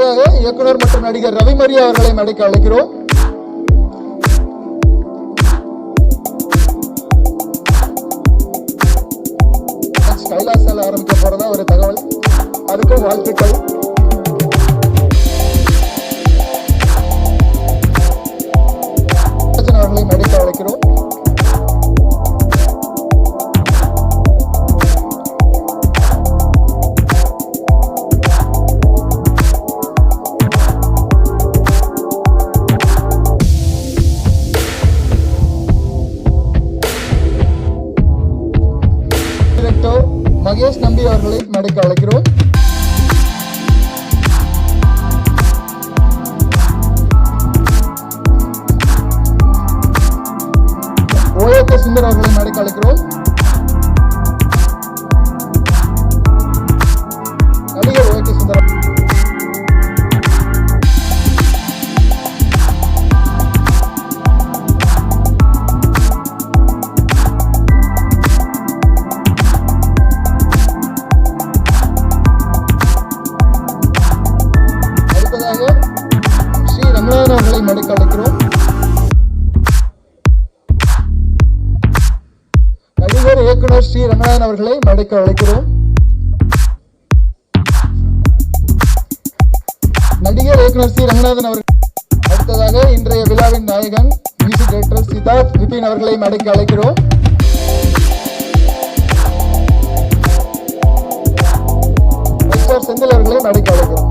அடுத்ததாக இயக்குனர் மற்றும் நடிகர் ரவிமரியா அவர்களை மேடைக்கு அழைக்கிறோம். கைலாசால ஆரம்பிக்க போறதா ஒரு தகவல், அதுக்கும் வாழ்த்துக்கள். அவர்களை மேடைக்கு அழைக்கிறோம். மகேஷ் நம்பி அவர்களை மேடைக்கு அழைக்கிறோம். ஓஏகே சுந்தர் அவர்களை மேடைக்கு அழைக்கிறோம். நடிகர் ஓஏகே சுந்தர். அவர்களை மேடைக்கு அழைக்கிறோம். நடிகர் இயக்குனர் ஸ்ரீ ரங்கநாதன் அவர்களை மேடைக்கு அழைக்கிறோம். நடிகர் இயக்குனர் ஸ்ரீ ரங்கநாதன் அவர்கள். அடுத்ததாக இன்றைய விழாவின் நாயகன் மியூசிக் டைரக்டர் சித்தார்த் விபின் அவர்களை மேடைக்கு அழைக்கிறோம். செந்தில் அவர்களை மேடைக்கு அழைக்கிறோம்.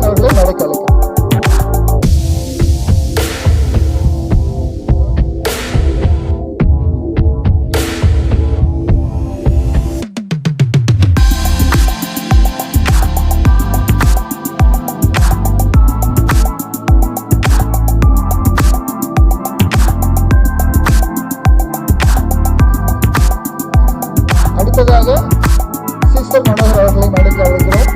அவர்களை மேடைக்கு அழைக்கிறோம். அடுத்ததாக சிஸ்டர் மனோகர் அவர்களை மேடைக்கு அழைக்கிறோம்.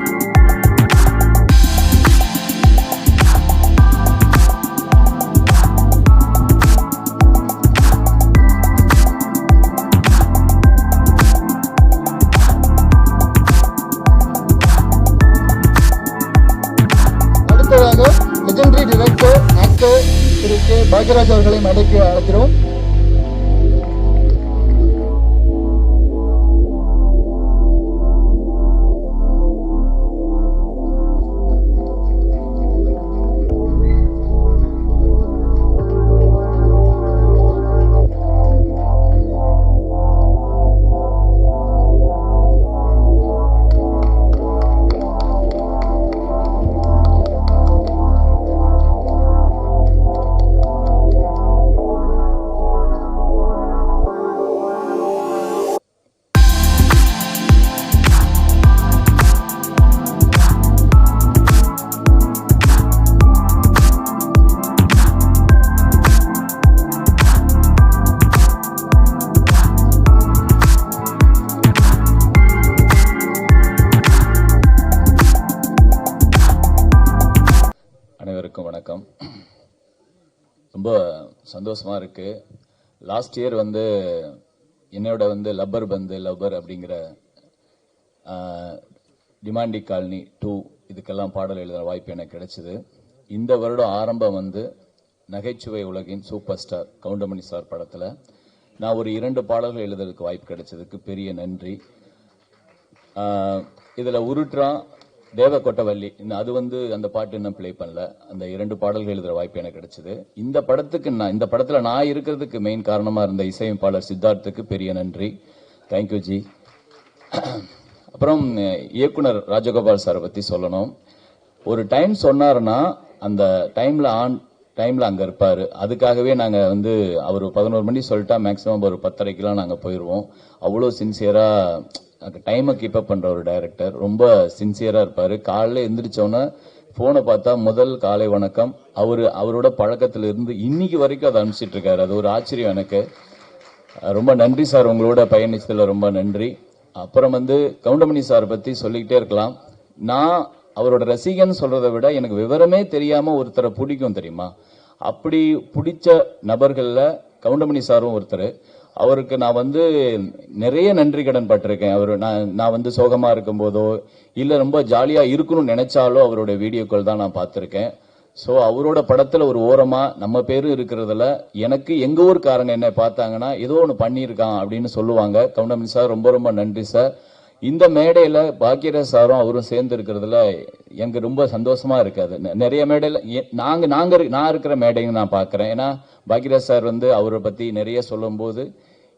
லெஜெண்டரி டைரக்டர் ஆக்டர் திரு கே பாக்யராஜ் அவர்களை மேடைக்கு அழைக்கிறோம். வணக்கம். ரொம்ப சந்தோஷமா இருக்கு. லாஸ்ட் இயர் என்னோட லப்பர் பந்து லப்பர் அப்படிங்கிற டிமாண்டிக் காலனி 2 இதுக்கெல்லாம் பாடல் எழுதுற வாய்ப்பு எனக்கு கிடைச்சது. இந்த வருடம் ஆரம்பம் நகைச்சுவை உலகின் சூப்பர் ஸ்டார் கவுண்டமணி சார் படத்துல நான் ஒரு 2 பாடல்கள் எழுதுறதுக்கு வாய்ப்பு கிடைச்சதுக்கு பெரிய நன்றி. இதுல உருட்டுறான் தேவ கொட்டவள்ளி அது அந்த பாட்டு இன்னும் பிளே பண்ணல. அந்த 2 பாடல்கள் எழுதுற வாய்ப்பு எனக்கு கிடைச்சது. இந்த படத்துல நான் இருக்கிறதுக்கு மெயின் காரணமா இருந்த இசையமைப்பாளர் சித்தார்த்துக்கு பெரிய நன்றி. Thank you G. அப்புறம் இயக்குனர் ராஜகோபால் சாரை பத்தி சொல்லணும். ஒரு டைம் சொன்னாருன்னா அந்த டைம்ல அங்க இருப்பாரு. அதுக்காகவே நாங்க அவர் 11 மணி சொல்லிட்டா மேக்சிமம் ஒரு 10:30க்கெல்லாம் நாங்க போயிருவோம். அவ்வளவு சின்சியரா டைமை கீப் அப் பண்ற ஒரு டைரக்டர். ரொம்ப சின்சியரா இருப்பாரு. காலையில எந்திரிச்சோன்னா போனை பார்த்தா முதல் காலை வணக்கம் அவரோட பழக்கத்துல இருந்து இன்னைக்கு வரைக்கும் அதை அனுப்பிச்சிட்டு இருக்காரு. அது ஒரு ஆச்சரியம் எனக்கு. ரொம்ப நன்றி சார், உங்களோட பயணிச்சதுல ரொம்ப நன்றி. அப்புறம் கவுண்டமணி சார் பத்தி சொல்லிக்கிட்டே இருக்கலாம். நான் அவரோட ரசிகன் சொல்றதை விட எனக்கு விவரமே தெரியாம ஒருத்தரை பிடிக்கும் தெரியுமா. அப்படி பிடிச்ச நபர்கள்ல கவுண்டமணி சாரும் ஒருத்தர். அவருக்கு நான் வந்து நிறைய நன்றி கடன் பட்டிருக்கேன். அவர் நான் வந்து சோகமா இருக்கும் போதோ இல்ல ரொம்ப ஜாலியா இருக்கணும்னு நினைச்சாலோ அவருடைய வீடியோக்கள் தான் நான் பார்த்திருக்கேன். சோ அவரோட படத்துல ஒரு ஓரமா நம்ம பேரும் இருக்கிறதுல எனக்கு எங்க ஊர்காரங்க என்ன பார்த்தாங்கன்னா ஏதோ ஒன்று பண்ணியிருக்கான் அப்படின்னு சொல்லுவாங்க. கவுண்டமணி சார் ரொம்ப ரொம்ப நன்றி சார். இந்த மேடையில பாக்கியராஜ் சாரும் அவரும் சேர்ந்து இருக்கிறதுல எனக்கு ரொம்ப சந்தோஷமா இருக்காது. நிறைய மேடையில நான் இருக்கிற மேடையும் நான் பாக்குறேன். ஏன்னா பாக்கியராஜ் சார் வந்து அவரை பத்தி நிறைய சொல்லும் போது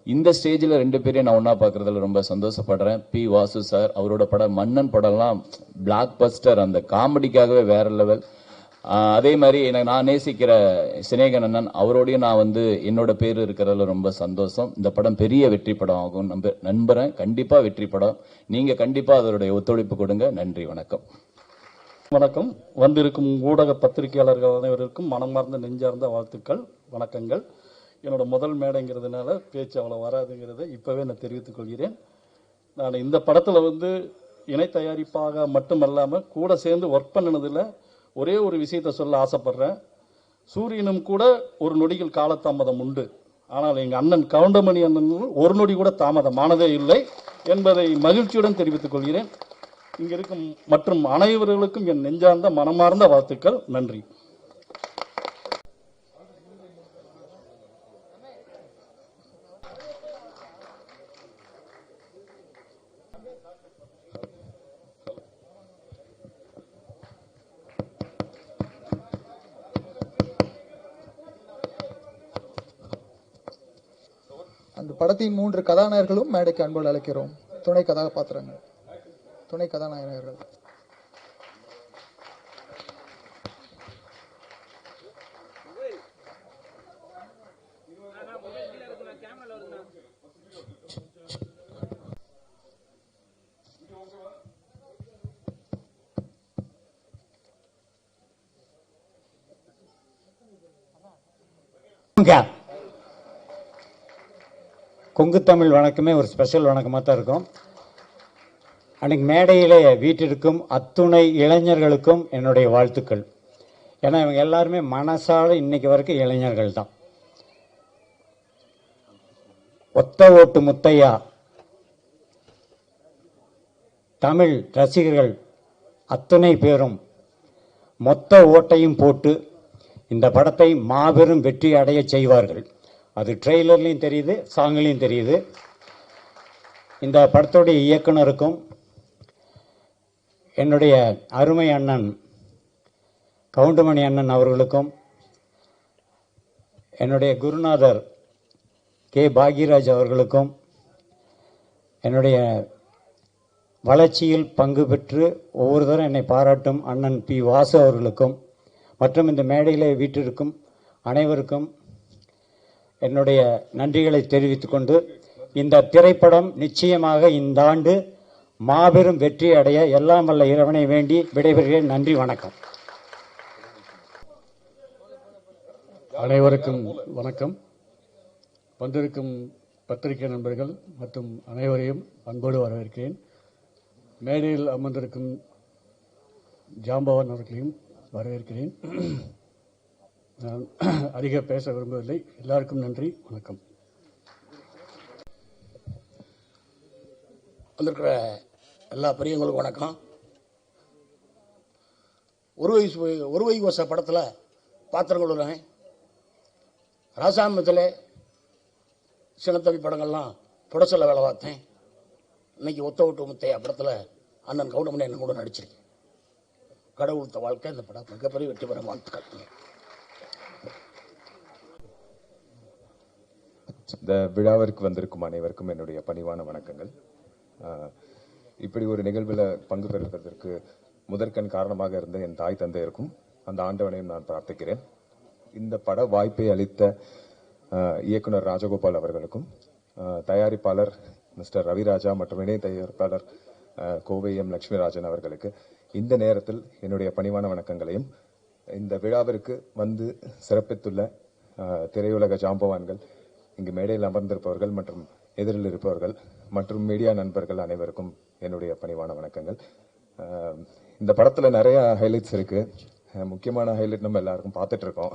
இந்த ஸ்டேஜ்ல 2 பேரையும் நான் ஒன்னா பாக்குறதுல ரொம்ப சந்தோஷப்படுறேன். பி வாசு சார் அவரோட படம் மன்னன் படம்லாம் பிளாக் பஸ்டர், அந்த காமெடிக்காகவே வேற லெவல். அதே மாதிரி நான் நேசிக்கிற சினேகன் அண்ணன் அவரோடையும் நான் வந்து என்னோட பேர் இருக்கிறதுல ரொம்ப சந்தோஷம். இந்த படம் பெரிய வெற்றி படம் ஆகும் நம்புறேன். கண்டிப்பா வெற்றி படம். நீங்க கண்டிப்பா அதோடைய ஒத்துழைப்பு கொடுங்க. நன்றி, வணக்கம். வணக்கம். வந்திருக்கும் ஊடக பத்திரிகையாளர்கள் அனைவருக்கும் மனமார்ந்த நெஞ்சார்ந்த வாழ்த்துக்கள், வணக்கங்கள். என்னோட முதல் மேடைங்கிறதுனால பேச்சு அவ்வளோ வராதுங்கிறத இப்பவே நான் தெரிவித்துக் கொள்கிறேன். நான் இந்த படத்துல வந்து இணை தயாரிப்பாக மட்டுமல்லாம கூட சேர்ந்து ஒர்க் பண்ணினதுல ஒரே ஒரு விஷயத்தை சொல்ல ஆசைப்படுறேன். சூரியனும் கூட ஒரு நொடிகள் காலதாமதம் உண்டு, ஆனால் எங்க அண்ணன் கவுண்டமணி அண்ணன் ஒரு நொடி கூட தாமதமானதே இல்லை என்பதை மகிழ்ச்சியுடன் தெரிவித்துக் கொள்கிறேன். இங்க இருக்கும் மற்றும் அனைவர்களுக்கும் என் நெஞ்சார்ந்த மனமார்ந்த வாழ்த்துக்கள். நன்றி. அந்த படத்தின் 3 கதாநாயகர்களும் மேடைக்கு அன்போடு அழைக்கிறோம். துணை கதாபாத்திரங்கள், துணை கதாநாயகர்கள். கொங்கு தமிழ் வணக்கமே ஒரு ஸ்பெஷல் வணக்கமாக தான் இருக்கும். அன்னைக்கு மேடையிலே வீட்டிற்கும் அத்துணை இளைஞர்களுக்கும் என்னுடைய வாழ்த்துக்கள். ஏன்னா இவங்க எல்லாருமே மனசால இன்னைக்கு வரைக்கும் இளைஞர்கள் தான். ஒத்த ஓட்டு முத்தையா தமிழ் ரசிகர்கள் அத்துணை பேரும் மொத்த ஓட்டையும் போட்டு இந்த படத்தை மாபெரும் வெற்றி அடைய செய்வார்கள். அது ட்ரெய்லர்லையும் தெரியுது, சாங்லையும் தெரியுது. இந்த படத்துடைய இயக்குனருக்கும் என்னுடைய அருமை அண்ணன் கவுண்டமணி அண்ணன் அவர்களுக்கும் என்னுடைய குருநாதர் கே பாக்யராஜ் அவர்களுக்கும் என்னுடைய வளர்ச்சியில் பங்கு பெற்று ஒவ்வொரு தரம் என்னை பாராட்டும் அண்ணன் பி வாசு அவர்களுக்கும் மற்றும் இந்த மேடையிலே வீட்டிற்கும் அனைவருக்கும் என்னுடைய நன்றிகளை தெரிவித்துக் கொண்டு இந்த திரைப்படம் நிச்சயமாக இந்த ஆண்டு மாபெரும் வெற்றி அடைய எல்லாம் வல்ல இறைவனை வேண்டி விடைபெறுகிறேன். நன்றி, வணக்கம். அனைவருக்கும் வணக்கம். வந்திருக்கும் பத்திரிகை நண்பர்கள் மற்றும் அனைவரையும் அன்போடு வரவேற்கிறேன். மேடையில் அமர்ந்திருக்கும் ஜாம்பவான் அவர்களையும் வரவேற்கிறேன். நான் அதிக பேச விரும்பவில்லை. எல்லாருக்கும் நன்றி, வணக்கம். வந்திருக்கிற எல்லா பெரியவங்களுக்கும் வணக்கம். ஒரு வயசு படத்தில் பாத்திரங்களுடன் ராசாமத்தில் சின்னத்தம்பி படங்கள்லாம் புடச்சல வேலை பார்த்தேன். இன்னைக்கு ஒத்த ஓட்டு முத்தையா படத்தில் அண்ணன் கவுண்டமணி அண்ணன் கூட நடிச்சிருக்கேன். கடவுள்த்த வாழ்க்கை இந்த படம் மிகப்பெரிய வெற்றி பெற வாழ்த்துக்கள். இந்த விழாவிற்கு வந்திருக்கும் அனைவருக்கும் என்னுடைய பணிவான வணக்கங்கள். இப்படி ஒரு நிகழ்வில் பங்கு பெறுவதற்கு முதற்கண் காரணமாக இருந்த என் தாய் தந்தையருக்கும் அந்த ஆண்டவனையும் நான் பிரார்த்திக்கிறேன். இந்த பட வாய்ப்பை அளித்த இயக்குனர் ராஜகோபால் அவர்களுக்கும், தயாரிப்பாளர் மிஸ்டர் ரவிராஜா மற்றும் இணை தயாரிப்பாளர் கோவை எம் லட்சுமிராஜன் அவர்களுக்கு இந்த நேரத்தில் என்னுடைய பணிவான வணக்கங்களையும், இந்த விழாவிற்கு வந்து சிறப்பித்துள்ள திரையுலக ஜாம்பவான்கள், இங்கு மேடையில் அமர்ந்திருப்பவர்கள் மற்றும் எதிரில் இருப்பவர்கள் மற்றும் மீடியா நண்பர்கள் அனைவருக்கும் என்னுடைய பணிவான வணக்கங்கள். இந்த படத்தில் நிறைய ஹைலைட்ஸ் இருக்கு. முக்கியமான ஹைலைட் நம்ம எல்லாருக்கும் பார்த்துட்டு இருக்கோம்.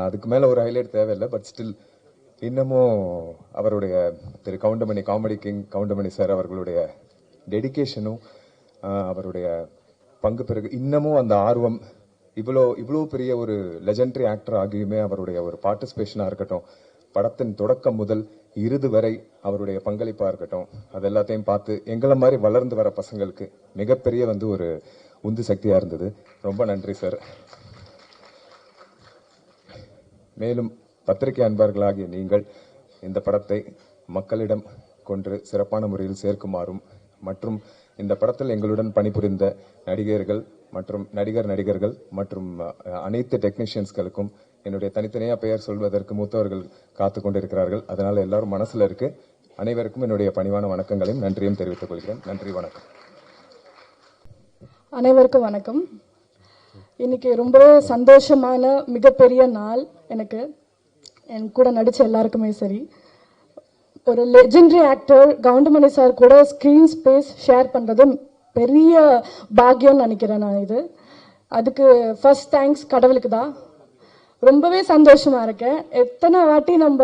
அதுக்கு மேலே ஒரு ஹைலைட் தேவையில்லை. பட் ஸ்டில் இன்னமும் அவருடைய திரு Goundamani comedy king Goundamani sir அவர்களுடைய டெடிகேஷனும் அவருடைய பங்கு பிறகு இன்னமும் அந்த ஆர்வம் இவ்வளோ பெரிய ஒரு லெஜெண்டரி ஆக்டர் ஆகியுமே அவருடைய ஒரு பார்ட்டிசிபேஷனாக இருக்கட்டும், படத்தின் தொடக்கம் முதல் இறுதி வரை அவருடைய பங்களிப்பாக இருக்கட்டும், அது எல்லாத்தையும் பார்த்து எங்களை மாதிரி வளர்ந்து வர பசங்களுக்கு மிகப்பெரிய ஒரு உந்து சக்தியாக இருந்தது. ரொம்ப நன்றி சார். மேலும் பத்திரிகை அன்பர்களாகிய நீங்கள் இந்த படத்தை மக்களிடம் கொண்டு சிறப்பான முறையில் சேர்க்குமாறும் மற்றும் இந்த படத்தில் எங்களுடன் பணிபுரிந்த நடிகர்கள் மற்றும் நடிகர்கள் மற்றும் அனைத்து டெக்னீஷியன்ஸ்களுக்கும் என்னுடைய தனித்தனியாக பெயர் சொல்வதற்கு மூத்தவர்கள் காத்து கொண்டிருக்கிறார்கள். அதனால எல்லாரும் மனசுல இருக்கு. அனைவருக்கும் என்னுடைய பணிவான வணக்கங்களையும் நன்றியும் தெரிவித்துக் கொள்கிறேன். நன்றி, வணக்கம். அனைவருக்கும் வணக்கம். இன்னைக்கு ரொம்பவே சந்தோஷமான மிகப்பெரிய நாள் எனக்கு. என் கூட நடிச்ச எல்லாருக்குமே சரி. ஒரு லெஜெண்டரி ஆக்டர் கவுண்டமணி சார் கூட ஸ்க்ரீன் ஸ்பேஸ் ஷேர் பண்ணுறது பெரிய பாக்கியம்னு நினைக்கிறேன் நான். அதுக்கு ஃபர்ஸ்ட் தேங்க்ஸ் கடவுளுக்கு தான். ரொம்பவே சந்தோஷமா இருக்கேன். எத்தனை வாட்டி நான்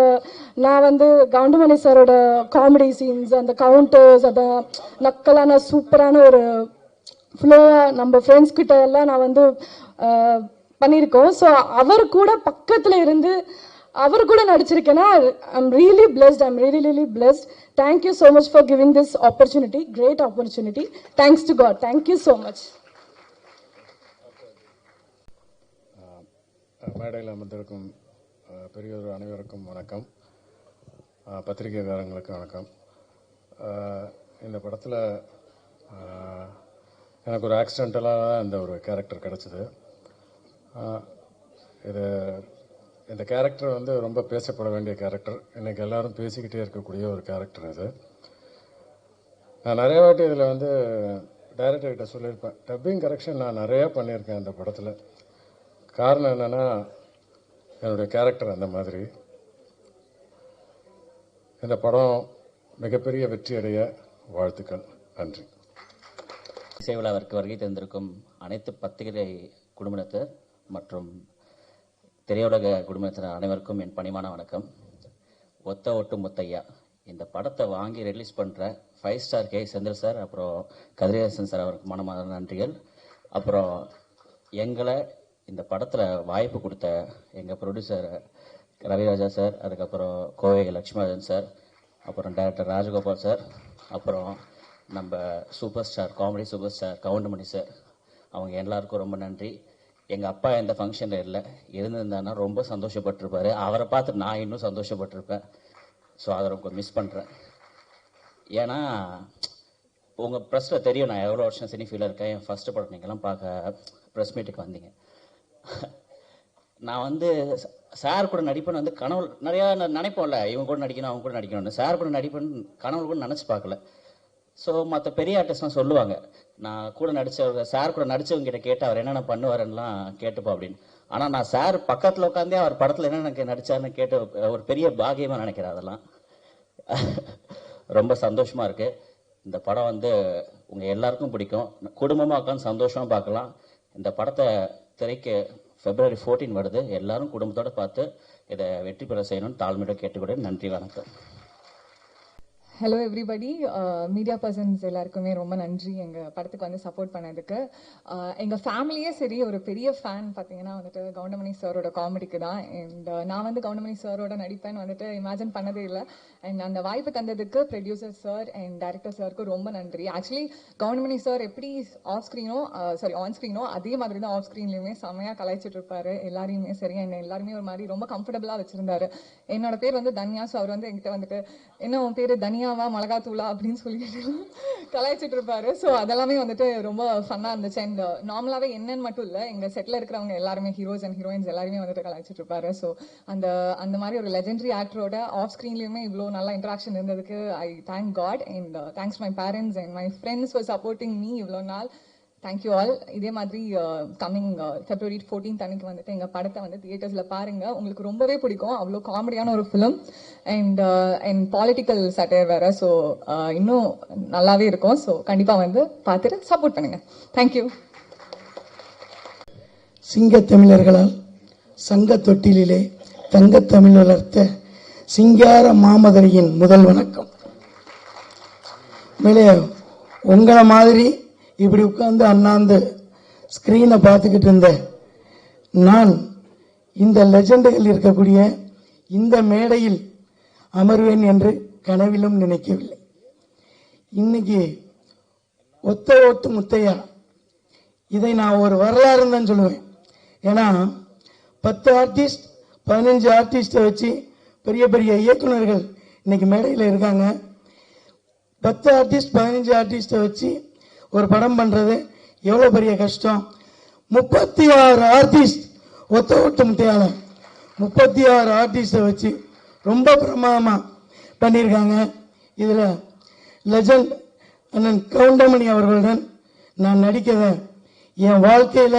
கவுண்டமணி சாரோட காமெடி சீன்ஸ், அந்த கவுண்டர்ஸ், அந்த நக்கலான சூப்பரான ஒரு ஃப்ளோவா நம்ம ஃப்ரெண்ட்ஸ் கிட்ட எல்லாம் நான் பண்ணியிருக்கோம். ஸோ அவர் கூட பக்கத்தில் இருந்து அவர் கூட நடிச்சிருக்கேன்னா I'm really blessed. I'm really blessed. Thank you so much for giving this opportunity, great opportunity. Thanks to God. Thank you so much. மேடையில் அமர்ந்திருக்கும் பெரியோர் அனைவருக்கும் வணக்கம். பத்திரிகைக்காரங்களுக்கு வணக்கம். இந்த படத்தில் எனக்கு ஒரு ஆக்சிடென்டலாக இந்த ஒரு கேரக்டர் கிடச்சிது. இந்த கேரக்டர் ரொம்ப பேசப்பட வேண்டிய கேரக்டர். இன்றைக்கி எல்லாரும் பேசிக்கிட்டே இருக்கக்கூடிய ஒரு கேரக்டர் இது. நான் நிறைய வாட்டி இதில் டைரக்டர்கிட்ட சொல்லியிருப்பேன், டப்பிங் கரெக்ஷன் நான் நிறையா பண்ணியிருக்கேன் இந்த படத்தில். காரணம் என்னென்னா என்னுடைய கேரக்டர் அந்த மாதிரி. இந்த படம் மிகப்பெரிய வெற்றி அடைய வாழ்த்துக்கள். நன்றி. இசை விழாவிற்கு வருகை தந்திருக்கும் அனைத்து பத்திரிகை குடும்பத்தினர் மற்றும் திரையுலக குடும்பத்தினர் அனைவருக்கும் என் பணிவான வணக்கம். ஒத்த ஒட்டு முத்தையா இந்த படத்தை வாங்கி ரிலீஸ் பண்ணுற 5 ஸ்டார் கே செந்தில் சார், அப்புறம் கதிரேசன் சார் அவருக்கு மனமான நன்றிகள். அப்புறம் எங்களை இந்த படத்தில் வாய்ப்பு கொடுத்த எங்கள் ப்ரொடியூசர் ரவிராஜா சார், அதுக்கப்புறம் கோவை லட்சுமிராஜன் சார், அப்புறம் டைரக்டர் ராஜகோபால் சார், அப்புறம் நம்ம super star comedy super star Goundamani sir, அவங்க எல்லாருக்கும் ரொம்ப நன்றி. எங்கள் அப்பா எந்த ஃபங்க்ஷனில் இல்லை, இருந்திருந்தானா ரொம்ப சந்தோஷப்பட்டிருப்பார். அவரை பார்த்து நான் இன்னும் சந்தோஷப்பட்டிருப்பேன். ஸோ அதை ரொம்ப மிஸ் பண்ணுறேன். ஏன்னா உங்கள் ப்ரெஸ்ஸில் தெரியும் நான் எவ்வளோ வருஷம் சினி ஃபீல்டில் இருக்கேன். என் ஃபஸ்ட்டு படம் நீங்கள்லாம் பார்க்க ப்ரெஸ் மீட்டுக்கு வந்தீங்க. நான் சார் கூட நடிப்பேன்னு கனவு நிறையா நினைப்போம்ல, இவங்க கூட நடிக்கணும் அவங்க கூட நடிக்கணும்னு. சார் கூட நடிப்பேன்னு கனவு கூட நினச்சி பார்க்கல. ஸோ மற்ற பெரிய ஆர்டிஸ்ட்லாம் சொல்லுவாங்க, நான் கூட நடித்தவங்க சார் கூட நடித்தவங்க கிட்ட கேட்டு அவர் என்னென்ன பண்ணுவாருன்னெலாம் கேட்டுப்போம் அப்படின்னு. ஆனால் நான் சார் பக்கத்தில் உட்காந்தே அவர் படத்தில் என்னென்ன நடித்தாருன்னு கேட்டு ஒரு பெரிய பாகியமாக நினைக்கிறேன். அதெல்லாம் ரொம்ப சந்தோஷமாக இருக்குது. இந்த படம் உங்கள் எல்லாருக்கும் பிடிக்கும். குடும்பமாக உட்காந்து சந்தோஷமாக பார்க்கலாம். இந்த படத்தை திரைக்கு February 14 வருது. எல்லாரும் குடும்பத்தோடு பார்த்து இதை வெற்றி பெற செய்யணும்னு தாழ்மையோட கேட்டுக்கூட. நன்றி, வணக்கம். ஹலோ எவ்ரிபடி, மீடியா பர்சன்ஸ் எல்லாருக்குமே ரொம்ப நன்றி எங்கள் படத்துக்கு சப்போர்ட் பண்ணதுக்கு. எங்கள் ஃபேமிலியே சரி ஒரு பெரிய ஃபேன் பார்த்தீங்கன்னா கவுண்டமணி சாரோட காமெடிக்கு தான். அண்ட் நான் கவுண்டமணி சாரோட நடிப்பேன்னு இமேஜின் பண்ணதே இல்லை. அண்ட் அந்த வாய்ப்பு தந்ததுக்கு ப்ரொடியூசர் சார் அண்ட் டைரக்டர் சாருக்கு ரொம்ப நன்றி. ஆக்சுவலி கவுண்டமணி சார் எப்படி ஆன் ஸ்க்ரீனோ அதே மாதிரி தான் ஆஃப் ஸ்க்ரீன்லையுமே செம்மையாக கலாய்ச்சிட்டு இருப்பாரு எல்லாரையுமே சரி. என்ன எல்லாருமே ஒரு மாதிரி ரொம்ப கம்ஃபர்டபுளாக வச்சிருந்தாரு. என்னோட பேர் தன்யா. ஸோ அவர் என்கிட்ட என்ன உன் பேர் தனியா மிளகாத்தூளா அப்படின்னு சொல்லிட்டு கலாய்ச்சிட்டு இருப்பாரு. ஸோ அதெல்லாமே ரொம்ப ஃபன்னா இருந்துச்சு. அண்ட் நார்மலாவே என்னன்னு மட்டும் இல்லை, எங்க செட்ல இருக்கிறவங்க எல்லாருமே ஹீரோஸ் அண்ட் ஹீரோயின்ஸ் எல்லாருமே கலாய்ச்சிட்டு இருப்பாரு. ஸோ அந்த மாதிரி ஒரு லெஜெண்டரி ஆக்டரோட ஆஃப் ஸ்கிரீன்லயுமே இவ்வளோ நல்லா இன்ட்ராக்ஷன் இருந்ததுக்கு I thank God. And thanks my parents and my friends for supporting me இவ்வளோ நாள். Thank you all. இதே மாதிரி கம்மிங் February 14 அன்னைக்கு எங்கள் படத்தை தியேட்டர்ஸில் பாருங்க. உங்களுக்கு ரொம்பவே பிடிக்கும். அவ்வளோ காமெடியான ஒரு ஃபிலிம் அண்ட் பாலிட்டிக்கல் சட்டையர் வேற. ஸோ இன்னும் நல்லாவே இருக்கும். ஸோ கண்டிப்பாக பார்த்துட்டு சப்போர்ட் பண்ணுங்க. தேங்க்யூ. சிங்க தமிழர்களால் சங்க தொட்டிலே தங்க தமிழ் வளர்த்த சிங்கார மாமதுரையின் முதல் வணக்கம். மேலே உங்களை மாதிரி இப்படி உட்கார்ந்து அண்ணாந்து ஸ்கிரீனை பார்த்துக்கிட்டு இருந்த நான் இந்த லெஜண்டுகள் இருக்கக்கூடிய இந்த மேடையில் அமர்வேன் என்று கனவிலும் நினைக்கவில்லை. இன்னைக்கு ஒத்த ஓட்டு முத்தையா, இதை நான் ஒரு வரலாறு தான் சொல்லுவேன். ஏன்னா 10 ஆர்டிஸ்ட் 15 ஆர்டிஸ்டை வச்சு பெரிய பெரிய இயக்குநர்கள் இன்னைக்கு மேடையில் இருக்காங்க. 10 ஆர்டிஸ்ட் 15 ஆர்டிஸ்டை வச்சு ஒரு படம் பண்றது எவ்வளவு பெரிய கஷ்டம். 36 ஆர்டிஸ்ட் ஒத்த ஓட்டு முத்தையால 36 ஆர்டிஸ்டை வச்சு ரொம்ப பிரமாதமா பண்ணியிருக்காங்க. இதுல லெஜண்ட் அண்ணன் கவுண்டமணி அவர்களுடன் நான் நடிக்கிறத என் வாழ்க்கையில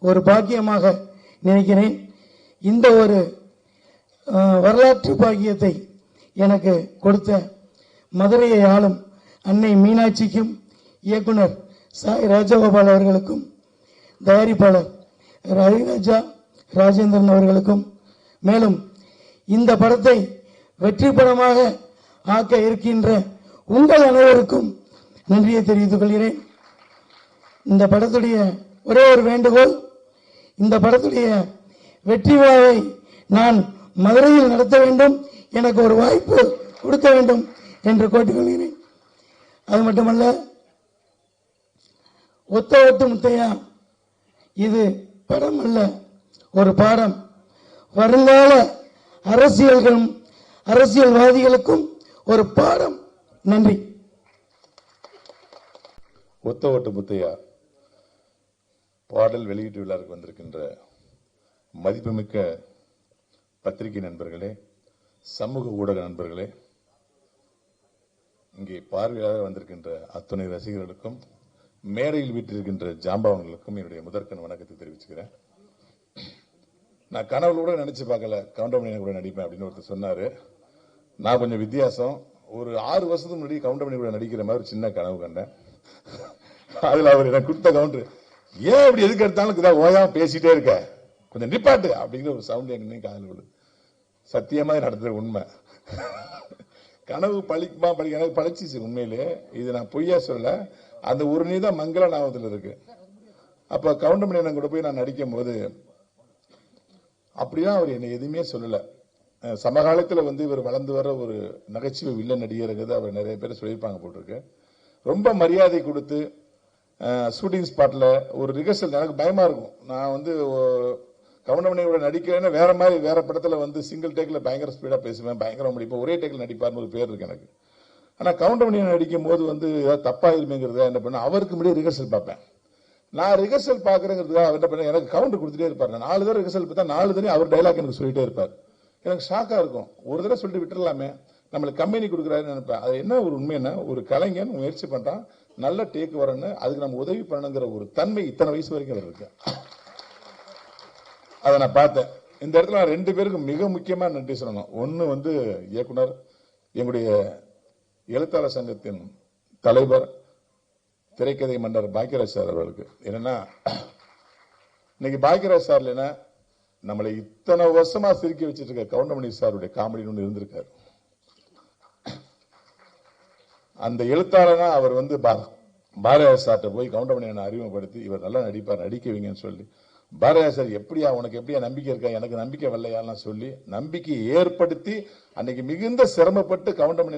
ஒரு பாக்கியமாக நினைக்கிறேன். இந்த ஒரு வரலாற்று பாக்கியத்தை எனக்கு கொடுத்த மதுரையை ஆளும் அன்னை மீனாட்சிக்கும், இயக்குனர் சாய் ராஜகோபால் அவர்களுக்கும், தயாரிப்பாளர் ரவிராஜா ராஜேந்திரன் அவர்களுக்கும், மேலும் இந்த படத்தை வெற்றி படமாக ஆக்க இருக்கின்ற உங்கள் அனைவருக்கும் நன்றியை தெரிவித்துக் கொள்கிறேன். இந்த படத்துடைய ஒரே ஒரு வேண்டுகோள், இந்த படத்துடைய வெற்றி விழாவை நான் மதுரையில் நடத்த வேண்டும், எனக்கு ஒரு வாய்ப்பு கொடுக்க வேண்டும் என்று கேட்டுக்கொள்கிறேன். அது மட்டுமல்ல, ஒத்த ஓட்டு முத்தையா இது படம் அல்ல, ஒரு பாடம். வருங்கால அரசியல்வாதிகளுக்கும் ஒரு பாடம். நன்றி. ஒத்த ஓட்டு முத்தையா பாடல் வெளியீட்டு விழாவுக்கு வந்திருக்கின்ற மதிப்புமிக்க பத்திரிகை நண்பர்களே, சமூக ஊடக நண்பர்களே, இங்கே பார்வையாக வந்திருக்கின்ற அத்துணை ரசிகர்களுக்கும், மேடையில் வீட்டிருக்கின்ற ஜாம்பவன்களுக்கும் என்னுடைய முதற்கண் வணக்கத்தை தெரிவிச்சுக்கிறேன். நான் கனவுல கூட நினைச்சு பார்க்கல கவுண்டமணி கூட நடிப்பேன் அப்படின்னு ஒருத்தர் சொன்னாரு. நான் கொஞ்சம் வித்தியாசம். ஒரு 6 வருஷத்துக்கு முன்னாடி கவுண்டமணி கூட நடிக்கிற மாதிரி சின்ன கனவு கண்டேன். அதுல அவர் எனக்கு கொடுத்த கவுண்டர், ஏன் இப்படி எதுக்கு எடுத்தாலும் ஓயாம பேசிட்டே இருக்க, கொஞ்சம் நிப்பாட்டு அப்படிங்கிற ஒரு சவுண்ட் எங்க காதல் விழுது. சத்தியமா நடத்துற உண்மை. கனவு பழிக்குமா எனக்கு பழிச்சிச்சு உண்மையிலே. இது நான் பொய்யா சொல்ல. அந்த ஒரு நீதான் மங்கள ஞாபகத்தில் இருக்கு. அப்ப கவுண்டமணி கூட போய் நான் நடிக்கும் போது அப்படிதான் அவர் என்னை எதுவுமே சொல்லல. சமகாலத்தில் இவர் வளர்ந்து வர ஒரு நகைச்சுவை வில்லன் நடிகருங்கிறது அவர் நிறைய பேர் சொல்லியிருப்பாங்க போட்டிருக்கு. ரொம்ப மரியாதை கொடுத்து ஷூட்டிங் ஸ்பாட்ல ஒரு ரிஹர்சல் எனக்கு பயமா இருக்கும். நான் கவுண்டமணியோட நடிக்கிறேன்னா வேற படத்துல சிங்கிள் டேக்ல பயங்கர ஸ்பீடா பேசுவேன், பயங்கர முடிப்பேன், ஒரே டேக்ல நடிப்பார்னு ஒரு பேர் இருக்கு எனக்கு. ஆனா கவுண்டமணியை நடிக்கும் போது ஏதாவது தப்பா இருமேங்கிறத என்ன பண்ண, அவருக்கு முன்னாடி ரிஹர்சல் பார்ப்பேன். நான் ரிஹர்சல் பாக்குறேங்கிறதுக்காக அவர் என்ன பண்ண, எனக்கு கவுண்டர் கொடுத்துட்டே இருப்பாரு. 4 தடவை ரிஹர்சல் பார்த்தா 4 தடவை அவர் டைலாக் எனக்கு சொல்லிட்டே இருப்பார். எனக்கு ஷாக்கா இருக்கும். ஒரு தடவை சொல்லிட்டு விட்டுறலாமே, நம்மளுக்கு கம்பெனி கொடுக்குறாருன்னு நினைப்பேன். அது என்ன ஒரு உண்மைன்னா, ஒரு கலைஞன் முயற்சி பண்றான், நல்ல டேக் வரணும்னு, அதுக்கு நம்ம உதவி பண்ணணுங்கிற ஒரு தன்மை இத்தனை வயசு வரைக்கும் அவர் இருக்கு. அதை நான் பார்த்தேன். இந்த இடத்துல நான் 2 பேருக்கு மிக முக்கியமா நன்றி சொல்லணும். ஒன்னு இயக்குனர், எங்களுடைய எழுத்தாளர் சங்கத்தின் தலைவர், திரைக்கதை மன்னர் பாக்கியராஜ் சார் அவர்களுக்கு. என்னன்னா, இன்னைக்கு பாக்கியராஜ் சார் இல்லைன்னா நம்மளை இத்தனை வருஷமா சிரிக்க வச்சிட்டு இருக்க கவுண்டமணி சாருடைய காமெடி ஒன்று இருந்திருக்காரு. அந்த எழுத்தாளனா அவர் பாரதியார் சார்ட்ட போய் கவுண்டமணி அறிமுகப்படுத்தி, இவர் நல்லா நடிப்பார், நடிக்கவீங்கன்னு சொல்லி, பாரதியார் சார் உனக்கு எப்படியா நம்பிக்கை இருக்கா, எனக்கு நம்பிக்கை வரலையான்னு சொல்லி நம்பிக்கையை ஏற்படுத்தி அன்னைக்கு மிகுந்த சிரமப்பட்டு கவுண்டமணி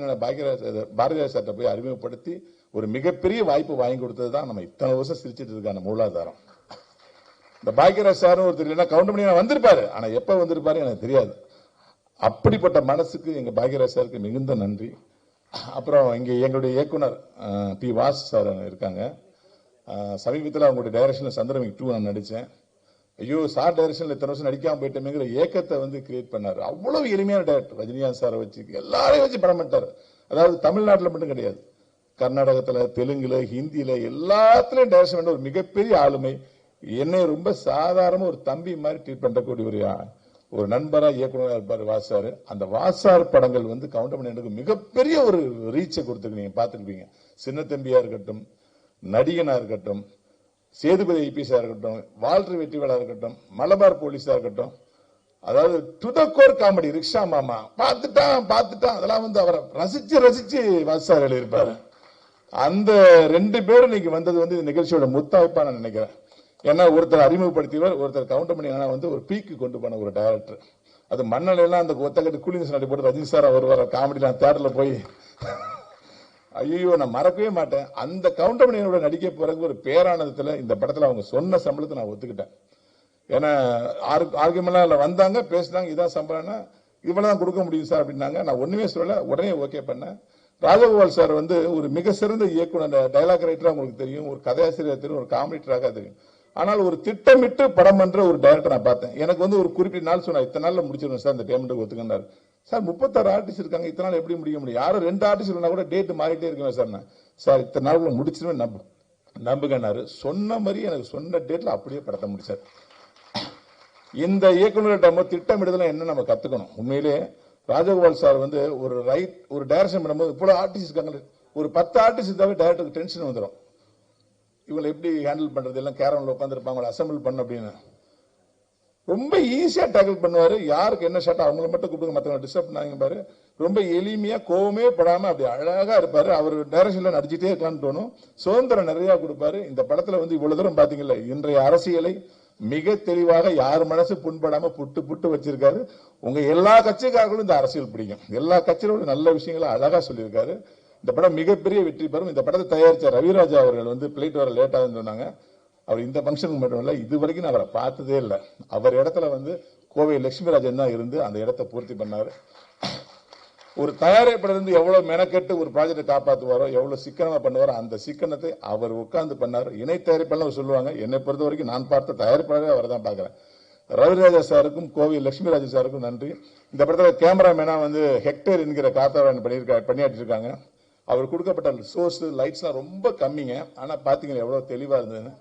பாரதியார் சார்ட்ட போய் அறிமுகப்படுத்தி ஒரு மிகப்பெரிய வாய்ப்பு வாங்கி கொடுத்ததுதான் நம்ம இத்தனை வருஷம் சிரிச்சிட்டு இருக்கான மூலாதாரம். இந்த பாக்கியராஜ் சாரும் ஒருத்தர் இல்லைன்னா கவுண்டமணி வந்திருப்பாரு, ஆனா எப்ப வந்திருப்பாரு எனக்கு தெரியாது. அப்படிப்பட்ட மனசுக்கு எங்க பாக்கியராஜ் சாருக்கு மிகுந்த நன்றி. அப்புறம் இங்க எங்களுடைய இயக்குனர் பி வாஸ் சார் இருக்காங்க. சமீபத்தில் அவங்களுடைய டைரக்ஷன்ல சந்திரமிக் 2 நான் நடிச்சேன். ஐயோ, சார் டைரக்ஷன்ல இத்தனை வருஷம் நடிக்காம போயிட்டேங்கிற ஏக்கத்தை கிரியேட் பண்ணாரு. அவ்வளவு எளிமையான டைரக்டர். ரஜினிகாந்த் சாரை வச்சு எல்லாரையும் வச்சு படம் பண்ணிட்டாரு. அதாவது தமிழ்நாட்டில் மட்டும் கிடையாது, கர்நாடகத்துல, தெலுங்குல, ஹிந்தியில எல்லாத்துலயும் டைரக்ஷன் பண்ண ஒரு மிகப்பெரிய ஆளுமை. என்னை ரொம்ப சாதாரண ஒரு தம்பி மாதிரி ட்ரீட் பண்ணக்கூடிய ஒரு நண்பரா இயக்குனராக இருப்பாரு வாசாரு. அந்த வாசார் படங்கள் கவுண்டமணி மிகப்பெரிய ஒரு ரீச்சை கொடுத்துருக்கு. நீங்க பாத்துருப்பீங்க. சின்ன தம்பியா இருக்கட்டும், நடிகனா இருக்கட்டும், சேதுபதி ஐபிஎஸ்ஸா இருக்கட்டும், வால்டர் வெற்றிவேலா இருக்கட்டும், மலபார் போலீஸா இருக்கட்டும், அதாவது to the core comedy. Rickshaw மாமா பார்த்துட்டான் அதெல்லாம் வந்து அவரை ரசிச்சு வாசார் எழுதியிருப்பாரு. அந்த 2 பேரும் இன்னைக்கு வந்தது வந்து இந்த நிகழ்ச்சியோட முத்தாய்ப்பா நான் நினைக்கிறேன். ஏன்னா ஒருத்தர் அறிமுகப்படுத்தியவர், ஒருத்தர் கவுண்டமணி வந்து ஒரு பீக்கு கொண்டு போன ஒரு டைரக்டர். அது மண்ணெல்லாம் அந்த ஒத்தக்கட்டு கூலிங் நடி போட்டு ரஜினி சார் வருவார் காமெடிலாம் தேட்டர்ல போய் ஐயோ நான் மறக்கவே மாட்டேன். அந்த கவுண்டமணியோட நடிக்க போறதுக்கு ஒரு பேரானதத்துல இந்த படத்துல அவங்க சொன்ன சம்பளத்தை நான் ஒத்துக்கிட்டேன். ஏன்னா ஆர்குமெண்ட்லாம் இல்லை, வந்தாங்க பேசினாங்க, இதான் சம்பளம்னா இவ்வளவுதான் கொடுக்க முடியும் சார் அப்படின்னாங்க. நான் ஒண்ணுமே சொல்லல, உடனே ஓகே பண்ணேன். ராஜகோபால் சார் வந்து ஒரு மிக சிறந்த இயக்குனர், டைலாக் ரைட்டரா உங்களுக்கு தெரியும், ஒரு கதையாசிரியர் தெரியும், ஒரு காமெடிட்டராக தெரியும். ஆனால் ஒரு திட்டமிட்டு படம் பண்ற ஒரு டைரக்டர் நான் பார்த்தேன். எனக்கு வந்து ஒரு குறிப்பிட்ட நாள் சொன்னா இத்தனை நாள்ல முடிச்சிருவேன் சார், இந்த பேமெண்ட்டுக்கு ஒத்துக்கினார் சார். 36 ஆர்டிஸ்ட் இருக்காங்க, இத்தனை நாள் எப்படி முடிய முடியும்? யாரும் 2 ஆர்டிஸ்ட் இருந்தா கூட டேட் மாறிட்டே இருக்குவேன் சார். நான் சார் இத்தனை நாள் முடிச்சிருவேன் நம்புகனாரு. சொன்ன மாதிரி எனக்கு சொன்ன டேட்ல அப்படியே படத்தை முடிச்சார். இந்த இயக்குநர்கிட்ட திட்டமிடுதல என்ன நம்ம கத்துக்கணும். உண்மையிலே ராஜகோபால் சார் வந்து ஒரு டைரக்ஷன் பண்ணும்போது இவ்வளவு ஆர்டிஸ்ட் இருக்காங்க, ஒரு 10 ஆர்டிஸ்ட் இருந்தாவே டைரக்டருக்கு டென்ஷன் வந்துடும். இவங்களை எப்படி ஹேண்டில் பண்றது, எல்லாம் கேரவன்ல உட்காந்து இருப்பாங்க அசம்பிள் பண்ண அப்படின்னு ரொம்ப ஈஸியா டேக்கிள் பண்ணுவாரு. யாருக்கு என்ன ஷாட் அவங்கள மட்டும் கூப்பிடுங்க, மற்றவங்க டிஸ்டர்ப் பண்ணாங்க பாரு. ரொம்ப எளிமையா கோவமே படாம அப்படி அழகா இருப்பாரு. அவர் டைரக்ஷன்ல நடிச்சுட்டே இருக்கான்னு தோணும். சுதந்திரம் நிறைய கொடுப்பாரு. இந்த படத்துல வந்து இவ்வளவு தூரம் பாத்தீங்கல்ல, இன்றைய அரசியலை மிக தெளிவாக யார் மனசு புண்படாம புட்டு வச்சிருக்காரு. உங்க எல்லா கட்சிக்காரர்களும் இந்த அரசியல் பிடிக்கும். எல்லா கட்சியோட நல்ல விஷயங்களை அழகா சொல்லியிருக்காரு. இந்த படம் மிகப்பெரிய வெற்றி பெறும். இந்த படத்தை தயாரிச்ச ரவிராஜா அவர்கள் வந்து பிளைட் வர லேட்டா சொன்னாங்க. அவர் இந்த பங்கனுக்கு மட்டும் இல்ல, இது வரைக்கும் நான் அவரை பார்த்ததே இல்லை. அவர் இடத்துல வந்து கோவை லட்சுமிராஜன் தான் இருந்து அந்த இடத்தை பூர்த்தி பண்ணாரு. ஒரு தயாரிப்பாளர் இருந்து எவ்வளவு மெனக்கெட்டு ஒரு ப்ராஜெக்டை காப்பாற்றுவாரோ, எவ்வளவு சிக்கனமா பண்ணுவாரோ, அந்த சிக்கனத்தை அவர் உட்கார்ந்து பண்ணாரு. இணை தயாரிப்பாளர் சொல்லுவாங்க. என்னை பொறுத்த வரைக்கும் நான் பார்த்த தயாரிப்பாளரே அவர் தான் பாக்குறேன். ரவிராஜா சாருக்கும் கோவை லட்சுமிராஜா சாருக்கும் நன்றி. இந்த படத்துல கேமராமேனா வந்து ஹெக்டர் என்கிற காத்தாவன் பணியாற்றி இருக்காங்க. அவர் கொடுக்கப்பட்ட சோர்ஸ் லைட்ஸ்லாம் ரொம்ப கம்மிங்க. ஆனா பாத்தீங்கன்னா எவ்வளவு தெளிவா இருந்ததுன்னு.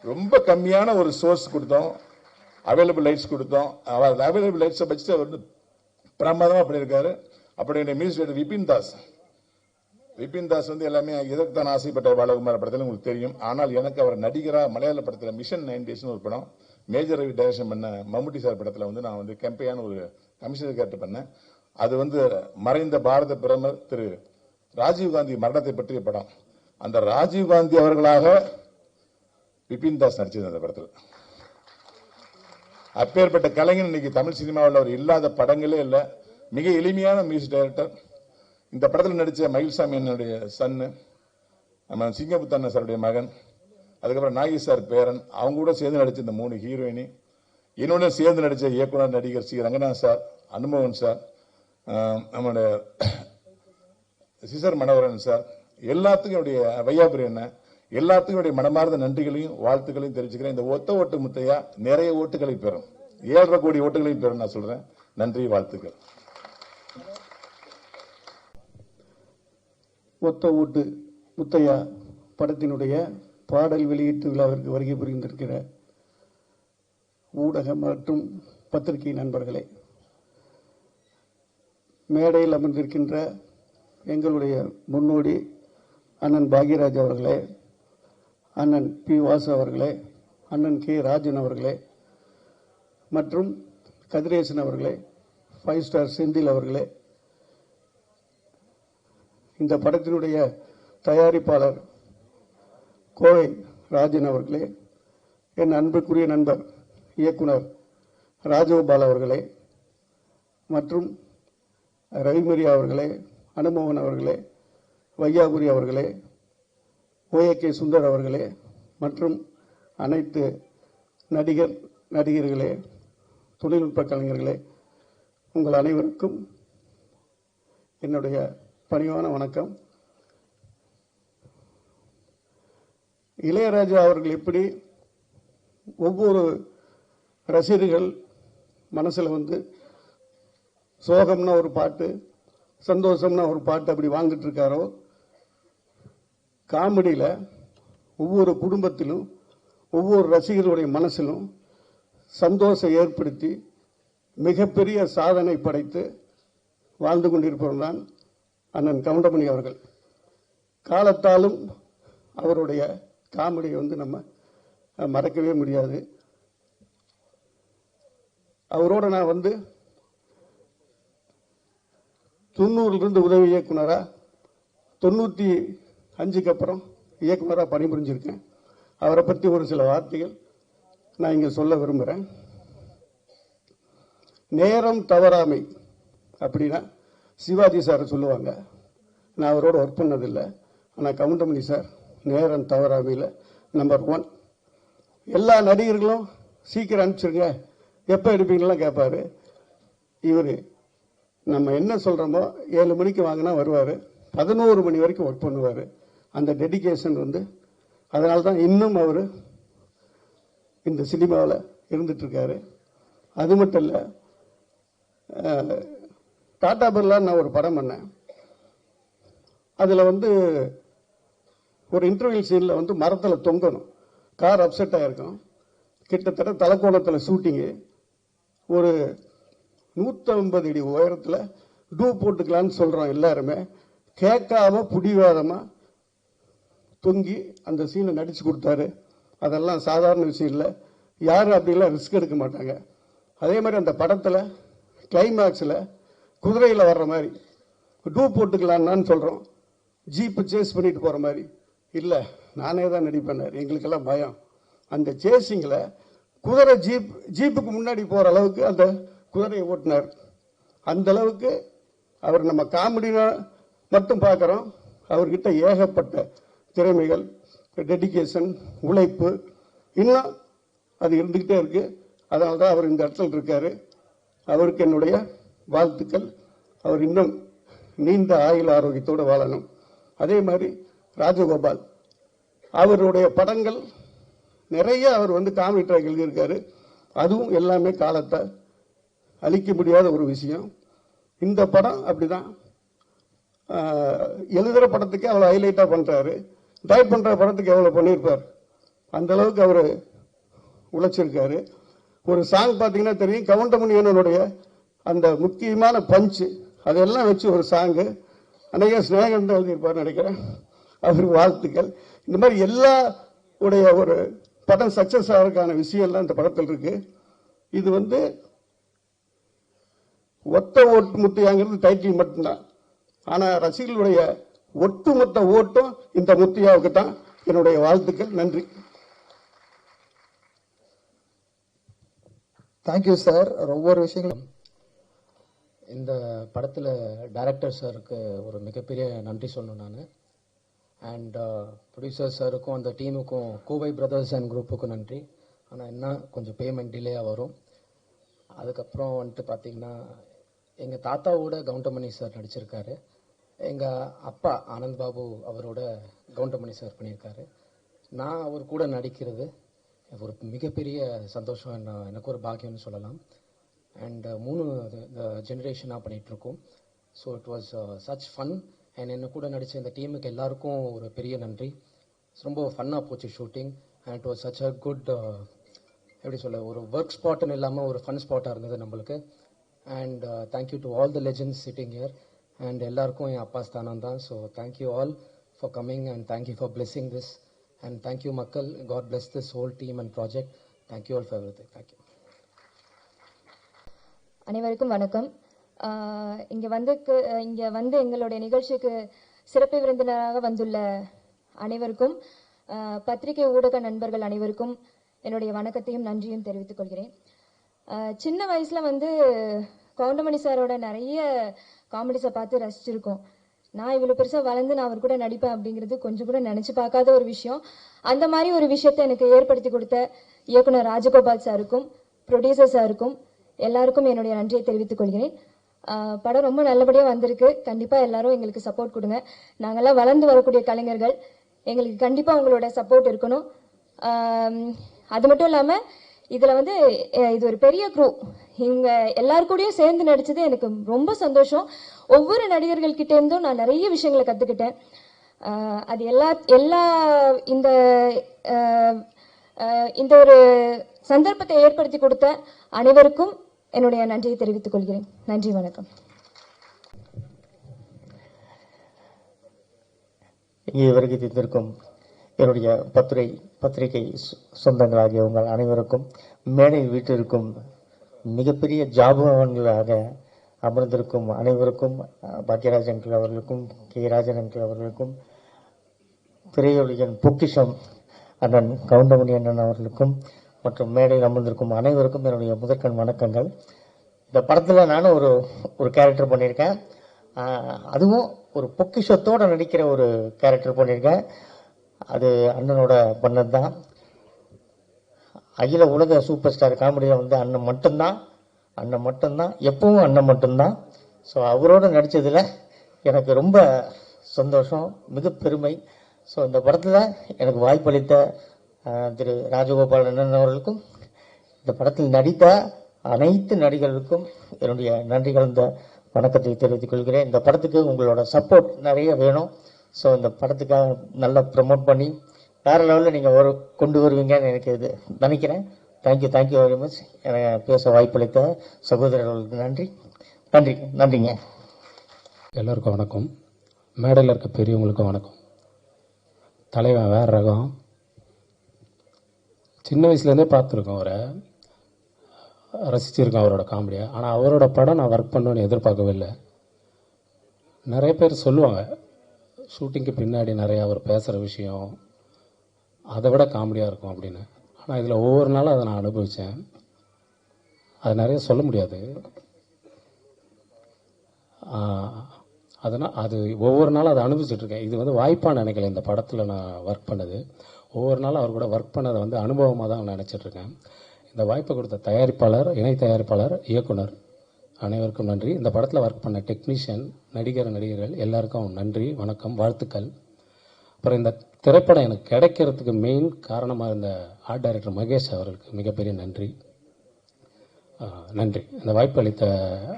ரொம்ப கம்மியான ஒரு சோர்ஸ் கொடுத்தோம், அவைலபிள் லைட்ஸ் கொடுத்தோம். அவர் அவைலபிள் லைட்ஸை வச்சுட்டு அவர் வந்து பிரமாதமா பண்ணியிருக்காரு. அப்படி மியூசிக் விபின் தாஸ் வந்து எல்லாமே இதற்குத்தான் ஆசைப்பட்ட பாலகுமார் படத்தில் உங்களுக்கு தெரியும். ஆனால் எனக்கு அவர் நடிகரா மலையாள படத்தில் மிஷன் 9 டேஸ் ஒரு படம் மேஜர் ரவி டைரக்ஷன் பண்ண மம்முட்டி சார் படத்தில் வந்து நான் வந்து கம்பெனியான ஒரு கமிஷனர் கேரக்டர் பண்ணேன். அது வந்து மறைந்த பாரத பிரதமர் திரு ராஜீவ்காந்தி மரணத்தை பற்றிய படம். அந்த ராஜீவ்காந்தி அவர்களாக விபின் தாஸ் நடிச்சது அந்த படத்தில். அப்பேற்பட்ட கலைஞன் இன்னைக்கு தமிழ் சினிமாவில் அவர் இல்லாத படங்களே இல்லை. மிக எளிமையான மியூசிக் டைரக்டர். இந்த படத்தில் நடிச்ச மயில்சாமி என்னுடைய சன்னு, நம்ம சிங்கபுத்தண்ண சாருடைய மகன், அதுக்கப்புறம் நாகி சார் பேரன், அவங்க கூட சேர்ந்து நடிச்ச இந்த 3 ஹீரோயினி, என்னோட சேர்ந்து நடிச்ச இயக்குனர் நடிகர் சி ரங்கநாத் சார், அனுமோகன் சார், நம்மளுடைய சிசர் மனோகரன் சார், எல்லாத்துக்கும் என்னுடைய வையாபுரி என்ன, எல்லாத்துக்கும் என்னுடைய மனமார்ந்த நன்றிகளையும் வாழ்த்துக்களையும் தெரிவிச்சுக்கிறேன். இந்த ஒத்த ஓட்டு முத்தையா நிறைய ஓட்டுகளை பெறும், 7.5 கோடி ஓட்டுகளையும் பெறும் நான் சொல்றேன். நன்றி, வாழ்த்துக்கள். ஒத்த ஓட்டு முத்தையா படத்தினுடைய பாடல் வெளியீட்டு விழாவிற்கு வருகை புரிந்திருக்கிற ஊடக மற்றும் பத்திரிகை நண்பர்களே, மேடையில் அமர்ந்திருக்கின்ற எங்களுடைய முன்னோடி அண்ணன் பாக்யராஜ் அவர்களே, அண்ணன் பி வாசு அவர்களே, அண்ணன் கே ராஜன் அவர்களே மற்றும் கதிரேசன் அவர்களே, 5 ஸ்டார் செந்தில் அவர்களே, இந்த படத்தினுடைய தயாரிப்பாளர் கோவை ராஜன் அவர்களே, என் அன்புக்குரிய நண்பர் இயக்குனர் ராஜகோபால் அவர்களே மற்றும் ரவிமரியா அவர்களே, அனுமோகன் அவர்களே, வையாபுரி அவர்களே, ஓஏகே சுந்தர் அவர்களே மற்றும் அனைத்து நடிகர்களே, தொழில்நுட்ப கலைஞர்களே, உங்கள் அனைவருக்கும் என்னுடைய பணிவான வணக்கம். இளையராஜா அவர்கள் எப்படி ஒவ்வொரு ரசிகர்கள் மனசுல வந்து சோகம்னா ஒரு பாட்டு, சந்தோஷம்னா ஒரு பாட்டு அப்படி வாழ்ந்துட்டு இருக்காரோ, காமெடியில ஒவ்வொரு குடும்பத்திலும் ஒவ்வொரு ரசிகர்களுடைய மனசிலும் சந்தோஷம் ஏற்படுத்தி மிகப்பெரிய சாதனை படைத்து வாழ்ந்து கொண்டிருப்பவர் தான் அண்ணன் கவுண்டமணி அவர்கள். காலத்தாலும் அவருடைய காமெடியை வந்து நம்ம மறக்கவே முடியாது. அவரோட நான் வந்து 90 உதவி இயக்குனராக 95க்கு அப்புறம் இயக்குனராக பணிபுரிஞ்சிருக்கேன். அவரை பற்றி ஒரு சில வார்த்தைகள் நான் இங்கே சொல்ல விரும்புகிறேன். நேரம் தவறாமை அப்படின்னா சிவாஜி சார் சொல்லுவாங்க. நான் அவரோட ஒர்க் பண்ணதில்லை. ஆனால் கவுண்டமணி சார் நேரம் தவறாமையில் நம்பர் 1. எல்லா நடிகர்களும் சீக்கிரம் அனுப்பிச்சிருங்க, எப்போ எடுப்பீங்கலாம் கேட்பாரு. இவர் நம்ம என்ன சொல்கிறோமோ 7 மணிக்கு வாங்கினா வருவார், 11 மணி வரைக்கும் ஒர்க் பண்ணுவார். அந்த டெடிகேஷன் வந்து அதனால தான் இன்னும் அவர் இந்த சினிமாவில் இருந்துட்டுருக்காரு. அது மட்டும் இல்லை, டாடா பிர்லான்னு நான் ஒரு படம் பண்ணேன். அதில் வந்து ஒரு இன்டர்வியூ சீனில் வந்து மரத்தில் தொங்கணும், கார் அப்செட் ஆகிருக்கும். கிட்டத்தட்ட தலைக்கோணத்தில் ஷூட்டிங்கு. ஒரு 150 அடி உயரத்தில் டூ போட்டுக்கலான்னு சொல்கிறோம் எல்லாருமே. கேட்காம புடிவாதமாக தொங்கி அந்த சீனை நடித்து கொடுத்தாரு. அதெல்லாம் சாதாரண விஷயம் இல்லை. யாரும் அப்படிலாம் ரிஸ்க் எடுக்க மாட்டாங்க. அதே மாதிரி அந்த படத்தில் கிளைமேக்ஸில் குதிரையில் வர்ற மாதிரி டூ போட்டுக்கலான்னு சொல்கிறோம், ஜீப்பு சேஸ் பண்ணிட்டு போகிற மாதிரி. இல்லை, நானே தான் நடிப்பேன், எங்களுக்கெல்லாம் பயம். அந்த சேசிங்கில் குதிரை ஜீப்புக்கு முன்னாடி போகிற அளவுக்கு அந்த குதிரையை ஓட்டினார். அந்த அளவுக்கு அவர் நம்ம காமெடினா மட்டும் பார்க்குறோம், அவர்கிட்ட ஏகப்பட்ட திறமைகள், டெடிகேஷன், உழைப்பு இன்னும் அது இருந்துக்கிட்டே இருக்கு. அதனால தான் அவர் இந்த இடத்துல இருக்காரு. அவருக்கு என்னுடைய வாழ்த்துக்கள். அவர் இன்னும் நீண்ட ஆயுள் ஆரோக்கியத்தோடு வாழணும். அதே மாதிரி ராஜகோபால் அவருடைய படங்கள் நிறைய அவர் வந்து காமெடி ட்ராக் எழுதியிருக்காரு. அதுவும் எல்லாமே காலத்தை அழிக்க முடியாத ஒரு விஷயம். இந்த படம் அப்படிதான். எழுதுகிற படத்துக்கு அவ்வளோ ஹைலைட்டாக பண்ணுறாரு, டைரக்ட் பண்ணுற படத்துக்கு எவ்வளோ பண்ணியிருப்பார். அந்த அளவுக்கு அவர் உழைச்சிருக்காரு. ஒரு சாங் பார்த்தீங்கன்னா தெரியும், கவுண்டமணியனுடைய அந்த முக்கியமான பஞ்சு அதெல்லாம் வச்சு ஒரு சாங்கு அன்றைக்கே ஸ்நேகன் தான் எழுதியிருப்பார்னு நினைக்கிறேன். அவருக்கு வாழ்த்துக்கள். இந்த மாதிரி எல்லா உடைய ஒரு படம் சக்சஸ் ஆகிறதுக்கான விஷயம்லாம் இந்த படத்தில் இருக்கு. இது வந்து ஒத்த ஓட்டு முத்தியாங்கிறது டைட்டில் மட்டும்தான். ஆனால் ரசிகர்களுடைய ஒட்டுமொத்த ஓட்டும் இந்த முத்தியாவுக்கு தான். என்னுடைய வாழ்த்துக்கள். நன்றி. Thank you sir. ஒவ்வொரு விஷயங்களும் இந்த படத்தில் டைரக்டர் சாருக்கு ஒரு மிகப்பெரிய நன்றி சொல்லணும் நான். அண்ட் ப்ரொடியூசர் சாருக்கும் அந்த டீமுக்கும், கோவை பிரதர்ஸ் அண்ட் குரூப்புக்கும் நன்றி. ஆனால் என்ன கொஞ்சம் பேமெண்ட் டிலேயாக வரும். அதுக்கப்புறம் வந்துட்டு பார்த்திங்கன்னா எங்கள் தாத்தாவோட கவுண்டமணி சார் நடிச்சிருக்காரு. எங்கள் அப்பா ஆனந்த் பாபு அவரோட கவுண்டமணி சார் பண்ணியிருக்காரு. நான் அவர் கூட நடிக்கிறது ஒரு மிகப்பெரிய சந்தோஷம், எனக்கு ஒரு பாக்கியம்னு சொல்லலாம். அண்ட் 3 ஜெனரேஷனாக பண்ணிகிட்ருக்கோம். So it was such fun. And என்ன கூட நடித்த இந்த டீமுக்கு எல்லாருக்கும் ஒரு பெரிய நன்றி. ரொம்ப ஃபன்னாக போச்சு shooting. And it was such a good, எப்படி சொல்ல, ஒரு ஒர்க் ஸ்பாட்டுன்னு இல்லாமல் ஒரு ஃபன் ஸ்பாட்டாக இருந்தது நம்மளுக்கு. And thank you to all the legends sitting here. And எல்லாருக்கும் என் அப்பா ஸ்தானம் தான். So thank you all for coming and thank you for blessing this. And thank you மக்கள். God bless this whole team and project. Thank you all for everything. Thank you. அனைவருக்கும் வணக்கம். இங்கே வந்து எங்களுடைய நிகழ்ச்சிக்கு சிறப்பு விருந்தினராக வந்துள்ள அனைவருக்கும், பத்திரிகை ஊடக நண்பர்கள் அனைவருக்கும் என்னுடைய வணக்கத்தையும் நன்றியும் தெரிவித்துக் கொள்கிறேன். சின்ன வயசில் வந்து கவுண்டமணி சாரோட நிறைய காமெடிஸை பார்த்து ரசிச்சிருக்கோம். நான் இவ்வளோ பெருசாக வளர்ந்து நான் அவர் கூட நடிப்பேன் அப்படிங்கிறது கொஞ்சம் கூட நினச்சி பார்க்காத ஒரு விஷயம். அந்த மாதிரி ஒரு விஷயத்தை எனக்கு ஏற்படுத்தி கொடுத்த இயக்குனர் ராஜகோபால் சாருக்கும் ப்ரொடியூசர் சாருக்கும் எல்லாருக்கும் என்னுடைய நன்றியை தெரிவித்துக் கொள்கிறேன். படம் ரொம்ப நல்லபடியாக வந்திருக்கு. கண்டிப்பாக எல்லாரும் எங்களுக்கு சப்போர்ட் கொடுங்க. நாங்கள்லாம் வளர்ந்து வரக்கூடிய கலைஞர்கள், எங்களுக்கு கண்டிப்பாக உங்களோட சப்போர்ட் இருக்கணும். அது மட்டும் இல்லாமல் இதில் வந்து இது ஒரு பெரிய குரூ. இவங்க எல்லாருக்கூடையும் சேர்ந்து நடித்தது எனக்கு ரொம்ப சந்தோஷம். ஒவ்வொரு நடிகர்கள்கிட்டேருந்தும் நான் நிறைய விஷயங்களை கற்றுக்கிட்டேன். அது இந்த ஒரு சந்தர்ப்பத்தை ஏற்படுத்தி கொடுத்த அனைவருக்கும் என்னுடைய நன்றியை தெரிவித்துக் கொள்கிறேன். நன்றி, வணக்கம். இங்கே வருகை தந்திருக்கும் என்னுடைய பத்திரிகை சொந்தங்களாகிய உங்கள் அனைவருக்கும், மேடையில் வீட்டிற்கும் மிகப்பெரிய ஜாபவான்களாக அமர்ந்திருக்கும் அனைவருக்கும், பாக்யராஜ் அங்கிள் அவர்களுக்கும், கே ராஜன் அங்கிள் அவர்களுக்கும், திரையுலகின் பொக்கிஷம் அண்ணன் கவுண்டமணி அண்ணன் அவர்களுக்கும் மற்றும் மேடையில் அமர்ந்திருக்கும் அனைவருக்கும் என்னுடைய முதற்கண் வணக்கங்கள். இந்த படத்தில் நானும் ஒரு கேரக்டர் பண்ணியிருக்கேன். அதுவும் ஒரு பொக்கிஷத்தோடு நடிக்கிற ஒரு கேரக்டர் பண்ணியிருக்கேன். அது அண்ணனோட பண்ணது தான். அகில உலக சூப்பர் ஸ்டார் காமெடியில் வந்து அண்ணன் மட்டும்தான், எப்பவும் அண்ணன் மட்டும்தான். ஸோ அவரோடு நடித்ததில் எனக்கு ரொம்ப சந்தோஷம், மிக பெருமை. ஸோ இந்த படத்தில் எனக்கு வாய்ப்பளித்த திரு ராஜகோபால் அண்ணன் அவர்களுக்கும், இந்த படத்தில் நடித்த அனைத்து நடிகர்களுக்கும் என்னுடைய நன்றி கலந்த வணக்கத்தை தெரிவித்துக் கொள்கிறேன். இந்த படத்துக்கு உங்களோட சப்போர்ட் நிறைய வேணும். ஸோ இந்த படத்துக்காக நல்லா ப்ரமோட் பண்ணி வேறு லெவலில் நீங்கள் கொண்டு வருவீங்கன்னு எனக்கு இது நினைக்கிறேன். Thank you very much. எனக்கு பேச வாய்ப்பளித்த சகோதரர்களுக்கு நன்றிங்க. எல்லாருக்கும் வணக்கம். மேடையில் இருக்க பெரியவங்களுக்கும் வணக்கம். தலைவன் வேறு ரகம். சின்ன வயசுலேருந்தே பார்த்துருக்கோம், அவரை ரசிச்சிருக்கேன், அவரோட காமெடியை. ஆனால் அவரோட படம் நான் ஒர்க் பண்ணணுன்னு எதிர்பார்க்கவே இல்லை. நிறைய பேர் சொல்லுவாங்க ஷூட்டிங்க்கு பின்னாடி நிறையா அவர் பேசுகிற விஷயம் அதை விட காமெடியாக இருக்கும் அப்படின்னு. ஆனால் இதில் ஒவ்வொரு நாளும் அதை நான் அனுபவித்தேன். அது நிறைய சொல்ல முடியாது. அதனால் அது ஒவ்வொரு நாளும் அதை அனுபவிச்சுட்ருக்கேன். இது வந்து வாய்ப்பாக நினைக்கல. இந்த படத்தில் நான் ஒர்க் பண்ணது ஒவ்வொரு நாளும் அவர் கூட ஒர்க் பண்ணதை வந்து அனுபவமாக தான் நினச்சிட்ருக்கேன். இந்த வாய்ப்பை கொடுத்த தயாரிப்பாளர், இணை தயாரிப்பாளர், இயக்குனர் அனைவருக்கும் நன்றி. இந்த படத்தில் ஒர்க் பண்ண டெக்னீஷியன், நடிகர்கள் எல்லாருக்கும் நன்றி, வணக்கம், வாழ்த்துக்கள். அப்புறம் இந்த திரைப்படம் எனக்கு கிடைக்கிறதுக்கு மெயின் காரணமாக இருந்த ஆர்ட் டைரக்டர் மகேஷ் அவர்களுக்கு மிகப்பெரிய நன்றி. இந்த வாய்ப்பு அளித்த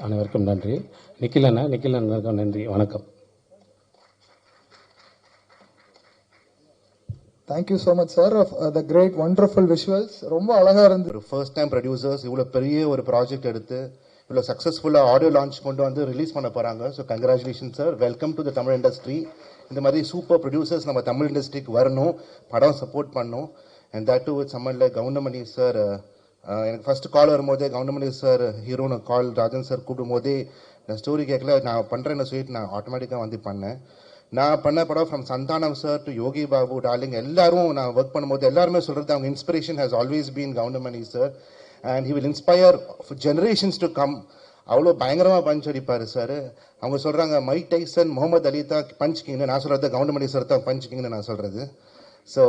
அனைவருக்கும் நன்றி. நிக்கில் அண்ணனுக்கும் நன்றி, வணக்கம். Thank you so much sir of the great wonderful visuals. ரொம்ப அழகாக இருந்தது. ஒரு ஃபர்ஸ்ட் டைம் ப்ரொடியூசர்ஸ் இவ்வளோ பெரிய ஒரு ப்ராஜெக்ட் எடுத்து இவ்வளோ சக்ஸஸ்ஃபுல்லாக ஆடியோ லான்ச் கொண்டு வந்து ரிலீஸ் பண்ண போகிறாங்க. So congratulation sir, welcome to the Tamil industry. இந்த மாதிரி சூப்பர் ப்ரொடியூசர்ஸ் நம்ம தமிழ் இண்டஸ்ட்ரிக்கு வரணும், படம் சப்போர்ட் பண்ணணும். And that too with someone like Goundamani sir. எனக்கு ஃபர்ஸ்ட் கால் வரும்போதே கவுண்டமணி சார் ஹீரோன்னு கால் ராஜன் சார் கூப்பிடும் போதே நான் ஸ்டோரி கேட்கல, நான் பண்ணுறேன்னு சொல்லிட்டு நான் ஆட்டோமேட்டிக்காக வந்து பண்ணேன். நான் பண்ண படம் from Santhanam sir to Yogi Babu, darling எல்லாரும் நான் ஒர்க் பண்ணும்போது எல்லாருமே சொல்கிறது அவங்க inspiration has always been Goundamani sir. And he will inspire generations to come. அவ்வளோ பயங்கரமாக பஞ்ச் அடிப்பார் சார். அவங்க சொல்கிறாங்க மைக் டைசன், முகமது அலி தான் பஞ்ச் கிங்னு, நான் சொல்கிறது கவுண்டமணி சார் தான் பஞ்ச் கிங்னு நான் சொல்கிறது. So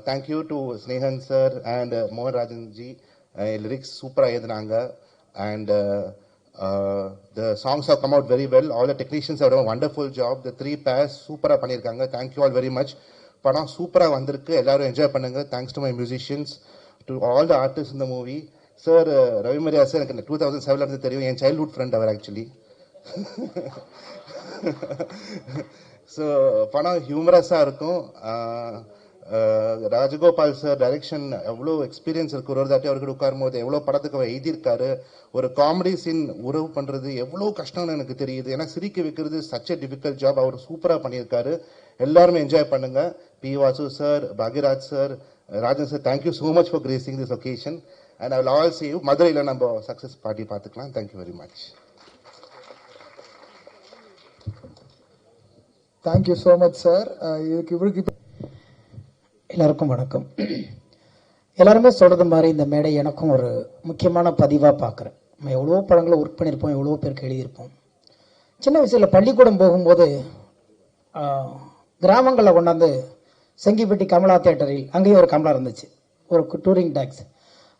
thank you to Snehan sir and மோகன் ராஜன்ஜி. லிரிக்ஸ் சூப்பராக எழுதுனாங்க. And the songs have come out very well. All the technicians have done a wonderful job. The 3 pairs சூப்பராக பண்ணியிருக்காங்க. Thank you all very much. படம் சூப்பராக வந்திருக்கு, எல்லாரும் என்ஜாய் பண்ணுங்க. Thanks to my musicians, to all the artist in the movie. Sir Ravi Mariya sir எனக்கு 2007 இருந்து தெரியும், என் சைல்ட்ஹுட் ஃப்ரெண்ட் அவர் ஆக்சுவலி. ஸோ படம் ஹியூமரஸாக இருக்கும். ராஜகோபால் சார் டைரக்ஷன் எவ்வளோ எக்ஸ்பீரியன்ஸ் இருக்கு. ஒரு தாட்டி அவர்கிட்ட உட்காரும் போது எவ்வளோ படத்துக்கு அவர் எழுதியிருக்காரு. ஒரு காமெடி சீன் உறவு பண்ணுறது எவ்வளோ கஷ்டம்னு எனக்கு தெரியுது. ஏன்னா சிரிக்க வைக்கிறது சச் எ டிஃபிகல்ட் ஜாப். அவர் சூப்பராக பண்ணியிருக்காரு. எல்லாருமே என்ஜாய் பண்ணுங்க. P Vasu sir, Bhagyaraj sir, Rajan sir, thank you so much for gracing this occasion. And I will all see you. மதுரையில் நம்ம சக்ஸஸ் பார்ட்டி பார்த்துக்கலாம். Thank you very much. Thank you so much sir. இவருக்கு எல்லாருக்கும் வணக்கம். எல்லாருமே சொல்கிறது மாதிரி இந்த மேடை எனக்கும் ஒரு முக்கியமான பதிவாக பார்க்குறேன். நம்ம எவ்வளோ படங்களை ஒர்க் பண்ணியிருப்போம், எவ்வளோ பேருக்கு எழுதியிருப்போம். சின்ன வயசில் பள்ளிக்கூடம் போகும்போது கிராமங்களில் கொண்டாந்து செங்கிப்பட்டி கமலா தேட்டரில் அங்கேயும் ஒரு கமலா இருந்துச்சு, ஒரு டூரிங் டாக்ஸ்.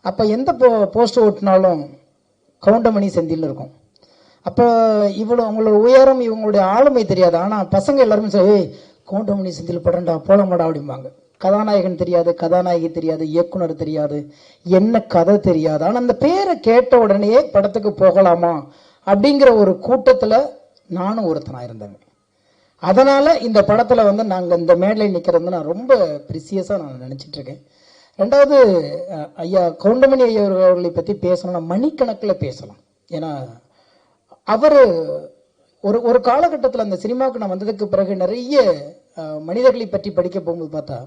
அப்போ எந்த போஸ்ட் ஓட்டினாலும் கவுண்டமணி செந்தில் இருக்கும். அப்போ இவ்வளோ அவங்களோட உயரம், இவங்களுடைய ஆளுமை தெரியாது. ஆனால் பசங்க எல்லாருமே சரி, கவுண்டமணி செந்தில் படம்டா போலமாடா அப்படிம்பாங்க. கதாநாயகன் தெரியாது, கதாநாயகி தெரியாது, இயக்குனர் தெரியாது, என்ன கதை தெரியாது. ஆனால் அந்த பேரை கேட்ட உடனே படத்துக்கு போகலாமா அப்படிங்கிற ஒரு கூட்டத்தில் நானும் ஒருத்தனாக இருந்தேங்க. அதனால் இந்த படத்தில் வந்து நாங்கள் இந்த மேடையில் நிற்கிறது நான் ரொம்ப ப்ரிசியஸாக நான் நினச்சிட்ருக்கேன். ரெண்டாவது, ஐயா கவுண்டமணி ஐயா அவர்களை பற்றி பேசணும்னா மணிக்கணக்கில் பேசலாம். ஏன்னா அவர் ஒரு காலகட்டத்தில் அந்த சினிமாவுக்கு நான் வந்ததுக்கு பிறகு நிறைய மனிதர்களை பற்றி படிக்க போகும்போது பார்த்தா,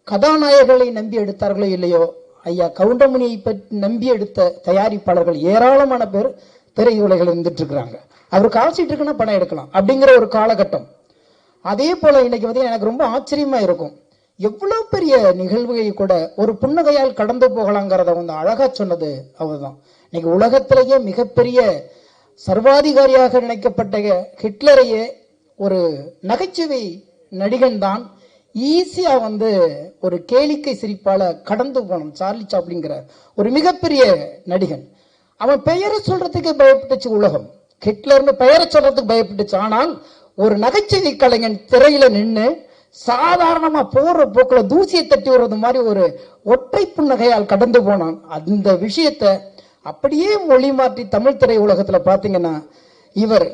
கதாநாயகர்களை நம்பி எடுத்தார்களோ இல்லையோ, ஐயா கவுண்டமணியை பற்றி நம்பி எடுத்த தயாரிப்பாளர்கள் ஏராளமான பேர் திரையுலகில் இருந்துட்டு இருக்கிறாங்க. அவர் கால்ஷீட் இருக்குன்னா படம் எடுக்கலாம் அப்படிங்கிற ஒரு காலகட்டம். அதே போல இன்னைக்கு வந்து எனக்கு ரொம்ப ஆச்சரியமா இருக்கும், எவ்வளவு பெரிய நிகழ்வுகளை கூட ஒரு புன்னகையால் கடந்து போகலாங்கிறத வந்து அழகா சொன்னது அவர்தான். இன்னைக்கு உலகத்திலேயே மிகப்பெரிய சர்வாதிகாரியாக நினைக்கப்பட்ட ஹிட்லரையே ஒரு நகைச்சுவை நடிகன் தான் ஈஸியா வந்து ஒரு கேளிக்கை சிரிப்பால கடந்து போனோம். சார்லி சாப்ளின்ங்கிற ஒரு மிகப்பெரிய நடிகன். அவன் பெயரை சொல்றதுக்கு பயப்பட்டுச்சு உலகம், ஹிட்லர்னு பெயரை சொல்றதுக்கு பயப்பட்டுச்சு. ஆனால் ஒரு நகைச்சுவை கலைஞன் திரையில நின்று சாதாரணமா போற போக்குல தூசியை தட்டி வர்றது மாதிரி ஒரு ஒற்றை புன்னகையால் கடந்து போனான். அந்த விஷயத்த அப்படியே மொழி மாற்றி தமிழ் திரை உலகத்துல பாத்தீங்கன்னா இவர்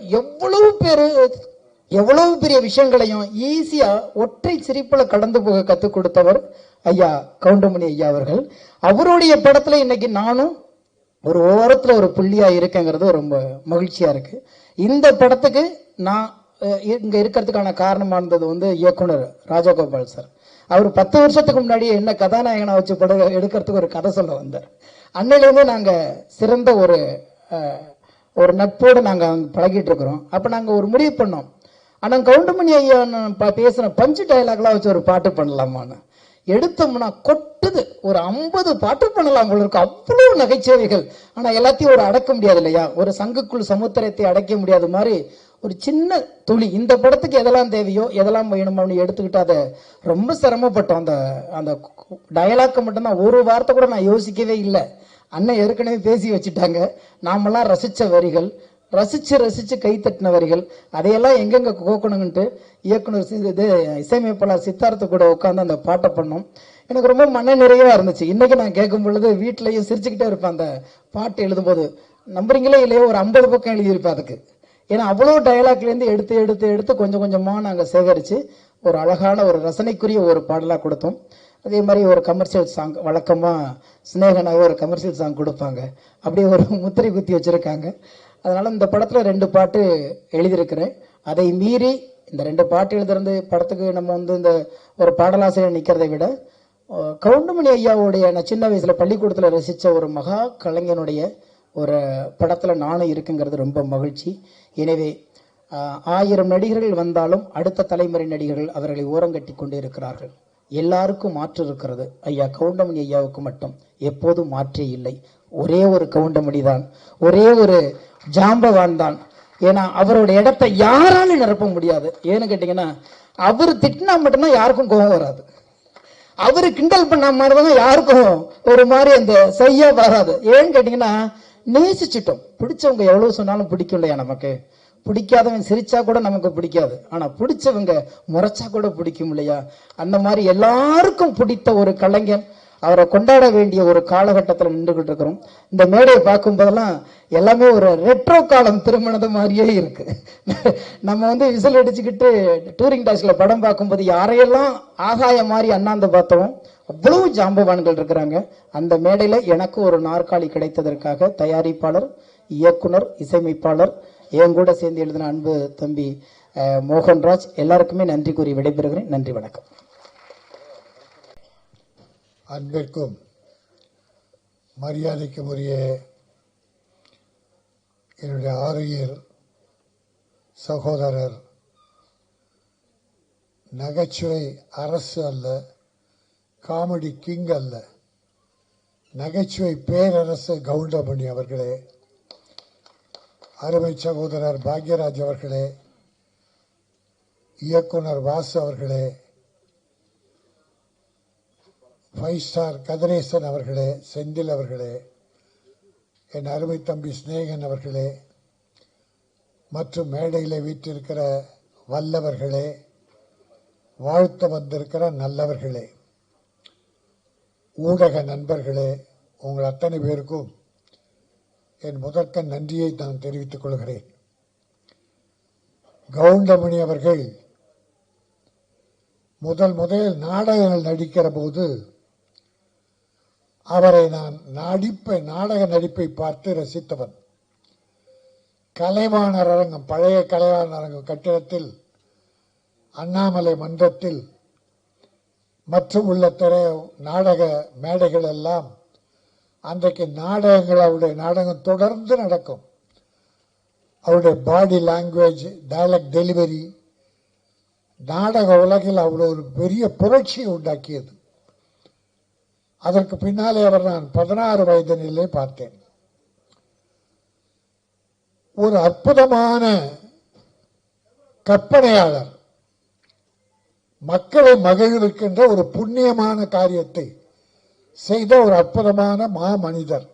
எவ்வளவு பெரிய விஷயங்களையும் ஈஸியா ஒற்றை சிரிப்புல கடந்து போக கத்துக் கொடுத்தவர் ஐயா கவுண்டமணி ஐயா அவர்கள். அவருடைய படத்துல இன்னைக்கு நானும் ஒரு ஓரத்துல ஒரு புள்ளியா இருக்கேங்கிறது ரொம்ப மகிழ்ச்சியா இருக்கு. இந்த படத்துக்கு நான் இங்க இருக்கிறதுக்கான காரணமா இருந்தது வந்து இயக்குனர் ராஜகோபால் சார். அவர் 10 வருஷத்துக்கு முன்னாடி என்ன கதாநாயகனா வச்சு படம் எடுக்கிறதுக்கு ஒரு கதை சொல்ல வந்தார். அன்னையிலேருந்து நாங்க சிறந்த ஒரு நட்போடு நாங்க பழகிட்டு இருக்கிறோம். அப்ப நாங்க ஒரு முடிவு பண்ணோம், ஆனா கவுண்டமணி ஐயா பேசின பஞ்சு டயலாக்லாம் வச்சு ஒரு பாட்டு பண்ணலாமான்னு. எடுத்தோம்னா கொட்டுது, ஒரு 50 பாட்டு பண்ணலாம் போல இருக்கு, அவ்வளவு நகைச்சுவைகள். ஆனா எல்லாத்தையும் ஒரு அடக்க முடியாது இல்லையா, ஒரு சங்குக்குள் சமுத்திரத்தை அடைக்க முடியாத மாதிரி ஒரு சின்ன துளி இந்த படத்துக்கு எதெல்லாம் தேவையோ எதெல்லாம் வேணுமோ அப்படின்னு எடுத்துக்கிட்டு அதை ரொம்ப சிரமப்பட்டோம். அந்த டயலாக்க மட்டும்தான் ஒரு வார்த்தை கூட நான் யோசிக்கவே இல்லை. அண்ணன் ஏற்கனவே பேசி வச்சுட்டாங்க. நாமெல்லாம் ரசிச்ச வரிகள், ரசிச்சு கை தட்டின வரிகள், அதையெல்லாம் எங்கெங்க கோக்கணுங்கன்ட்டு இயக்குனர் இசையமைப்பாளர் சித்தார்த்த கூட உட்காந்து அந்த பாட்டை பண்ணோம். எனக்கு ரொம்ப மன நிறைவா இருந்துச்சு. இன்னைக்கு நான் கேட்கும் பொழுது வீட்டிலையும் சிரிச்சுக்கிட்டே இருப்பேன். அந்த பாட்டு எழுதும்போது நம்புறீங்களே இல்லையோ ஒரு 50 பக்கம் எழுதியிருப்பேன் அதுக்கு. ஏன்னா அவ்வளோ டயலாக்லேருந்து எடுத்து கொஞ்சம் கொஞ்சமாக நாங்கள் சேகரித்து ஒரு அழகான ஒரு ரசனைக்குரிய ஒரு பாடலாக கொடுத்தோம். அதே மாதிரி ஒரு கமர்ஷியல் சாங், வழக்கமாக ஸ்னேகனாக ஒரு கமர்ஷியல் சாங் கொடுப்பாங்க, அப்படியே ஒரு முத்திரை குத்தி வச்சுருக்காங்க. அதனால் இந்த படத்தில் 2 பாட்டு எழுதியிருக்கிறேன். அதை மீறி இந்த 2 பாட்டு எழுதுறது படத்துக்கு நம்ம வந்து இந்த ஒரு பாடலாசிரியர் நிற்கிறதை விட கவுண்டமணி ஐயாவுடைய நான் சின்ன வயசில் பள்ளிக்கூடத்தில் ரசித்த ஒரு மகா கலைஞனுடைய ஒரு படத்தில் நானும் இருக்குங்கிறது ரொம்ப மகிழ்ச்சி. எனவே 1000 நடிகர்கள் வந்தாலும் அடுத்த தலைமுறை நடிகர்கள் அவர்களை ஓரங்கட்டி கொண்டே இருக்கிறார்கள். எல்லாருக்கும் மாற்று இருக்கிறது, ஐயா கவுண்டமணி ஐயாவுக்கு மட்டும் எப்போதும் மாற்றே இல்லை. ஒரே ஒரு கவுண்டமணி தான், ஒரே ஒரு ஜாம்பவான் தான். ஏன்னா அவரோட இடத்தை யாராலும் நிரப்ப முடியாது. ஏன்னு கேட்டீங்கன்னா அவரு திட்டினா மட்டும்தான் யாருக்கும் கோபம் வராது, அவரு கிண்டல் பண்ண மாதிரிதான் யாருக்கும் ஒரு மாதிரி அந்த செய்ய வராது. ஏன்னு கேட்டீங்கன்னா நேசிச்சிட்டோம். பிடிச்சவங்க எவ்வளவு சொன்னாலும் பிடிக்கும் இல்லையா நமக்கு, பிடிக்காதவன் சிரிச்சா கூட நமக்கு பிடிக்காது, ஆனா பிடிச்சவங்க முறைச்சா கூட பிடிக்கும் இல்லையா. அந்த மாதிரி எல்லாருக்கும் பிடித்த ஒரு கலைஞன், அவரை கொண்டாட வேண்டிய ஒரு காலகட்டத்தில் நின்றுகிட்டு இருக்கிறோம். இந்த மேடையை பார்க்கும் போதெல்லாம் எல்லாமே ஒரு ரெட்ரோ காலம் திருமணது மாதிரியே இருக்கு. நம்ம வந்து விசில் அடிச்சுக்கிட்டு டூரிங் டாஸ்ல படம் பார்க்கும்போது யாரையெல்லாம் ஆகாய மாதிரி அண்ணாந்து பார்த்தோம், அவ்வளவு ஜாம்பவான்கள் இருக்கிறாங்க. அந்த மேடையில எனக்கு ஒரு நாற்காலி கிடைத்ததற்காக தயாரிப்பாளர், இயக்குனர், இசையமைப்பாளர், என் கூட சேர்ந்து எழுதின அன்பு தம்பி மோகன்ராஜ் எல்லாருக்குமே நன்றி கூறி விடைபெறுகிறேன். நன்றி, வணக்கம். அன்பிற்கும் மரியாதைக்கும் உரிய என்னுடைய ஆருயிர் சகோதரர், நகைச்சுவை அரசு அல்ல, காமெடி கிங் அல்ல, நகைச்சுவை பேரரசு கவுண்டமணி அவர்களே, அருமை சகோதரர் பாக்யராஜ் அவர்களே, இயக்குனர் வாசு அவர்களே, 5 ஸ்டார் கதிரேசன் அவர்களே, செந்தில் அவர்களே, என் அருமை தம்பி ஸ்னேகன் அவர்களே, மற்றும் மேடையில் வீற்றிருக்கிற வல்லவர்களே, வாழ்த்து வந்திருக்கிற நல்லவர்களே, ஊடக நண்பர்களே, உங்கள் அத்தனை பேருக்கும் என் முதற்கண் நன்றியை நான் தெரிவித்துக் கொள்கிறேன். கவுண்டமணி அவர்கள் முதல் நாடகங்கள் நடிக்கிற போது அவரை நான் நாடக நடிப்பை பார்த்து ரசித்தவன். கலைவாணர் அரங்கம், பழைய கலைவாணர் அரங்கம் கட்டிடத்தில், அண்ணாமலை மன்றத்தில் மற்றும் உள்ள நாடக மேடைகள் எல்லாம் அன்றைக்கு நாடகங்கள், அவருடைய நாடகம் தொடர்ந்து நடக்கும். அவருடைய பாடி லாங்குவேஜ், டயலாக் டெலிவரி நாடக உலகில் அவ்வளோ ஒரு பெரிய புரட்சியை உண்டாக்கியது. அதற்கு பின்னாலே அவர் நான் 16 வயதினிலே பார்த்தேன். ஒரு அற்புதமான கற்பனையாளர், மக்களை மகிழ்விக்கின்ற ஒரு புண்ணியமான காரியத்தை செய்த ஒரு அற்புதமான மாமனிதர்.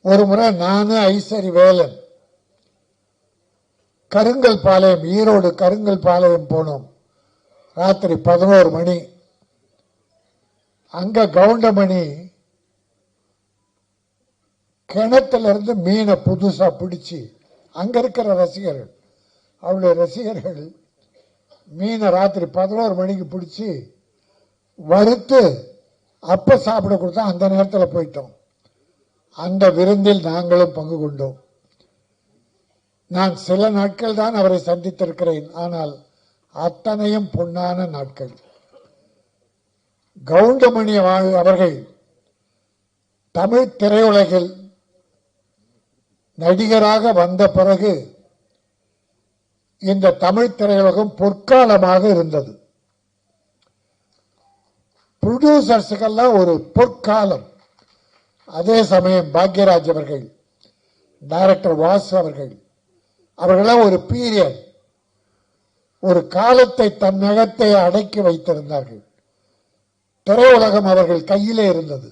ஒரு முறை நானு ஐசரி வேலன் கருங்கல் பாளையம், ஈரோடு கருங்கல் பாளையம் போனோம். ராத்திரி 11 மணி. அங்க கவுண்டமணி கிணத்துல இருந்து மீனை புதுசா பிடிச்சி, அங்க இருக்கிற ரசிகர்கள், அவருடைய ரசிகர்கள் மீனை ராத்திரி 11 மணிக்கு பிடிச்சி வறுத்து அப்ப சாப்பிட கொடுத்தா அந்த நேரத்தில் போயிட்டோம். அந்த விருந்தில் நாங்களும் பங்கு கொண்டோம். நான் சில நாட்கள் தான் அவரை சந்தித்திருக்கிறேன், ஆனால் அத்தனையும் பொன்னான நாட்கள். கவுண்டமணி அவர்கள் தமிழ் திரையுலகில் நடிகராக வந்த பிறகு இந்த தமிழ் திரையுலகம் பொற்காலமாக இருந்தது. ப்ரொடியூசர்ஸுக்கெல்லாம் ஒரு பொற்காலம். அதே சமயம் பாக்யராஜ் அவர்கள், டைரக்டர் வாசு அவர்களாம் ஒரு பீரியட், ஒரு காலத்தை தன்னகத்தை அடக்கி வைத்திருந்தார்கள். திரையுலகம் அவர்கள் கையிலே இருந்தது.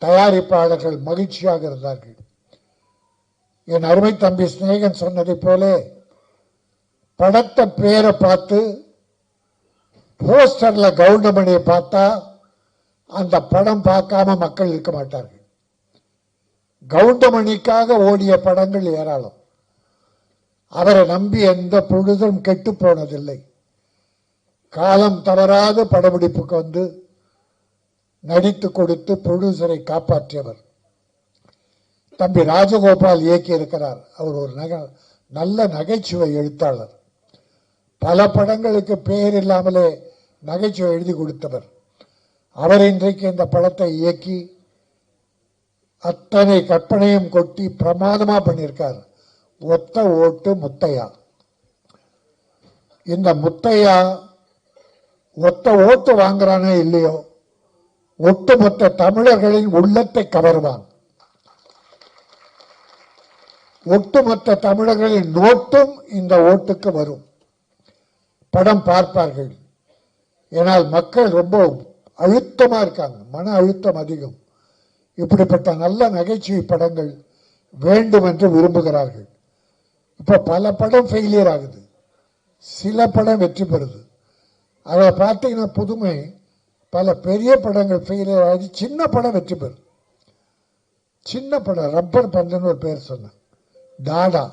தயாரிப்பாளர்கள் மகிழ்ச்சியாக இருந்தார்கள். என் அருமை தம்பி சிநேகன் சொன்னதை போல படத்தை பேரை பார்த்து போஸ்டர்ல கவுண்டமணியை பார்த்தா அந்த படம் பார்க்காம மக்கள் இருக்க மாட்டார்கள். கவுண்டமணிக்காக ஓடிய படங்கள் ஏராளம். அவரை நம்பி எந்த பொழுதும் கெட்டு போனதில்லை. காலம் தவறாத படப்பிடிப்புக்கு வந்து நடித்து கொடுத்து ப்ரொடியூசரை காப்பாற்றியவர். தம்பி ராஜகோபால் இயக்கி இருக்கிறார். அவர் ஒரு நல்ல நகைச்சுவை எழுத்தாளர். பல படங்களுக்கு பெயர் இல்லாமலே நகைச்சுவை எழுதி கொடுத்தவர். அவர் இன்றைக்கு இந்த படத்தை இயக்கி அத்தனை கற்பனையும் கொட்டி பிரமாதமா பண்ணியிருக்கார். ஒத்த ஓட்டு முத்தையா. இந்த முத்தையா ஒத்த ஓட்டு வாங்குறானே இல்லையோ, ஒட்டுமொத்த தமிழர்களின் உள்ளத்தை கவர்வான். ஒட்டுமொத்த தமிழர்களின் நோட்டும் இந்த ஓட்டுக்கு வரும். படம் பார்ப்பார்கள். ஏனால் மக்கள் ரொம்ப அழுத்தமா இருக்காங்க, மன அழுத்தம் அதிகம். இப்படிப்பட்ட நல்ல நகைச்சுவை படங்கள் வேண்டும் என்று விரும்புகிறார்கள். இப்ப பல படம் ஃபெயிலியர் ஆகுது, சில படம் வெற்றி பெறுது. அதை பார்த்தீங்கன்னா புதுமை, பல பெரிய படங்கள் ஃபெயிலியர் ஆகி சின்ன படம் வெற்றி பெறும். சின்ன படம் ரப்பர் பந்துன்னு ஒரு பேர் சொன்னேன், டாடா,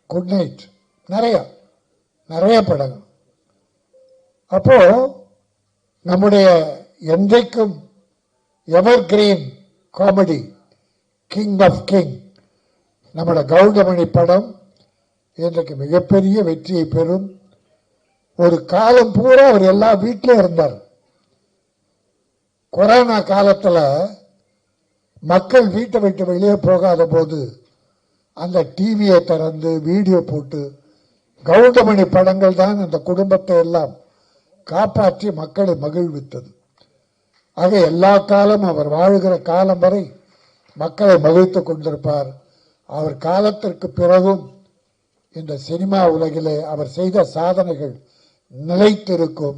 குட் நைட், நிறைய படங்கள். அப்போ நம்முடைய என்றைக்கும் evergreen comedy king of king நம்முடைய கவுண்டமணி படம் இன்றைக்கு மிகப்பெரிய வெற்றியை பெறும். ஒரு காலம் பூரா அவர் எல்லா வீட்டிலும் இருந்தார். கொரோனா காலத்துல மக்கள் வீட்டை விட்டு வெளியே போகாத போது அந்த டிவியை திறந்து வீடியோ போட்டு கவுண்டமணி படங்கள் தான் அந்த குடும்பத்தை எல்லாம் காப்பாற்றி மக்களை மகிழ்வித்தது. ஆக எல்லா காலமும் அவர் வாழ்கிற காலம் வரை மக்களை மகிழ்த்துக் கொண்டிருப்பார். அவர் காலத்திற்கு பிறகும் இந்த சினிமா உலகிலே அவர் செய்த சாதனைகள் நிலைத்திருக்கும்.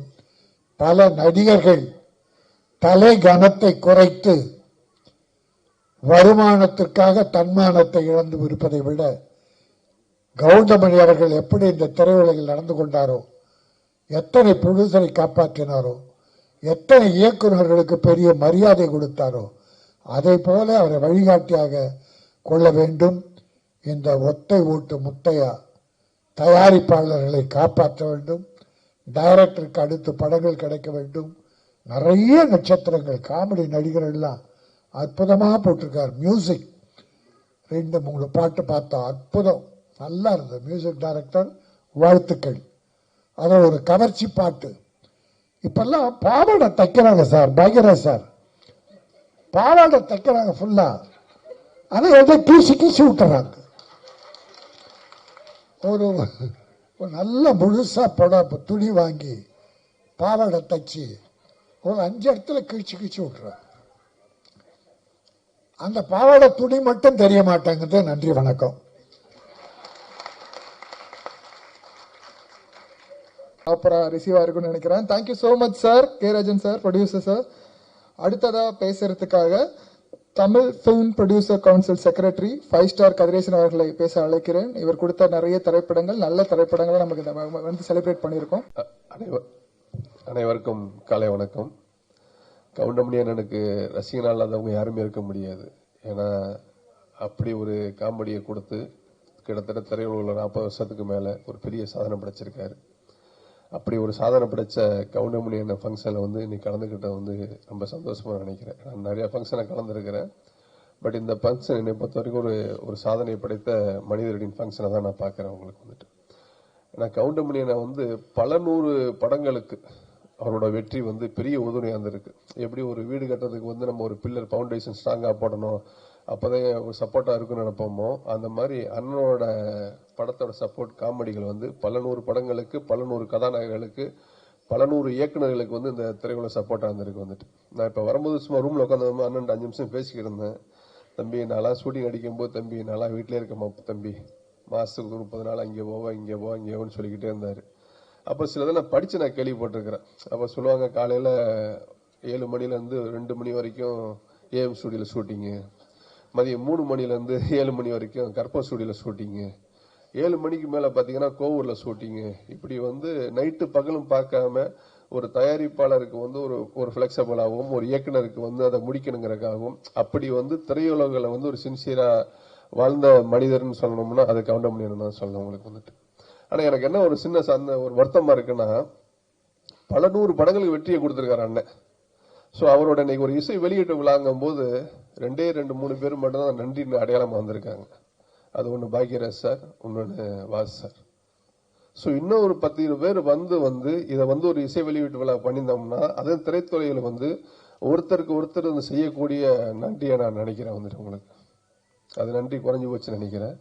பல நடிகர்கள் தலை கனத்தை குறைத்து வருமானத்திற்காக தன்மானத்தை இழந்து இருப்பதை விட கவுண்டமணி அவர்கள் எப்படி இந்த திரையுலகில் நடந்து கொண்டாரோ, எத்தனை ப்ரொடியூசரை காப்பாற்றினாரோ, எத்தனை இயக்குநர்களுக்கு பெரிய மரியாதை கொடுத்தாரோ, அதை போல அவரை வழிகாட்டியாக கொள்ள வேண்டும். இந்த ஒத்தை ஓட்டு முத்தையா தயாரிப்பாளர்களை காப்பாற்ற வேண்டும். டைரக்டருக்கு அடுத்து படங்கள் கிடைக்க வேண்டும். நிறைய நட்சத்திரங்கள், காமெடி நடிகர்கள் எல்லாம் அற்புதமா போட்டிருக்கார். மியூசிக் 2-3 பாட்டு பார்த்தோம், அற்புதம், நல்லா இருந்தது. மியூசிக் டைரக்டர் வாழ்த்துக்கள். அது ஒரு கவர்ச்சி பாட்டு. இப்பெல்லாம் பாவாடை தைக்கிறாங்க சார், பாக்யராஜ் சார். பாவாடை தைக்கிறாங்க ஃபுல்லா, அதை எதை கீசி கீசி விட்டுறாங்க. ஒரு நல்ல முழுசா துணி வாங்கி பாவாடை தைச்சி ஒரு 5 இடத்துல கிழிச்சு கிழிச்சு விட்டுறாங்க. அந்த பாவாடை துணி மட்டும் தெரிய மாட்டாங்குது. நன்றி, வணக்கம். அப்புறம் ரிசீவ் ஆயிருக்கும்னு நினைக்கிறேன். Thank you so much sir, K Rajan sir, producer sir. அடுத்ததா பேசுறதுக்காக Tamil film producer council secretary 5 star Kathiresan அவர்களை பேச அழைக்கிறேன். இவர் கொடுத்த நிறைய திரைப்படங்கள், நல்ல திரைப்படங்களை நமக்கு வந்து செலிப்ரேட் பண்ணியிருக்கோம். அனைவருக்கும் காலை வணக்கம். கவுண்டமணி அண்ணனுக்கு ரசிகனாக இல்லாதவங்க யாருமே இருக்க முடியாது. ஏன்னா அப்படி ஒரு காமெடியை கொடுத்து கிட்டத்தட்ட திரையுலகில் 40 வருஷத்துக்கு மேலே ஒரு பெரிய சாதனை படைச்சிருக்காரு. அப்படி ஒரு சாதனை படைச்ச கவுண்டமணி அண்ணன் ஃபங்க்ஷனில் வந்து இன்னைக்கு கலந்துக்கிட்ட வந்து ரொம்ப சந்தோஷமாக நினைக்கிறேன். நான் நிறையா ஃபங்க்ஷனை கலந்துருக்கிறேன். பட் இந்த ஃபங்க்ஷன் என்னை பொறுத்த வரைக்கும் ஒரு சாதனை படைத்த மனிதரின் ஃபங்க்ஷனை தான் நான் பார்க்குறேன். உங்களுக்கு வந்துட்டு ஏன்னா கவுண்டமணி அண்ணன் வந்து பல 100 படங்களுக்கு அவரோட வெற்றி வந்து பெரிய உதவியாக இருந்திருக்கு. எப்படி ஒரு வீடு கட்டுறதுக்கு வந்து நம்ம ஒரு பில்லர் ஃபவுண்டேஷன் ஸ்ட்ராங்காக போடணும், அப்போதான் ஒரு சப்போர்ட்டாக இருக்குன்னு நினைப்போமோ, அந்த மாதிரி அண்ணனோட படத்தோட சப்போர்ட் காமெடிகள் வந்து பல 100 படங்களுக்கு, பல 100 கதாநாயகர்களுக்கு, பல 100 இயக்குநர்களுக்கு வந்து இந்த திரையுலக சப்போர்ட்டாக இருந்திருக்கு. வந்துட்டு நான் இப்போ வரும்போது சும்மா ரூமில் உட்காந்து அண்ணன் 5 நிமிஷம் பேசிக்கிட்டு இருந்தேன். தம்பி நான்லாம் ஷூட்டிங் அடிக்கும்போது தம்பி நான்லாம் வீட்டிலே இருக்கேன் தம்பி, மாதத்துக்கு 30 நாள் அங்கே போவேன் இங்கே போவேன்னு சொல்லிக்கிட்டே இருந்தார். அப்போ சிலதை நான் படித்து நான் கேள்விப்பட்டிருக்கிறேன். அப்போ சொல்லுவாங்க காலையில் 7 மணிலேருந்து 2 மணி வரைக்கும் ஏஎம் ஸ்டூடியோவில் ஷூட்டிங்கு, மதியம் 3 மணிலேருந்து 7 மணி வரைக்கும் கற்பா ஸ்டூடியோவில் ஷூட்டிங்கு, 7 மணிக்கு மேலே பார்த்தீங்கன்னா கோவூரில் ஷூட்டிங்கு. இப்படி வந்து நைட்டு பகலும் பார்க்காம ஒரு தயாரிப்பாளருக்கு வந்து ஒரு ஃப்ளெக்சிபிளாகவும், ஒரு இயக்குனருக்கு வந்து அதை முடிக்கணுங்கிறதுக்காகவும், அப்படி வந்து திரையுலகில் வந்து ஒரு சின்சியராக வாழ்ந்த மனிதர்னு சொல்லணும்னா அது கவுண்டமணி அண்ணன் தான் சொல்லணும் உங்களுக்கு வந்துட்டு. ஆனால் எனக்கு என்ன ஒரு சின்ன ஒரு வருத்தமாக இருக்குன்னா, பல 100 படங்களுக்கு வெற்றியை கொடுத்துருக்காரு அண்ணன். ஸோ அவரோட இன்னைக்கு ஒரு இசை வெளியீட்டு விழாங்கும் போது 2-3 பேர் மட்டும்தான் நன்றின்னு அடையாளமாக வந்திருக்காங்க. அது ஒன்று பாக்யராஜ் சார், இன்னொன்று வாஸ் சார். ஸோ இன்னும் ஒரு 10 பேர் வந்து இதை வந்து ஒரு இசை வெளியீட்டு விழா பண்ணியிருந்தோம்னா அது திரைத்துறையில் வந்து ஒருத்தருக்கு ஒருத்தர் செய்யக்கூடிய நன்றியை நான் நினைக்கிறேன் வந்துட்டு உங்களுக்கு. அது நன்றி குறைஞ்சி போச்சு நினைக்கிறேன்.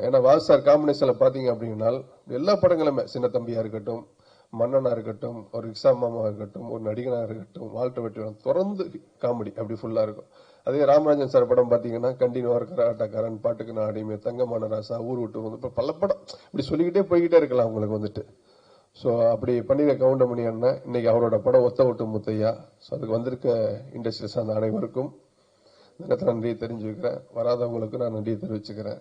ஏன்னா வாஸ் சார் காம்பினேஷனில் பார்த்தீங்க அப்படின்னா எல்லா படங்களுமே சின்ன தம்பியாக இருக்கட்டும், மன்னனா இருக்கட்டும், ஒரு ரிக்ஷா மாமா இருக்கட்டும், ஒரு நடிகனாக இருக்கட்டும், வாழ்க்கை வெற்றி தொடர்ந்து காமெடி அப்படி ஃபுல்லாக இருக்கும். அதே ராமராஜன் சார் படம் பார்த்தீங்கன்னா கண்டினியூவாக இருக்கிற ஆட்டக்காரன், பாட்டுக்கு நான் அடிமை, தங்கமான ராசா, ஊர் விட்டு வந்து இப்போ பல படம் இப்படி சொல்லிக்கிட்டே போய்கிட்டே இருக்கலாம் உங்களுக்கு வந்துட்டு. ஸோ அப்படி பண்ணிட கவுண்டமணி அண்ணன் இன்னைக்கு அவரோட படம் ஒத்த ஓட்டு முத்தையா. ஸோ அதுக்கு வந்திருக்க இண்டஸ்ட்ரி சார்ந்த அனைவருக்கும் நேரத்தில் நன்றியை தெரிஞ்சுக்கிறேன். வராதவங்களுக்கு நான் நன்றியை தெரிவிச்சுக்கிறேன்.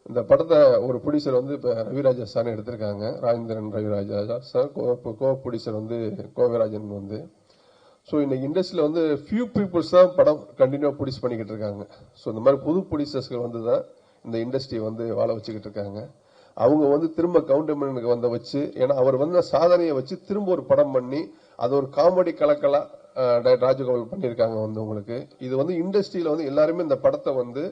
இந்த படத்தை ஒரு ப்ரொடியூசர் வந்து இப்போ ரவிராஜா சார் எடுத்திருக்காங்க, ராஜேந்திரன் ரவிராஜா சார். கோ ப்ரொடியூசர் வந்து கோவிராஜன் வந்து. ஸோ இன்னைக்கு இண்டஸ்ட்ரியில் வந்து ஃபியூ பீப்புள்ஸ் தான் படம் கண்டினியூவாக ப்ரொடியூஸ் பண்ணிக்கிட்டு இருக்காங்க. ஸோ இந்த மாதிரி புது ப்ரொடியூசர்ஸ்கள் வந்து தான் இந்த இண்டஸ்ட்ரியை வந்து வாழ வச்சுக்கிட்டு இருக்காங்க. அவங்க வந்து திரும்ப கவுண்டமணிக்கு வந்த வச்சு, ஏன்னா அவர் வந்து சாதனையை வச்சு திரும்ப ஒரு படம் பண்ணி அது ஒரு காமெடி கலக்கலா ராஜகோபால் பண்ணியிருக்காங்க வந்து உங்களுக்கு. இது வந்து இண்டஸ்ட்ரியில வந்து எல்லாருமே இந்த படத்தை வந்து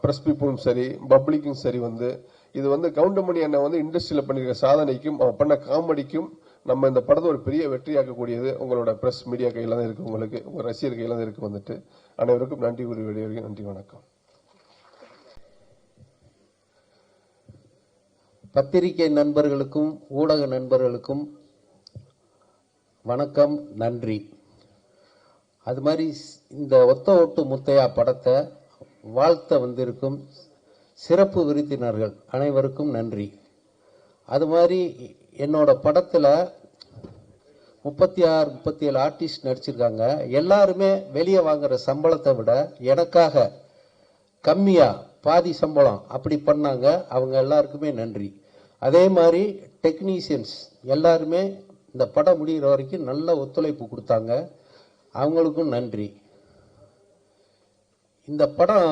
பிரஸ் பீப்புளும் சரி, பப்ளிக்கும் சரி வந்து இது வந்து கவுண்டமணி அண்ணன் வந்து இண்டஸ்ட்ரியில பண்ணிருக்க சாதனைக்கும் பண்ண காமெடிக்கும் நம்ம இந்த படத்தை ஒரு பெரிய வெற்றியாக்கக்கூடியது உங்களோட பிரஸ் மீடியா கையில தான் இருக்கு, உங்களுக்கு உங்க ரசிகர் கையில தான் இருக்கு வந்துட்டு. அனைவருக்கும் நன்றி கூறி வெளியே நன்றி, வணக்கம். பத்திரிகை நண்பர்களுக்கும் ஊடக நண்பர்களுக்கும் வணக்கம், நன்றி. அது மாதிரி இந்த ஒத்த ஓட்டு முத்தையா படத்தை வாழ்த்த வந்திருக்கும் சிறப்பு விருந்தினர்கள் அனைவருக்கும் நன்றி. அது மாதிரி என்னோட படத்தில் 36-37 ஆர்டிஸ்ட் நடிச்சிருக்காங்க. எல்லாருமே வெளியே வாங்குற சம்பளத்தை விட எனக்காக கம்மியாக பாதி சம்பளம் அப்படி பண்ணாங்க. அவங்க எல்லாருக்குமே நன்றி. அதே மாதிரி டெக்னீஷியன்ஸ் எல்லாருமே இந்த படம் முடிகிற வரைக்கும் நல்ல ஒத்துழைப்பு கொடுத்தாங்க, அவங்களுக்கும் நன்றி. இந்த படம்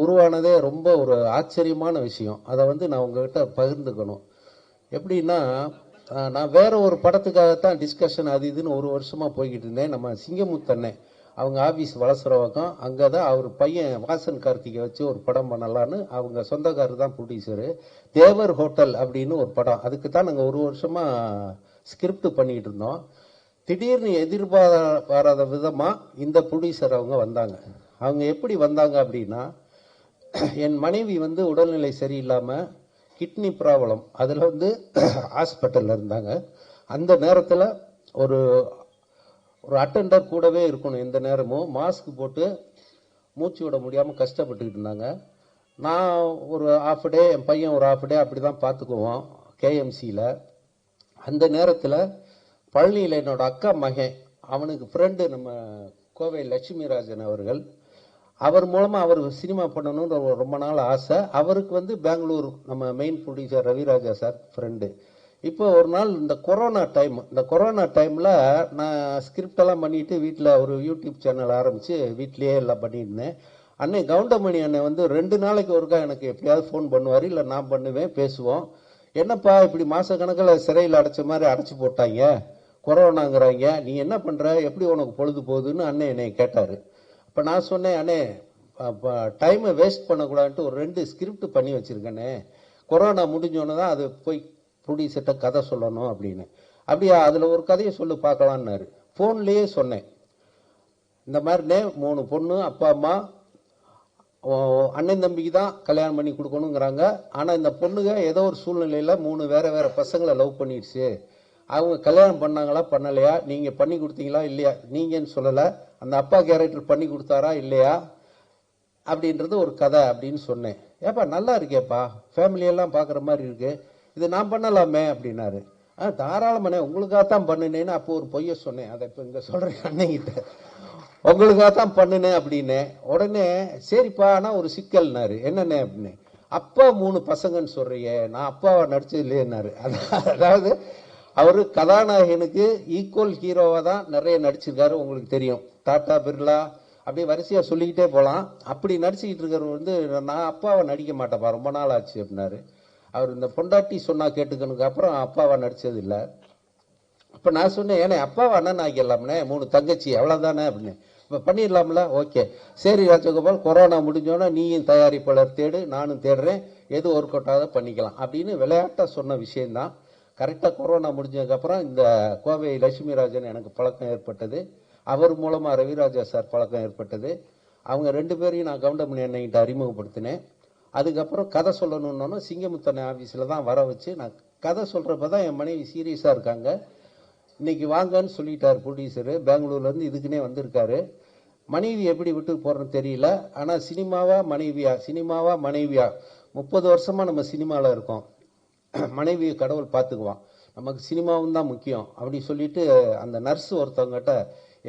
உருவானதே ரொம்ப ஒரு ஆச்சரியமான விஷயம். அதை வந்து நான் உங்ககிட்ட பகிர்ந்துக்கணும். எப்படின்னா, நான் வேற ஒரு படத்துக்காகத்தான் டிஸ்கஷன் அது இதுன்னு ஒரு வருஷமா போய்கிட்டு இருந்தேன். நம்ம சிங்கமுத்தண்ணே அவங்க ஆஃபீஸ் வளசுறவக்கம், அங்கே தான் அவர் பையன் வாசன் கார்த்திகை வச்சு ஒரு படம் பண்ணலான்னு அவங்க சொந்தக்காரர் தான் ப்ரொடியூசரு. தேவர் ஹோட்டல் அப்படின்னு ஒரு படம், அதுக்கு தான் நாங்கள் ஒரு வருஷமா ஸ்கிரிப்ட் பண்ணிக்கிட்டு இருந்தோம். திடீர்னு எதிர்பாராத விதமாக இந்த ப்ரொடியூசர் அவங்க வந்தாங்க. அவங்க எப்படி வந்தாங்க அப்படின்னா, என் மனைவி வந்து உடல்நிலை சரியில்லாமல் கிட்னி ப்ராப்ளம், அதில் வந்து ஹாஸ்பிட்டலில் இருந்தாங்க. அந்த நேரத்தில் ஒரு அட்டெண்டர் கூடவே இருக்கணும், எந்த நேரமும் மாஸ்க் போட்டு மூச்சு விட முடியாமல் கஷ்டப்பட்டுக்கிட்டு இருந்தாங்க. நான் ஒரு ஹாஃப் டே, என் பையன் ஒரு ஹாஃப் டே அப்படி தான் பார்த்துக்குவோம் கேஎம்சியில். அந்த நேரத்தில் பழனியில் என்னோட அக்கா மகன், அவனுக்கு ஃப்ரெண்டு நம்ம கோவை லட்சுமிராஜன் அவர்கள், அவர் மூலமாக அவர் சினிமா பண்ணணுன்ற ரொம்ப நாள் ஆசை. அவருக்கு வந்து பெங்களூர் நம்ம main producer Raviraja sir friend. இப்போ ஒரு நாள் இந்த கொரோனா டைமில் நான் ஸ்கிரிப்டெல்லாம் பண்ணிட்டு வீட்டில் ஒரு யூடியூப் சேனல் ஆரம்பித்து வீட்லேயே எல்லாம் பண்ணியிருந்தேன். அன்னை கவுண்டமணி அண்ணன் வந்து 2 நாளைக்கு ஒருக்கா எனக்கு எப்படியாவது ஃபோன் பண்ணுவார், இல்லை நான் பண்ணுவேன், பேசுவோம். என்னப்பா இப்படி மாதக்கணக்கில் சிறையில் அடைச்ச மாதிரி அடைச்சி போட்டாங்க, கொரோனாங்கிறாங்க, நீ என்ன பண்ணுற, எப்படி உனக்கு பொழுது போகுதுன்னு அண்ணன் என்னை கேட்டார். இப்போ நான் சொன்னேன், அண்ணே டைமை வேஸ்ட் பண்ணக்கூடாதுன்ட்டு ஒரு 2 ஸ்கிரிப்ட் பண்ணி வச்சுருக்கேனே, கொரோனா முடிஞ்சோன்னு தான் அது போய் ப்ரொடியூசர்கிட்ட கதை சொல்லணும் அப்படின்னு. அப்படியா, அதில் ஒரு கதையை சொல்லி பார்க்கலான்னாரு. ஃபோன்லேயே சொன்னேன், இந்த மாதிரினே 3 பொண்ணு, அப்பா அம்மா, அண்ணன் தம்பிக்கு தான் கல்யாணம் பண்ணி கொடுக்கணுங்கிறாங்க. ஆனால் இந்த பொண்ணுங்க ஏதோ ஒரு சூழ்நிலையில் 3 வேறு பசங்களை லவ் பண்ணிடுச்சு. அவங்க கல்யாணம் பண்ணாங்களா பண்ணலையா, நீங்கள் பண்ணி கொடுத்தீங்களா இல்லையா, நீங்கன்னு சொல்லலை, அந்த அப்பா கேரக்டர் பண்ணி கொடுத்தாரா இல்லையா அப்படின்றது ஒரு கதை அப்படின்னு சொன்னேன். ஏப்பா நல்லா இருக்கேப்பா, ஃபேமிலியெல்லாம் பார்க்குற மாதிரி இருக்கு, இது நான் பண்ணலாமே அப்படின்னாரு. தாராளமானே, உங்களுக்காகத்தான் பண்ணினேன்னு அப்போ ஒரு பொய்ய சொன்னேன். அதை இப்போ இங்கே சொல்கிறேன் அண்ணங்கிட்ட, உங்களுக்காகத்தான் பண்ணினேன் அப்படின்னு. உடனே சரிப்பா, ஆனால் ஒரு சிக்கல்னாரு. என்னென்ன அப்படின்னு, அப்பா 3 பசங்கன்னு சொல்றியே, நான் அப்பாவை நடிச்சது இல்லையேன்னாரு. அதாவது அவர் கதாநாயகனுக்கு ஈக்குவல் ஹீரோவாக தான் நிறைய நடிச்சிருக்காரு, உங்களுக்கு தெரியும். டாடா, பிர்லா, அப்படியே வரிசையாக சொல்லிக்கிட்டே போகலாம். அப்படி நடிச்சுக்கிட்டு இருக்கிறவர் வந்து நான் அப்பாவை நடிக்க மாட்டேப்பா, ரொம்ப நாள் ஆச்சு அப்படின்னாரு. அவர் இந்த பொண்டாட்டி சொன்னா கேட்டுக்கணுக்கு அப்புறம் அப்பாவை நடிச்சது இல்லை. இப்போ நான் சொன்னேன், ஏன்னா அப்பாவை அண்ணன் ஆக்கிடலாம்னே, 3 தங்கச்சி அவ்வளோதானே அப்படின்னு. இப்போ பண்ணிடலாம்ல, ஓகே சரி ராஜகோபால், கொரோனா முடிஞ்சோன்னா நீயும் தயாரிப்பாளர் தேடு, நானும் தேடுறேன், எது ஒர்க் அவுட் ஆகாத பண்ணிக்கலாம் அப்படின்னு விளையாட்டாக சொன்ன விஷயந்தான். கரெக்டாக கொரோனா முடிஞ்சதுக்கப்புறம் இந்த கோவை லட்சுமிராஜன் எனக்கு பழக்கம் ஏற்பட்டது, அவர் மூலமாக ரவிராஜா சார் பழக்கம் ஏற்பட்டது. அவங்க 2 பேரையும் நான் கவுண்டமணி அண்ணன்கிட்ட அறிமுகப்படுத்தினேன். அதுக்கப்புறம் கதை சொல்லணுன்னொன்னு சிங்கமுத்தனை ஆஃபீஸில் தான் வர வச்சு நான் கதை சொல்கிறப்ப தான் என் மனைவி சீரியஸாக இருக்காங்க. இன்னைக்கு வாங்கன்னு சொல்லிட்டார் ப்ரொடியூசரு, பெங்களூர்லேருந்து இதுக்குன்னே வந்திருக்காரு. மனைவி எப்படி விட்டு போகிறேன்னு தெரியல. ஆனால் சினிமாவா மனைவியா 30 வருஷமாக நம்ம சினிமாவில் இருக்கோம், மனைவியை கடவுள் பார்த்துக்குவான், நமக்கு சினிமாவும் தான் முக்கியம் அப்படி சொல்லிட்டு அந்த நர்ஸ் ஒருத்தவங்ககிட்ட,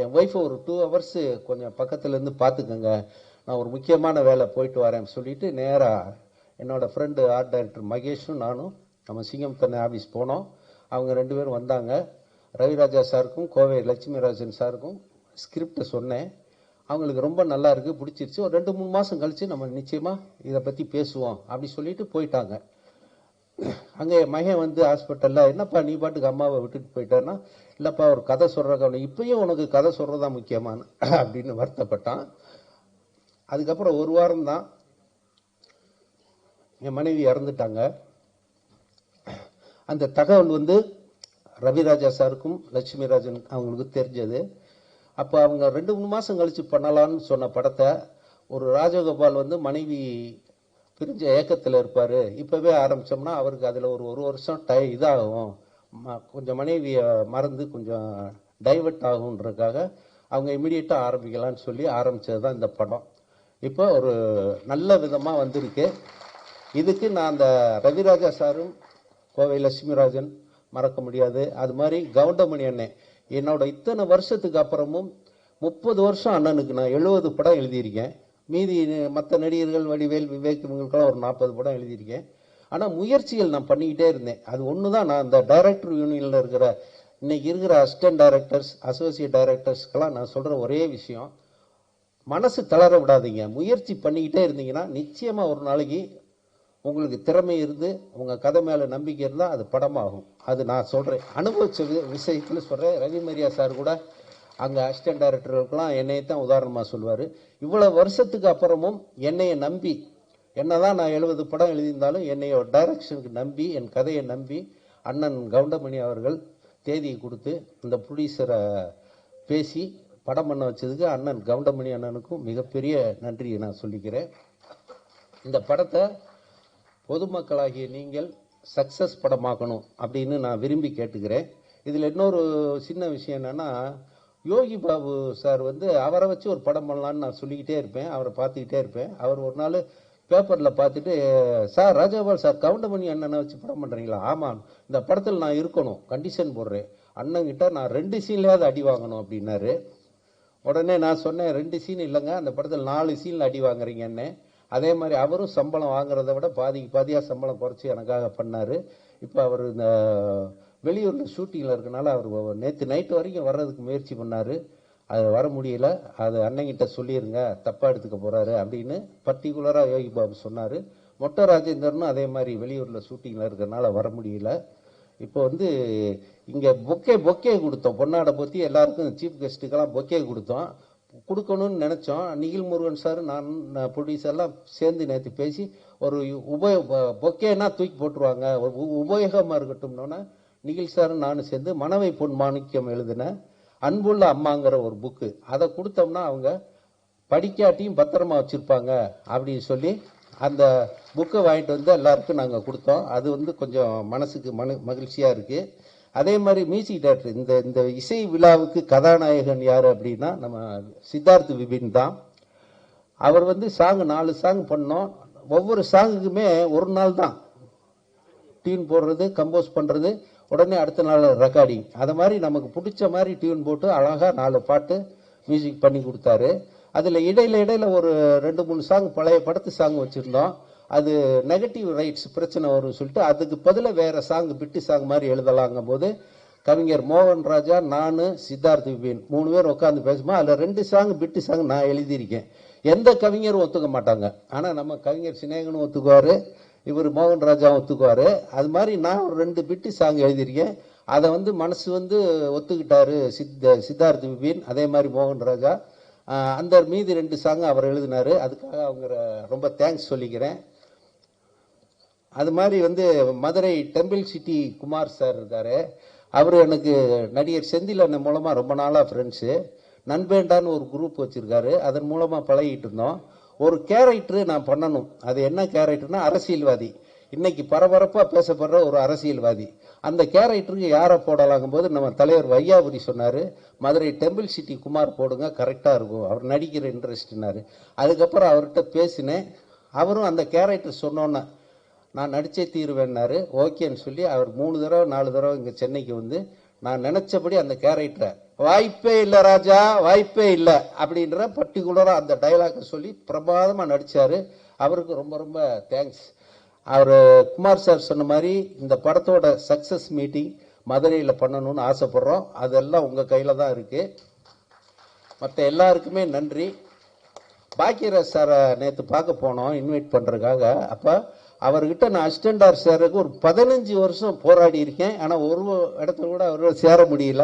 என் ஒய்ஃபை ஒரு 2 ஹவர்ஸ் கொஞ்சம் பக்கத்துலேருந்து பார்த்துக்கோங்க, நான் ஒரு முக்கியமான வேலை போயிட்டு வரேன் சொல்லிட்டு நேராக என்னோடய ஃப்ரெண்டு ஆர்ட் டைரக்டர் மகேஷும் நானும் நம்ம சிங்கமுத்தனை ஆஃபீஸ் போனோம். அவங்க 2 பேரும் வந்தாங்க. ரவிராஜா சாருக்கும் கோவை லட்சுமிராஜன் சாருக்கும் ஸ்கிரிப்டை சொன்னேன். அவங்களுக்கு ரொம்ப நல்லா இருக்குது, பிடிச்சிருச்சு. ஒரு 2-3 மாதம் கழித்து நம்ம நிச்சயமாக இதை பற்றி பேசுவோம் அப்படி சொல்லிட்டு போயிட்டாங்க. அங்கே மகன் வந்து ஹாஸ்பிட்டலில், என்னப்பா நீ பாட்டுக்கு அம்மாவை விட்டுட்டு போயிட்டான்னா, இல்லைப்பா ஒரு கதை சொல்கிறக்க, இப்பயும் உனக்கு கதை சொல்கிறதா முக்கியமான அப்படின்னு வருத்தப்பட்டான். அதுக்கப்புறம் 1 வாரம் தான் என் மனைவி இறந்துட்டாங்க. அந்த தகவல் வந்து ரவிராஜா சாருக்கும் லட்சுமிராஜன் அவங்களுக்கு தெரிஞ்சது. அப்போ அவங்க 2-3 மாதம் கழித்து பண்ணலான்னு சொன்ன படத்தை ஒரு ராஜகோபால் வந்து மனைவி பிரிஞ்ச ஏக்கத்தில் இருப்பார், இப்போவே ஆரம்பித்தோம்னா அவருக்கு அதில் ஒரு வருஷம் இதாகும், கொஞ்சம் மனைவியை மறந்து கொஞ்சம் டைவர்ட் ஆகுன்றதுக்காக அவங்க இமீடியட்டாக ஆரம்பிக்கலான்னு சொல்லி ஆரம்பித்தது தான் இந்த படம். இப்போ ஒரு நல்ல விதமாக வந்திருக்கு. இதுக்கு நான் அந்த ரவிராஜா சாரும் கோவை லட்சுமிராஜன் மறக்க முடியாது. அது மாதிரி கவுண்டமணி அண்ணன், என்னோட இத்தனை வருஷத்துக்கு அப்புறமும் 30 வருஷம் அண்ணனுக்கு நான் 70 படம் எழுதியிருக்கேன். மீதி மற்ற நடிகர்கள் வடிவேல், விவேக் இவங்களுக்கெல்லாம் ஒரு 40 படம் எழுதியிருக்கேன். ஆனால் முயற்சிகள் நான் பண்ணிக்கிட்டே இருந்தேன். அது ஒன்று தான் நான் இந்த டைரக்டர் யூனியனில் இருக்கிற இன்னைக்கு இருக்கிற அசிஸ்டன்ட் டைரக்டர்ஸ், அசோசியேட் டைரக்டர்ஸ்க்கெல்லாம் நான் சொல்கிற ஒரே விஷயம், மனசு தளர விடாதீங்க, முயற்சி பண்ணிக்கிட்டே இருந்தீங்கன்னா நிச்சயமாக ஒரு நாளைக்கு உங்களுக்கு திறமை இருந்து உங்கள் கதை மேலே நம்பிக்கை இருந்தால் அது படமாகும். அது நான் சொல்கிறேன், அனுபவிச்ச விஷயத்தில் சொல்கிறேன். ரவி மரியா சார் கூட அங்கே அசிஸ்டன்ட் டைரக்டர்களுக்கெல்லாம் என்னையை தான் உதாரணமாக சொல்லுவார். இவ்வளோ வருஷத்துக்கு அப்புறமும் என்னையை நம்பி, என்னதான் நான் 70 படம் எழுதியிருந்தாலும் என்னைய டைரக்ஷனுக்கு நம்பி, என் கதையை நம்பி அண்ணன் கவுண்டமணி அவர்கள் தேதியை கொடுத்து இந்த ப்ரொடியூசரை பேசி படம் பண்ண வச்சதுக்கு அண்ணன் கவுண்டமணி அண்ணனுக்கும் மிகப்பெரிய நன்றியை நான் சொல்லிக்கிறேன். இந்த படத்தை பொதுமக்களாகிய நீங்கள் சக்ஸஸ் படமாக்கணும் அப்படின்னு நான் விரும்பி கேட்டுக்கிறேன். இதில் இன்னொரு சின்ன விஷயம் என்னென்னா, யோகி பாபு சார் வந்து அவரை வச்சு ஒரு படம் பண்ணலான்னு நான் சொல்லிக்கிட்டே இருப்பேன், அவரை பார்த்துக்கிட்டே இருப்பேன். அவர் ஒரு நாள் பேப்பரில் பார்த்துட்டு, சார் ராஜகோபால் சார் கவுண்டமணி அண்ணனை வச்சு படம் பண்ணுறீங்களா? ஆமாம், இந்த படத்தில் நான் இருக்கணும், கண்டிஷன் போடுறேன், அண்ணங்கிட்ட நான் 2 சீன்லையாவது அடி வாங்கணும் அப்படின்னாரு. உடனே நான் சொன்னேன், 2 சீன் இல்லைங்க, அந்த படத்தில் 4 சீனில் அடி வாங்குறீங்கன்னு. அதே மாதிரி அவரும் சம்பளம் வாங்குறத விட பாதியாக சம்பளம் குறைச்சி எனக்காக பண்ணார். இப்போ அவர் இந்த வெளியூரில் ஷூட்டிங்கில் இருக்கனால அவர் நேற்று நைட்டு வரைக்கும் வர்றதுக்கு முயற்சி பண்ணார், அது வர முடியல. அது அண்ணங்கிட்ட சொல்லிடுங்க, தப்பாக எடுத்துக்க போகிறாரு அப்படின்னு பர்டிகுலராக யோகி பாபு சொன்னார். மொட்டை ராஜேந்தர்னும் அதே மாதிரி வெளியூரில் ஷூட்டிங்கில் இருக்கிறனால வர முடியல. இப்போ வந்து இங்கே பொக்கே கொடுத்தோம், பொன்னாடை பற்றி எல்லாருக்கும் சீஃப் கெஸ்ட்டுக்கெல்லாம் பொக்கே கொடுக்கணும்னு நினச்சோம். நிகில் முருகன் சார் நான் ப்ரொடியூசர்லாம் சேர்ந்து நேற்று பேசி ஒரு பொக்கேனா தூக்கி போட்டுருவாங்க, உபயோகமாக இருக்கட்டும்னோன்னா நிகில் சாரும் நானும் சேர்ந்து மனவை பொன் மாணிக்கம் எழுதின அன்புள்ள அம்மாங்கிற ஒரு புக்கு, அதை கொடுத்தோம்னா அவங்க படிக்காட்டியும் பத்திரமா வச்சுருப்பாங்க அப்படின்னு சொல்லி அந்த புக்கை வாங்கிட்டு வந்து எல்லாருக்கும் நாங்கள் கொடுத்தோம். அது வந்து கொஞ்சம் மனசுக்கு மகிழ்ச்சியாக இருக்குது. அதே மாதிரி மியூசிக் டைரக்டர், இந்த இசை விழாவுக்கு கதாநாயகன் யார் அப்படின்னா நம்ம சித்தார்த் விபின் தான். அவர் வந்து 4 சாங் பண்ணோம். ஒவ்வொரு சாங்குக்குமே ஒரு நாள் தான் டியூன் போடுறது, கம்போஸ் பண்ணுறது, உடனே அடுத்த நாள் ரெக்கார்டிங். அது மாதிரி நமக்கு பிடிச்ச மாதிரி டியூன் போட்டு அழகாக 4 பாட்டு மியூசிக் பண்ணி கொடுத்தாரு. அதில் இடையில ஒரு 2-3 சாங் பழைய படத்து சாங் வச்சுருந்தோம். அது நெகட்டிவ் ரைட்ஸ் பிரச்சனை வரும்னு சொல்லிட்டு அதுக்கு பதிலாக வேறு சாங் பிட்டு சாங் மாதிரி எழுதலாங்கும் போது கவிஞர் மோகன் ராஜா, நான், சித்தார்த் விபின் 3 பேர் உட்காந்து பேசுமா. அதில் 2 சாங் பிட்டு சாங் நான் எழுதியிருக்கேன். எந்த கவிஞரும் ஒத்துக்க மாட்டாங்க, ஆனால் நம்ம கவிஞர் சினேகனும் ஒத்துக்குவார், இவர் மோகன் ராஜாவும் ஒத்துக்குவார். அது மாதிரி நான் ஒரு 2 பிட்டு சாங் எழுதியிருக்கேன். அதை வந்து மனசு வந்து ஒத்துக்கிட்டாரு சித்தார்த் விபின், அதே மாதிரி மோகன் ராஜா. அந்த மீதி 2 சாங் அவர் எழுதினார். அதுக்காக அவங்க ரொம்ப தேங்க்ஸ் சொல்லிக்கிறேன். அது மாதிரி வந்து Madurai temple city Kumar sir இருக்காரு, அவர் எனக்கு நடிகர் செந்தில் அண்ணன் மூலமாக ரொம்ப நாளாக ஃப்ரெண்ட்ஸு. நண்பேண்டான்னு ஒரு குரூப் வச்சுருக்காரு, அதன் மூலமாக பழகிட்டு இருந்தோம். ஒரு கேரக்டரு நான் பண்ணணும். அது என்ன கேரக்டர்னா அரசியல்வாதி, இன்னைக்கு பரபரப்பாக பேசப்படுற ஒரு அரசியல்வாதி. அந்த கேரக்டருக்கு யாரை போடலாங்கும் போது நம்ம தலைவர் வையாபுரி சொன்னார், மதுரை டெம்பிள் சிட்டி குமார் போடுங்க, கரெக்டாக இருக்கும், அவர் நடிக்கிற இன்ட்ரெஸ்ட்னாரு. அதுக்கப்புறம் அவர்கிட்ட பேசினேன், அவரும் அந்த கேரக்டர் சொன்னோன்னே நான் நடிச்சே தீருவேன்னாரு. ஓகேன்னு சொல்லி அவர் 3 தடவை 4 தடவை இங்கே சென்னைக்கு வந்து நான் நினச்சபடி அந்த கேரக்டரை வாய்ப்பே இல்லை ராஜா, வாய்ப்பே இல்லை அப்படின்ற பர்டிகுலராக அந்த டைலாக்கை சொல்லி பிரமாதமாக நடித்தார். அவருக்கு ரொம்ப ரொம்ப தேங்க்ஸ். அவர் குமார் சார் சொன்ன மாதிரி இந்த படத்தோட சக்ஸஸ் மீட்டிங் மதுரையில் பண்ணணும்னு ஆசைப்படுறோம். அதெல்லாம் உங்கள் கையில் தான் இருக்குது. மற்ற எல்லாருக்குமே நன்றி. பாக்கியராஜ் சாரை நேற்று பார்க்க போனோம் இன்வைட் பண்ணுறதுக்காக. அப்போ அவர்கிட்ட நான் அசிஸ்டண்டார் சேருக்கு ஒரு 15 வருஷம் போராடி இருக்கேன், ஆனால் ஒரு இடத்துல கூட அவரோட சேர முடியல.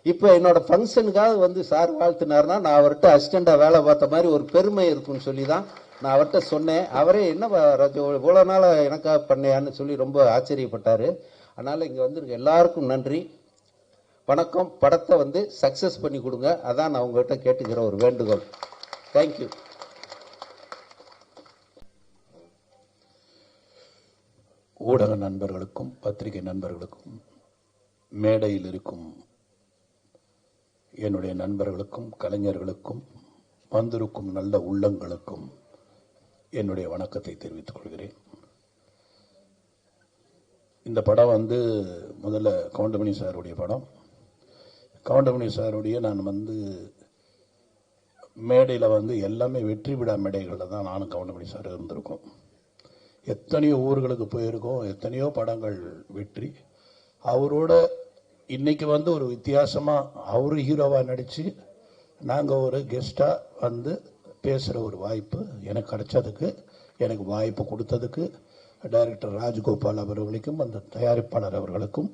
இப்போ என்னோட ஃபங்க்ஷனுக்காக வந்து சார் வாழ்த்தினார்னா நான் அவர்கிட்ட அசிஸ்டண்டாக வேலை பார்த்த மாதிரி ஒரு பெருமை இருக்குன்னு சொல்லி தான் நான் அவர்கிட்ட சொன்னேன். அவரே என்ன ராஜோ இவ்வளோ நாள் எனக்காக பண்ணையான்னு சொல்லி ரொம்ப ஆச்சரியப்பட்டார். அதனால் இங்கே வந்துருக்க எல்லாருக்கும் நன்றி, வணக்கம். படத்தை வந்து சக்ஸஸ் பண்ணி கொடுங்க, அதான் நான் உங்கள்கிட்ட கேட்டுக்கிற ஒரு வேண்டுகோள். தேங்க்யூ. ஊடக நண்பர்களுக்கும் பத்திரிகை நண்பர்களுக்கும் மேடையில் இருக்கும் என்னுடைய நண்பர்களுக்கும் கலைஞர்களுக்கும் வந்திருக்கும் நல்ல உள்ளங்களுக்கும் என்னுடைய வணக்கத்தை தெரிவித்துக் கொள்கிறேன். இந்த படம் வந்து முதல்ல கவுண்டமணி சாருடைய படம். கவுண்டமணி சாருடைய நான் வந்து மேடையில் வந்து எல்லாமே வெற்றி விழா மேடைகளில் தான் நானும் கவுண்டமணி சார் இருந்திருக்கோம். எத்தனையோ ஊர்களுக்கு போயிருக்கோம், எத்தனையோ படங்கள் வெற்றி. அவரோட இன்னைக்கு வந்து ஒரு வித்தியாசமாக அவர் ஹீரோவாக நடித்து நாங்கள் ஒரு கெஸ்டாக வந்து பேசுகிற ஒரு வாய்ப்பு எனக்கு கிடைச்சதுக்கு, எனக்கு வாய்ப்பு கொடுத்ததுக்கு டைரக்டர் ராஜகோபால் அவர்களுக்கும் அந்த தயாரிப்பாளர் அவர்களுக்கும்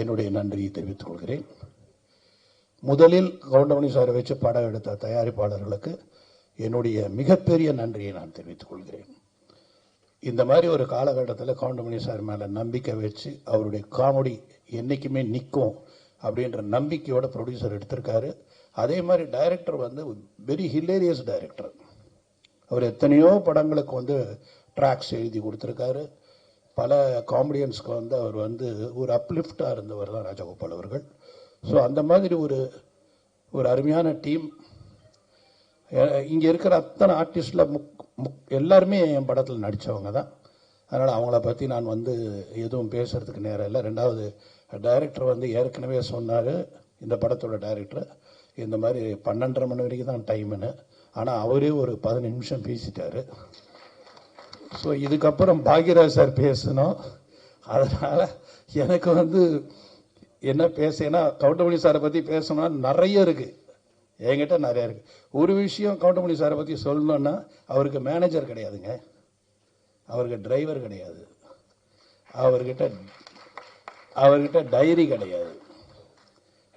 என்னுடைய நன்றியை தெரிவித்துக் கொள்கிறேன். முதலில் கவுண்டமணி சாரை வச்சு படம் எடுத்த தயாரிப்பாளர்களுக்கு என்னுடைய மிகப்பெரிய நன்றியை நான் தெரிவித்துக் கொள்கிறேன். இந்த மாதிரி ஒரு காலகட்டத்தில் கவுண்டமணி சார் மேலே நம்பிக்கை வச்சு அவருடைய காமெடி என்றைக்குமே நிற்கும் அப்படின்ற நம்பிக்கையோட ப்ரொடியூசர் எடுத்திருக்காரு. அதே மாதிரி டைரக்டர் வந்து வெரி ஹிலேரியஸ் டைரக்டர். அவர் எத்தனையோ படங்களுக்கு வந்து ட்ராக்ஸ் எழுதி கொடுத்துருக்காரு. பல காமெடியன்ஸ்க்கு வந்து அவர் வந்து ஒரு அப்லிஃப்டாக இருந்தவர் தான் ராஜகோபால் அவர்கள். ஸோ அந்த மாதிரி ஒரு அருமையான டீம். இங்கே இருக்கிற அத்தனை ஆர்டிஸ்டில் எல்லாருமே என் படத்தில் நடித்தவங்க தான். அதனால் அவங்கள பற்றி நான் வந்து எதுவும் பேசுகிறதுக்கு நேரம் இல்லை. ரெண்டாவது, டைரக்டர் வந்து ஏற்கனவே சொன்னார், இந்த படத்தோட டைரக்டர் இந்த மாதிரி 12:30 மணி வரைக்கும் தான் டைமுன்னு. ஆனால் அவரே ஒரு 15 நிமிஷம் பேசிட்டார். ஸோ இதுக்கப்புறம் பாக்யராஜ் சார் பேசணும். அதனால் எனக்கு வந்து என்ன பேசுனா, கவுண்டமணி சாரை பற்றி பேசணும்னா நிறைய இருக்குது, என்கிட்ட நிறைய இருக்குது. ஒரு விஷயம் கவுண்டமணி சாரை பற்றி சொல்லணுன்னா, அவருக்கு மேனேஜர் கிடையாதுங்க, அவருக்கு டிரைவர் கிடையாது, அவர்கிட்ட டைரி கிடையாது.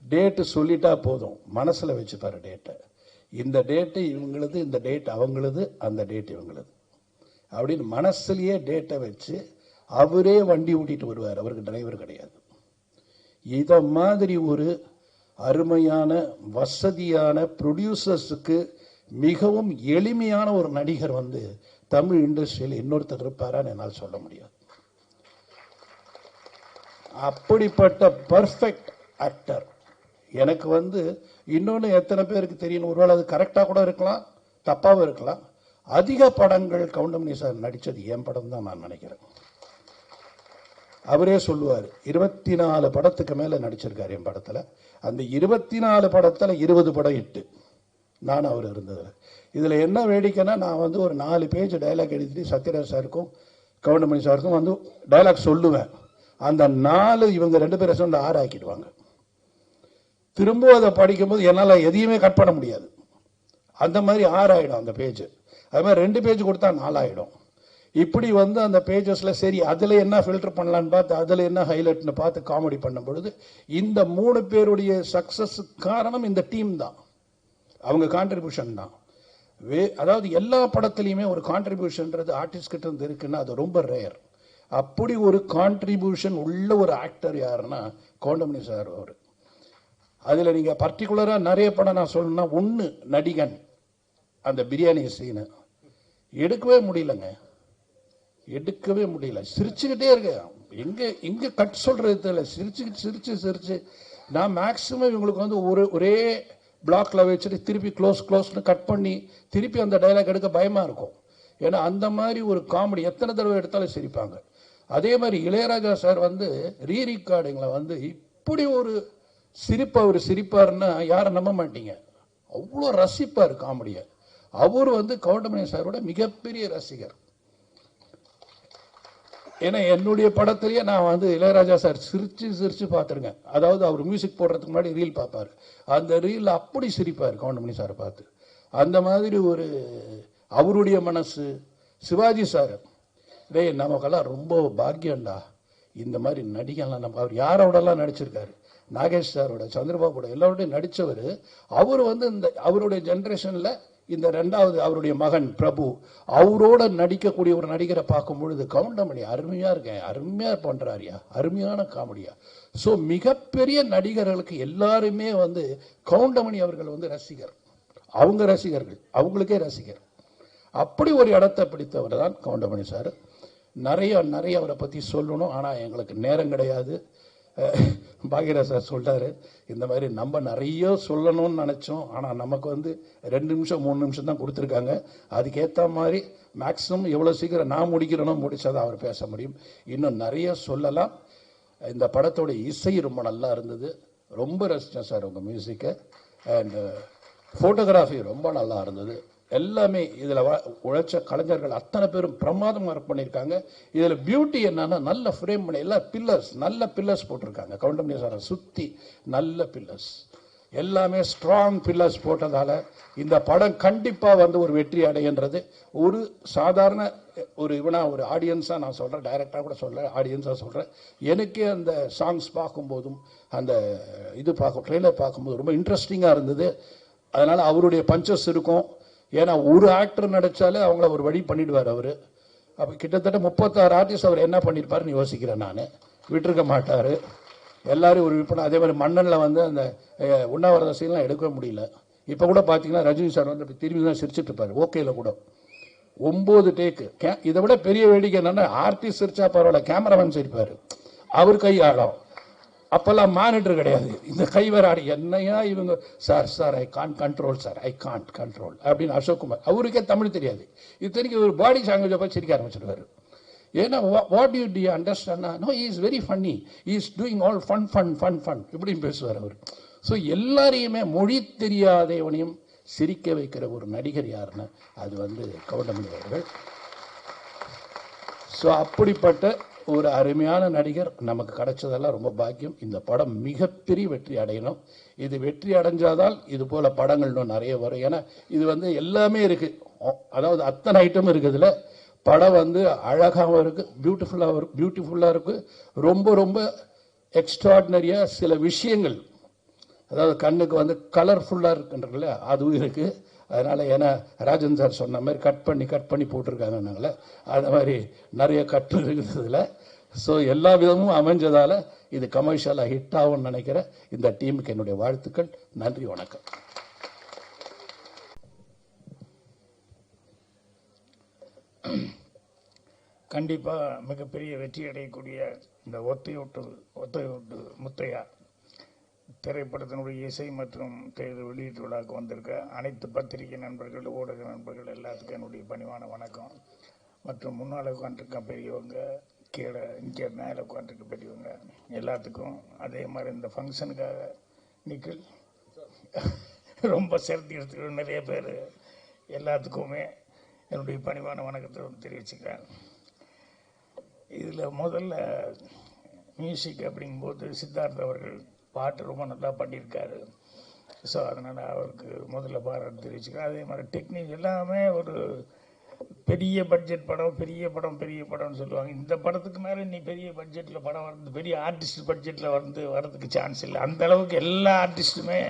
டேட்டு சொல்லிட்டா போதும், மனசில் வச்சுப்பாரு டேட்டை. இந்த டேட்டு இவங்களது, இந்த டேட் அவங்களது, அந்த டேட் இவங்களது அப்படின்னு மனசுலயே டேட்டை வச்சு அவரே வண்டி ஓட்டிட்டு வருவார். அவருக்கு டிரைவர் கிடையாது. இத மாதிரி ஒரு அருமையான வசதியான ப்ரொடியூசர்ஸுக்கு மிகவும் எளிமையான ஒரு நடிகர் வந்து தமிழ் இண்டஸ்ட்ரியில் இன்னொருத்தர் இருப்பாரான்னு என்னால் சொல்ல முடியாது. அப்படிப்பட்ட பர்ஃபெக்ட் ஆக்டர் எனக்கு வந்து இன்னொன்று எத்தனை பேருக்கு தெரியணும், ஒருவேளை அது கரெக்டாக கூட இருக்கலாம், தப்பாகவும் இருக்கலாம். அதிக படங்கள் கவுண்டமணி சார் நடித்தது என் படம் தான் நான் நினைக்கிறேன். அவரே சொல்லுவார், 24 படத்துக்கு மேலே நடிச்சிருக்காரு என் படத்தில். அந்த 24 படத்தில் 20 படம் இட்டு நான் அவர் இருந்தது. இதில் என்ன வேடிக்கைன்னா, நான் வந்து ஒரு 4 பேஜ் டைலாக் எழுதிட்டு சத்யராஜ் சாருக்கும் கவுண்டமணி சாருக்கும் வந்து டைலாக் சொல்லுவேன். அந்த 4 இவங்க 2 பேரை சொன்ன 6 ஆக்கிடுவாங்க. திரும்ப அதை படிக்கும்போது என்னால் எதையுமே கட் பண்ண முடியாது. அந்த மாதிரி 6 ஆகிடும் அந்த பேஜ். அது மாதிரி 2 பேஜ் கொடுத்தா 4 ஆகிடும். இப்படி வந்து அந்த பேஜஸில் சரி அதில் என்ன ஃபில்டர் பண்ணலான்னு பார்த்து, அதில் என்ன ஹைலைட்னு பார்த்து காமெடி பண்ணும் பொழுது இந்த 3 பேருடைய சக்ஸஸுக்கு காரணம் இந்த டீம் தான், அவங்க கான்ட்ரிபியூஷன் தான். அதாவது எல்லா படத்துலையுமே ஒரு கான்ட்ரிபியூஷன்றது ஆர்டிஸ்ட் கிட்ட இருந்து இருக்குன்னா அது ரொம்ப ரேர். அப்படி ஒரு கான்ட்ரிபியூஷன் உள்ள ஒரு ஆக்டர் யாருன்னா கவுண்டமணி சார். அவர் அதில் நீங்கள் பர்டிகுலராக நிறைய படம் நான் சொல்லணும்னா, ஒன்று நடிகன், அந்த பிரியாணி சீனு எடுக்கவே முடியலங்க, எடுக்கவே முடியல. சிரிச்சுக்கிட்டே இருக்க, எங்கே கட் சொல்றது தெரியல. சிரிச்சு நான் மேக்சிமம் இவங்களுக்கு வந்து ஒரே பிளாக்ல வச்சுட்டு திருப்பி க்ளோஸ்னு கட் பண்ணி திருப்பி அந்த டைலாக் எடுக்க பயமாக இருக்கும். ஏன்னா அந்த மாதிரி ஒரு காமெடி எத்தனை தடவை எடுத்தாலும் சிரிப்பாங்க. அதே மாதிரி இளையராஜா சார் வந்து ரீரெக்கார்டிங்கில் வந்து இப்படி ஒரு சிரிப்பு அவர் சிரிப்பாருன்னா யாரும் நம்ப மாட்டீங்க, அவ்வளோ ரசிப்பார் காமெடியை. அவர் வந்து கவுண்டமணி சாரோட மிகப்பெரிய ரசிகர். ஏன்னா என்னுடைய படத்திலேயே நான் வந்து இளையராஜா சார் சிரிச்சு பார்த்துருக்கேன். அதாவது அவர் மியூசிக் போடுறதுக்கு முன்னாடி ரீல் பார்ப்பார், அந்த ரீல் அப்படி சிரிப்பார் கவுண்டமணி சாரை பார்த்து. அந்த மாதிரி ஒரு அவருடைய மனசு. சிவாஜி சார், நமக்கெல்லாம் ரொம்ப பாக்கியம்டா, இந்த மாதிரி நடிகன்லாம் நம்ம. அவர் யாரோடலாம் நடிச்சிருக்காரு, நாகேஷ் சாரோட, சந்திரபாபுட, எல்லாரோடையும் நடித்தவர். அவர் வந்து இந்த அவருடைய ஜென்ரேஷனில் இந்த 2வது அவருடைய மகன் பிரபு, அவரோட நடிக்கக்கூடிய ஒரு நடிகரை பார்க்கும் பொழுது கவுண்டமணி அருமையாக இருக்கேன், அருமையாக பண்ணுறாரியா, அருமையான காமெடியா. ஸோ மிகப்பெரிய நடிகர்களுக்கு எல்லாருமே வந்து கவுண்டமணி அவர்கள் வந்து ரசிகர், அவங்க ரசிகர்கள், அவங்களுக்கே ரசிகர். அப்படி ஒரு இடத்தை பிடித்தவர் தான் கவுண்டமணி சார். நிறைய அவரை பற்றி சொல்லணும், ஆனால் எங்களுக்கு நேரம் கிடையாது. பாக்யராஜ் சார் சொல்றாரு, இந்த மாதிரி நம்ம நிறைய சொல்லணும்னு நினைச்சோம், ஆனால் நமக்கு வந்து 2 நிமிஷம் 3 நிமிஷம் தான் கொடுத்துருக்காங்க. அதுக்கேற்ற மாதிரி மேக்ஸிமம் எவ்வளோ சீக்கிரம் நான் முடிக்கிறேனோ முடிச்சாதான் அவர் பேச முடியும். இன்னும் நிறைய சொல்லலாம். இந்த படத்தோட இசை ரொம்ப நல்லா இருந்தது, ரொம்ப ரசித்தேன் சார் உங்கள் மியூசிக்கை. அண்ட் ஃபோட்டோகிராஃபி ரொம்ப நல்லா இருந்தது. எல்லாமே இதில் உழைச்ச கலைஞர்கள் அத்தனை பேரும் பிரமாதமாக ஒர்க் பண்ணியிருக்காங்க. இதில் பியூட்டி என்னன்னா, நல்ல ஃப்ரேம் பண்ணி எல்லா பில்லர்ஸ், நல்ல பில்லர்ஸ் போட்டிருக்காங்க கவுண்டமணி சாரை சுற்றி, நல்ல பில்லர்ஸ், எல்லாமே ஸ்ட்ராங் பில்லர்ஸ் போட்டதால இந்த படம் கண்டிப்பாக வந்து ஒரு வெற்றி அடைகின்றது. ஒரு சாதாரண ஒரு ஒரு ஆடியன்ஸாக நான் சொல்கிறேன், டைரக்டாக கூட சொல்கிறேன், ஆடியன்ஸாக சொல்கிறேன். எனக்கே அந்த சாங்ஸ் பார்க்கும்போதும் அந்த ட்ரெய்லர் பார்க்கும்போது ரொம்ப இன்ட்ரெஸ்டிங்காக இருந்தது. அதனால் அவருடைய பஞ்சஸ் இருக்கும். ஏன்னா ஒரு ஆக்டர் நடிச்சாலே அவங்கள ஒரு வழி பண்ணிடுவார் அவர். அப்போ கிட்டத்தட்ட 36 ஆர்டிஸ்ட் அவர் என்ன பண்ணியிருப்பாருன்னு யோசிக்கிறேன் நான். விட்டுருக்க மாட்டார். எல்லாரும் ஒரு விற்பனை. அதே மாதிரி மன்னனில் வந்து அந்த உண்ணாவிரத சீன்லாம் எடுக்க முடியல. இப்போ கூட பார்த்தீங்கன்னா ரஜினி சார் வந்து திரும்பி தான் சிரிச்சிட்டு இருப்பார் ஓகேல கூட 9 டேக்கு. இதை விட பெரிய வேடிக்கை என்னன்னா ஆர்டிஸ்ட் சிரிச்சா பரவாயில்ல, கேமராமேன் சிரிப்பார், அவர் கை ஆடும். அப்பெல்லாம் மானிட்டர் கிடையாது, இந்த கை வேற ஆடி. என்னையா இவங்க sir I can't control sir, I can't control அப்படின்னு அசோக்குமார், அவருக்கே தமிழ் தெரியாது, இத்தனைக்கு ஒரு பாடி லாங்குவேஜை பார்த்து சிரிக்க ஆரம்பிச்சிடுவார். ஏன்னா what you do understand, no he is very funny, he is doing all fun fun fun fun இப்படின்னு பேசுவார் அவர். ஸோ எல்லாரையுமே மொழி தெரியாதவனையும் சிரிக்க வைக்கிற ஒரு நடிகர் யாருன்னா அது வந்து கவுண்டமணி அவர்கள். ஸோ அப்படிப்பட்ட ஒரு அருமையான நடிகர் நமக்கு கிடைச்சதெல்லாம் ரொம்ப பாக்கியம். இந்த படம் மிகப்பெரிய வெற்றி அடையணும். இது வெற்றி அடைஞ்சாதால் இது போல படங்கள் இன்னும் நிறைய வரும். ஏன்னா இது வந்து எல்லாமே இருக்கு, அதாவது அத்தனை ஐட்டம் இருக்குதுல. படம் வந்து அழகாகவும் இருக்கு, பியூட்டிஃபுல்லாக இருக்கு, ரொம்ப ரொம்ப எக்ஸ்ட்ராடினரியா சில விஷயங்கள், அதாவது கண்ணுக்கு வந்து கலர்ஃபுல்லாக இருக்குன்றதுல அதுவும் இருக்கு. அதனால ஏன்னா ராஜன் சார் சொன்ன மாதிரி கட் பண்ணி போட்டிருக்காங்கன்னாங்களே, அது மாதிரி நிறைய கட்டு இருக்குதுல. ஸோ எல்லா விதமும் அமைஞ்சதால இது கமர்ஷியலாக ஹிட் ஆகும்னு நினைக்கிறேன். இந்த டீமுக்கு என்னுடைய வாழ்த்துக்கள். நன்றி, வணக்கம். கண்டிப்பாக மிகப்பெரிய வெற்றி அடையக்கூடிய இந்த ஒத்தையொட்டு முத்தையா திரைப்படத்தினுடைய இசை மற்றும் தேர்தல் வெளியீட்டு விழாவுக்கு வந்திருக்க அனைத்து பத்திரிகை நண்பர்கள், ஊடக நண்பர்கள் எல்லாத்துக்கும் என்னுடைய பணிவான வணக்கம். மற்றும் முன்னால் உட்காந்துருக்க பெரியவங்க, கீழே இங்கே மேலே உட்காந்துருக்க பெரியவங்க எல்லாத்துக்கும், அதே மாதிரி இந்த ஃபங்க்ஷனுக்காக நிக்கில் ரொம்ப சிரத்தி எடுத்துக்கிற நிறைய பேர் எல்லாத்துக்குமே என்னுடைய பணிவான வணக்கத்தை தெரிவிச்சுக்கிறேன். இதில் முதல்ல மியூசிக் அப்படிங்கும்போது சித்தார்த் அவர்கள் பாட்டு ரொம்ப நல்லா பண்ணியிருக்காரு. ஸோ அதனால் அவருக்கு முதல்ல பாராட்டு தெரிவிச்சுக்கிறேன். அதே மாதிரி டெக்னிக் எல்லாமே ஒரு பெரிய பட்ஜெட் படம், பெரிய படம்னு சொல்லுவாங்க. இந்த படத்துக்கு மேலே நீ பெரிய பட்ஜெட்டில் படம் வர்றது, பெரிய ஆர்டிஸ்ட் பட்ஜெட்டில் வர்றதுக்கு சான்ஸ் இல்லை. அந்த அளவுக்கு எல்லா ஆர்டிஸ்ட்டுமே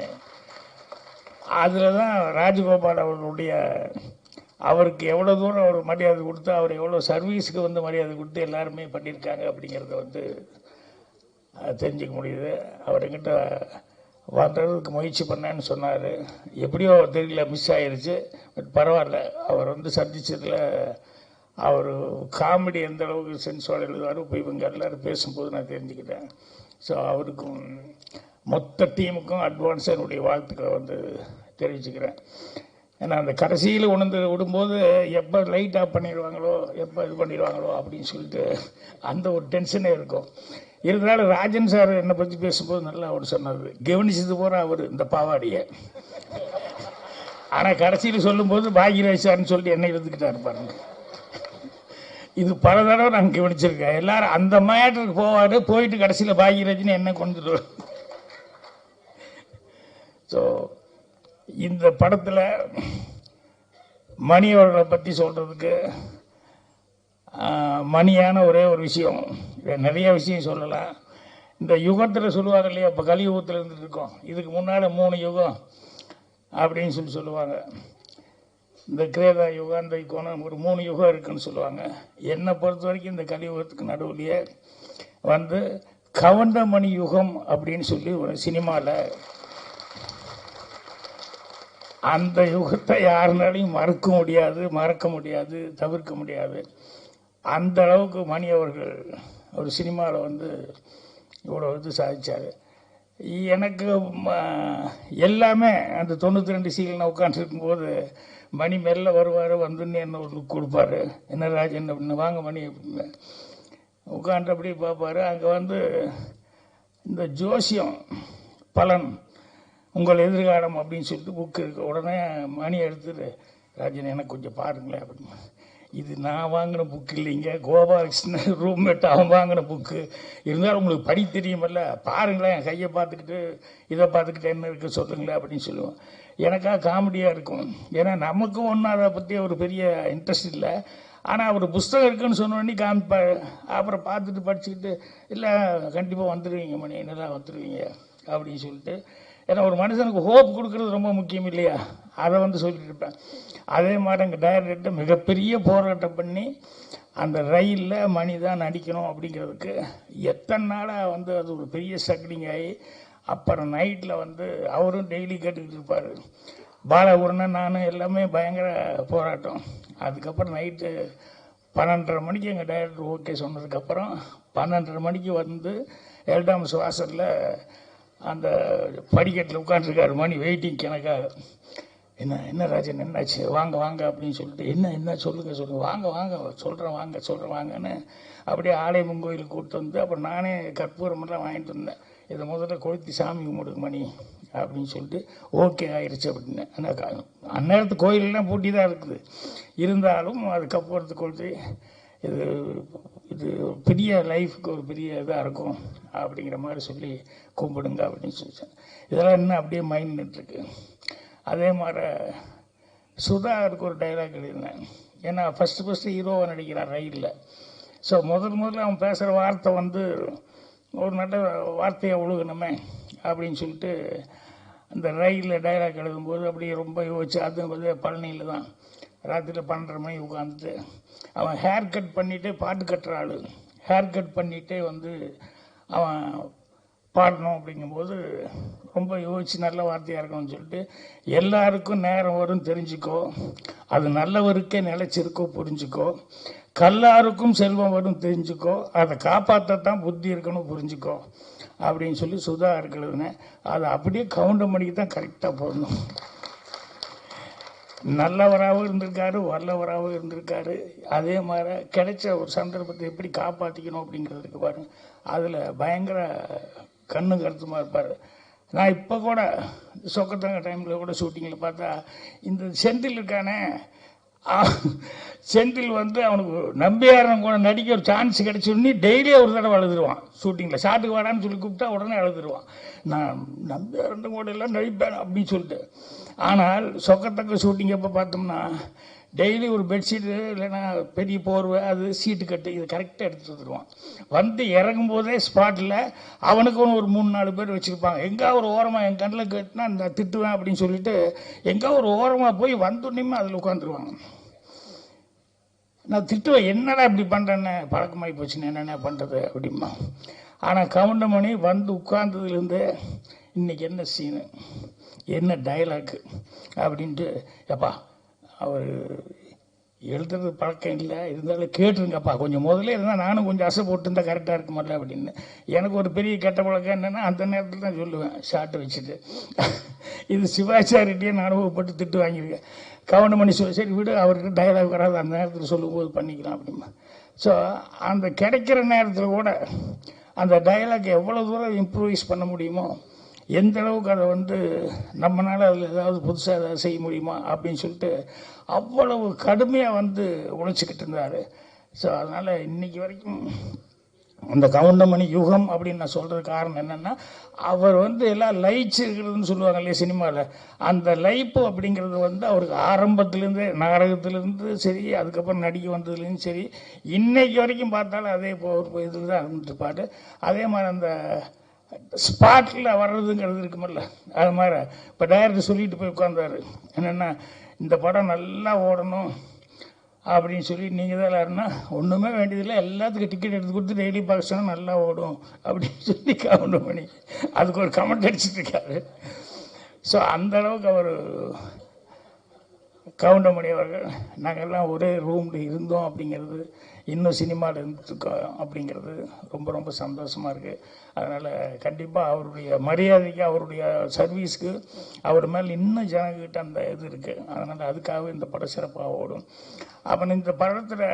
அதில் தான் ராஜகோபால் அவர்களுடைய அவருக்கு எவ்வளோ தூரம் அவர் மரியாதை கொடுத்து, அவர் எவ்வளோ சர்வீஸுக்கு வந்து மரியாதை கொடுத்து எல்லாருமே பண்ணியிருக்காங்க அப்படிங்கிறத வந்து தெரிஞ்சுக்க முடியுது. அவர் என்கிட்ட வர்றதுக்கு முயற்சி பண்ணேன்னு சொன்னார். எப்படியோ தெரியல, மிஸ் ஆயிடுச்சு. பட் பரவாயில்ல, அவர் வந்து சந்திச்சதில் அவர் காமெடி எந்த அளவுக்கு சென்ஸோடு எழுதுவார் இப்போ இவங்க எல்லோரும் பேசும்போது நான் தெரிஞ்சுக்கிட்டேன். ஸோ அவருக்கும் மொத்த டீமுக்கும் அட்வான்ஸாக என்னுடைய வாழ்த்துக்களை வந்து தெரிவிச்சுக்கிறேன். ஏன்னா அந்த கடைசியில் உணர்ந்து விடும்போது எப்போ லைட் ஆஃப் பண்ணிடுவாங்களோ, எப்போ இது பண்ணிடுவாங்களோ அப்படின்னு சொல்லிட்டு அந்த ஒரு டென்ஷனே இருக்கும். இருந்தாலும் ராஜன் சார் என்னை பற்றி பேசும்போது நல்லா அவர் சொன்னார், கவனிச்சது போகிற அவர் இந்த பாவாடியை. ஆனால் கடைசியில் சொல்லும்போது பாக்யராஜ் சார்னு சொல்லிட்டு என்ன எடுத்துக்கிட்டாரு பாருங்க. இது பல தடவை நான் கவனிச்சிருக்கேன். எல்லாரும் அந்த மேட்டருக்கு போவார், போயிட்டு கடைசியில் பாக்யராஜ்னு என்ன கொண்டுட்டு. ஸோ இந்த படத்தில் மணி அவர்களை பற்றி சொல்கிறதுக்கு மணியான ஒரே ஒரு விஷயம், நிறைய விஷயம் சொல்லலாம். இந்த யுகத்தில் சொல்லுவாங்க இல்லையா, இப்போ கலியுகத்தில் இருந்துட்டு இருக்கோம், இதுக்கு முன்னால் 3 யுகம் அப்படின்னு சொல்லுவாங்க. இந்த கிரேதா யுகம், இந்த யுகம், ஒரு 3 யுகம் இருக்குன்னு சொல்லுவாங்க. என்னை பொறுத்த வரைக்கும் இந்த கலியுகத்துக்கு நடுவுலையே வந்து கவுண்டமணி யுகம் அப்படின்னு சொல்லி ஒரு சினிமாவில், அந்த யுகத்தை யாருனாலையும் மறக்க முடியாது, தவிர்க்க முடியாது. அந்த அளவுக்கு மணி அவர்கள் ஒரு சினிமாவில் வந்து இவ்வளோ இது சாதிச்சார். எனக்கு எல்லாமே அந்த 92 சீல் நான் உட்காந்துருக்கும்போது மணி மெல்ல வருவார், வந்துன்னு என்ன ஒரு லுக் கொடுப்பாரு, என்ன ராஜன் அப்படின்னு, வாங்க மணி அப்படின்னு உட்காந்து அப்படியே பார்ப்பாரு. அங்கே வந்து இந்த ஜோசியம் பலன் உங்கள் எதிர்காலம் அப்படின்னு சொல்லிட்டு புக்கு இருக்கு. உடனே மணி எடுத்துட்டு, ராஜன் எனக்கு கொஞ்சம் பாருங்களேன் அப்படின்னு. இது நான் வாங்கின புக்கு இல்லைங்க, கோபாலகிருஷ்ணன் ரூம்மேட் அவன் வாங்கின புக்கு. இருந்தாலும் உங்களுக்கு படி தெரியுமில்ல, பாருங்களேன், என் கையை பார்த்துக்கிட்டு இதை பார்த்துக்கிட்டு என்ன இருக்குது சொல்லுங்களேன் அப்படின்னு சொல்லுவோம். எனக்காக காமெடியாக இருக்கும். ஏன்னா நமக்கும் ஒன்றும் அதை பற்றி ஒரு பெரிய இன்ட்ரெஸ்ட் இல்லை. ஆனால் அவர் புஸ்தகம் இருக்குன்னு சொன்னோடனே காமிப்பார். அப்புறம் பார்த்துட்டு படிச்சுக்கிட்டு, இல்லை கண்டிப்பாக வந்துடுவீங்க மணி, நல்லா வந்துடுவீங்க அப்படின்னு சொல்லிட்டு. ஏன்னா ஒரு மனுஷனுக்கு ஹோப் கொடுக்கறது ரொம்ப முக்கியம் இல்லையா, அதை வந்து சொல்லிட்டு இருப்பேன். அதே மாதிரி எங்கள் டைரக்டர் மிகப்பெரிய போராட்டம் பண்ணி அந்த ரயிலில் மணி தான் நடிக்கணும் அப்படிங்கிறதுக்கு எத்தனை நாளாக வந்து அது ஒரு பெரிய ஸ்ட்ரகிளிங் ஆகி அப்புறம் நைட்டில் வந்து அவரும் டெய்லி கேட்டுக்கிட்டு இருப்பார். பாலகுருன்னு நானும் எல்லாமே பயங்கர போராட்டம். அதுக்கப்புறம் நைட்டு 12:30 மணிக்கு எங்கள் டைரக்டர் ஓகே சொன்னதுக்கப்புறம் 12:30 மணிக்கு வந்து எல்டாம்ஸ் வாசலில் அந்த படிக்கட்டில் உட்காந்துருக்காரு மணி வெயிட்டிங் எனக்காக. என்ன ராஜன் என்னாச்சு, வாங்க வாங்க அப்படின்னு சொல்லிட்டு, என்ன சொல்லுங்க வாங்க சொல்கிறேன் வாங்கன்னு அப்படியே ஆலயமன் கோயிலுக்கு கூப்பிட்டு வந்து அப்புறம் நானே கற்பூரமெல்லாம் வாங்கிட்டு வந்தேன். இதை முதல்ல கொளுத்தி சாமி கும்பிடுங்க மணி அப்படின்னு சொல்லிட்டு ஓகே ஆயிடுச்சு அப்படின்னு. ஆனால் அந்நேரத்து கோயிலெலாம் பூட்டி தான் இருக்குது, இருந்தாலும் அது கற்பூரத்தை கொளுத்தி இது பெரிய லைஃபுக்கு ஒரு பெரிய இதாக இருக்கும் அப்படிங்கிற மாதிரி சொல்லி கும்பிடுங்க அப்படின்னு சொல்லிச்சேன். இதெல்லாம் இன்னும் அப்படியே மைண்ட் நின்றுருக்கு. அதே மாதிரி சுதாகருக்கு ஒரு டைலாக் எழுதினேன். ஏன்னா ஃபஸ்ட்டு ஹீரோவை நடிக்கிறான் ரயிலில். ஸோ முதல்ல அவன் பேசுகிற வார்த்தை வந்து ஒரு நல்ல வார்த்தையை ஒழுகணுமே அப்படின்னு சொல்லிட்டு அந்த ரயிலில் டைலாக் எழுதும்போது அப்படியே ரொம்ப யோசிச்சு, அது வந்து பழனியில் தான் ராத்திரியில் 12:30 மணிக்கு உட்காந்துட்டு அவன் ஹேர் கட் பண்ணிவிட்டு பாட்டு கட்டுற ஆள் ஹேர் கட் பண்ணிகிட்டே வந்து அவன் பாடணும் அப்படிங்கும்போது ரொம்ப யோசிச்சு நல்ல வார்த்தையாக இருக்கணும்னு சொல்லிட்டு, எல்லாருக்கும் நேரம் வரும் தெரிஞ்சுக்கோ, அது நல்லவருக்கே நிலைச்சிருக்கோ புரிஞ்சுக்கோ, கல்லாருக்கும் செல்வம் வரும் தெரிஞ்சுக்கோ, அதை காப்பாற்றத்தான் புத்தி இருக்கணும் புரிஞ்சுக்கோ அப்படின்னு சொல்லி சுதாகருக்கு எழுதினேன். அதை அப்படியே கவுண்டமணிக்கு தான் கரெக்டாக போடணும். நல்லவராகவும் இருந்திருக்காரு, வல்லவராகவும் இருந்திருக்காரு. அதே மாதிரி கிடைச்ச ஒரு சந்தர்ப்பத்தை எப்படி காப்பாற்றிக்கணும் அப்படிங்கிறதுக்கு பாருங்க, அதில் பயங்கர கண்ணு கருத்துமாக இருப்பார். நான் இப்போ கூட சொக்கத்தங்க டைமில் கூட ஷூட்டிங்கில் பார்த்தா இந்த செந்தில் இருக்கானே, செந்தில் வந்து அவனுக்கு நம்பியாரன் கூட நடிக்க ஒரு சான்ஸ் கிடைச்சோடனே டெய்லி ஒரு தடவை அழுதுருவான். ஷூட்டிங்கில் ஷாட்டுக்கு வாடான்னு சொல்லி கூப்பிட்டா உடனே அழுதுருவான். நான் நம்பியாரன் கூட எல்லாம் நடிப்பேன் அப்படின்னு சொல்லிட்டு. ஆனால் சொக்கத்தக்க ஷூட்டிங் எப்போ பார்த்தோம்னா டெய்லி ஒரு பெட்ஷீட்டு இல்லைன்னா பெரிய போர்வை, அது சீட்டு கட்டு, இது கரெக்டாக எடுத்துகிட்டு வந்துடுவான். வந்து இறங்கும் போதே ஸ்பாட்டில் அவனுக்கு ஒரு 3-4 பேர் வச்சுருப்பாங்க. எங்கே ஒரு ஓரமாக என் கண்ணில் கேட்டுனா இந்த திட்டுவேன் அப்படின்னு சொல்லிட்டு எங்கே ஒரு ஓரமாக போய் வந்தோடனேயுமே அதில் உட்காந்துருவாங்க. நான் திட்டுவேன், என்னடா இப்படி பண்ணுறேன்னு, பழக்கமாகி போச்சுன்னு என்னென்ன பண்ணுறது அப்படிமா. ஆனால் கவுண்டமணி வந்து உட்கார்ந்ததுலேருந்து இன்றைக்கி என்ன சீனு, என்ன டைலாக்கு அப்படின்ட்டு, எப்பா அவர் எழுதுறது பழக்கம் இல்லை, இருந்தாலும் கேட்டுருங்கப்பா கொஞ்சம் முதல்ல இருந்தால் நானும் கொஞ்சம் அசை போட்டுருந்தா கரெக்டாக இருக்குமில்ல அப்படின்னு. எனக்கு ஒரு பெரிய கெட்ட பழக்கம் என்னென்னா அந்த நேரத்தில் தான் சொல்லுவேன் ஷார்ட்டை வச்சுட்டு. இது சிவாச்சாரிட்டே நான் அனுபவப்பட்டு திட்டு வாங்கியிருக்கேன். கவுண்டமணி சொல்லி சரி விடு, அவருக்கு டைலாக் வராது, அந்த நேரத்தில் சொல்லும்போது பண்ணிக்கலாம் அப்படிமா. ஸோ அந்த கிடைக்கிற நேரத்தில் கூட அந்த டைலாக் எவ்வளோ தூரம் இம்ப்ரூவைஸ் பண்ண முடியுமோ, எந்த அளவுக்கு அதை வந்து நம்மளால் அதில் ஏதாவது புதுசாக ஏதாவது செய்ய முடியுமா அப்படின்னு சொல்லிட்டு அவ்வளவு கடுமையாக வந்து உழைச்சிக்கிட்டு இருந்தார். ஸோ அதனால் இன்றைக்கி வரைக்கும் அந்த கவுண்டமணி யுகம் அப்படின்னு நான் சொல்கிறது காரணம் என்னென்னா, அவர் வந்து எல்லாம் லைட்ஸ் இருக்கிறதுன்னு சொல்லுவாங்க இல்லையா சினிமாவில், அந்த லைப்பு அப்படிங்கிறது வந்து அவருக்கு ஆரம்பத்துலேருந்து நாடகத்துலேருந்து சரி, அதுக்கப்புறம் நடிக்க வந்ததுலேருந்து சரி, இன்னைக்கு வரைக்கும் பார்த்தாலும் அதே இதில் தான் இருந்துட்டு. அதே மாதிரி அந்த ஸ்பாட்டில் வர்றதுங்கிறது இருக்குமில்ல, அது மாதிரி இப்போ டைரக்டர் சொல்லிட்டு போய் உட்காந்தாரு என்னென்னா, இந்த படம் நல்லா ஓடணும் அப்படின்னு சொல்லி நீங்கள் தான் எல்லாருன்னா ஒன்றுமே வேண்டியதில்லை, எல்லாத்துக்கும் டிக்கெட் எடுத்து கொடுத்து டெய்லி பார்க்க சொன்னால் நல்லா ஓடும் அப்படின்னு சொல்லி கவுண்டமணி அதுக்கு ஒரு கமெண்ட் அடிச்சுட்டு இருக்காரு. ஸோ அந்த அளவுக்கு அவர் கவுண்டமணி அவர்கள் நாங்கள்லாம் ஒரே ரூமில் இருந்தோம் அப்படிங்கிறது, இன்னும் சினிமாவில் இருந்துருக்கோம் அப்படிங்கிறது ரொம்ப ரொம்ப சந்தோஷமாக இருக்குது. அதனால் கண்டிப்பாக அவருடைய மரியாதைக்கு, அவருடைய சர்வீஸ்க்கு அவர் மேலே இன்னும் ஜனங்கிட்ட அந்த இது இருக்குது. அதனால் அதுக்காகவே இந்த படம் சிறப்பாக ஓடும். அப்புறம் இந்த படத்தில்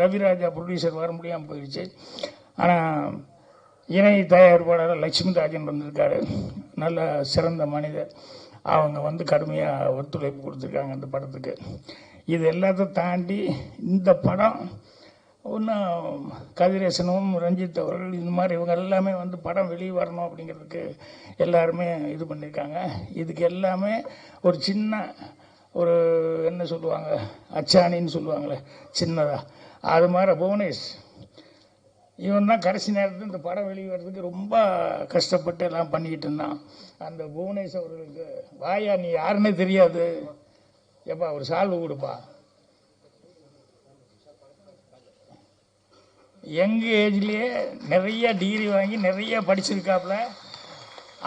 ரவிராஜா ப்ரொடியூசர் வர முடியாமல் போயிடுச்சு. ஆனால் இணை தயாரிப்பாளர் லட்சுமி ராஜன் வந்திருக்காரு, நல்ல சிறந்த மனிதர். அவங்க வந்து கடுமையாக ஒத்துழைப்பு கொடுத்துருக்காங்க இந்த படத்துக்கு. இது எல்லாத்தையும் தாண்டி இந்த படம் இன்னும் கதிரேசனும் ரஞ்சித் அவர்கள் இந்த மாதிரி இவங்க எல்லாமே வந்து படம் வெளியே வரணும் அப்படிங்கிறதுக்கு எல்லாருமே இது பண்ணியிருக்காங்க. இதுக்கு எல்லாமே ஒரு சின்ன ஒரு என்ன சொல்லுவாங்க, அச்சாணின்னு சொல்லுவாங்களே சின்னதாக, அது மாதிரி புவனேஷ் இவன் தான் கடைசி நேரத்தில் இந்த படம் வெளியே வர்றதுக்கு ரொம்ப கஷ்டப்பட்டு எல்லாம் பண்ணிக்கிட்டு இருந்தான். அந்த புவனேஷ் அவர்களுக்கு, வாயா நீ யாருன்னே தெரியாது, எப்பா ஒரு சால்வு கொடுப்பா. யங் ஏஜ்லேயே நிறைய டிகிரி வாங்கி நிறைய படிச்சிருக்காப்புல.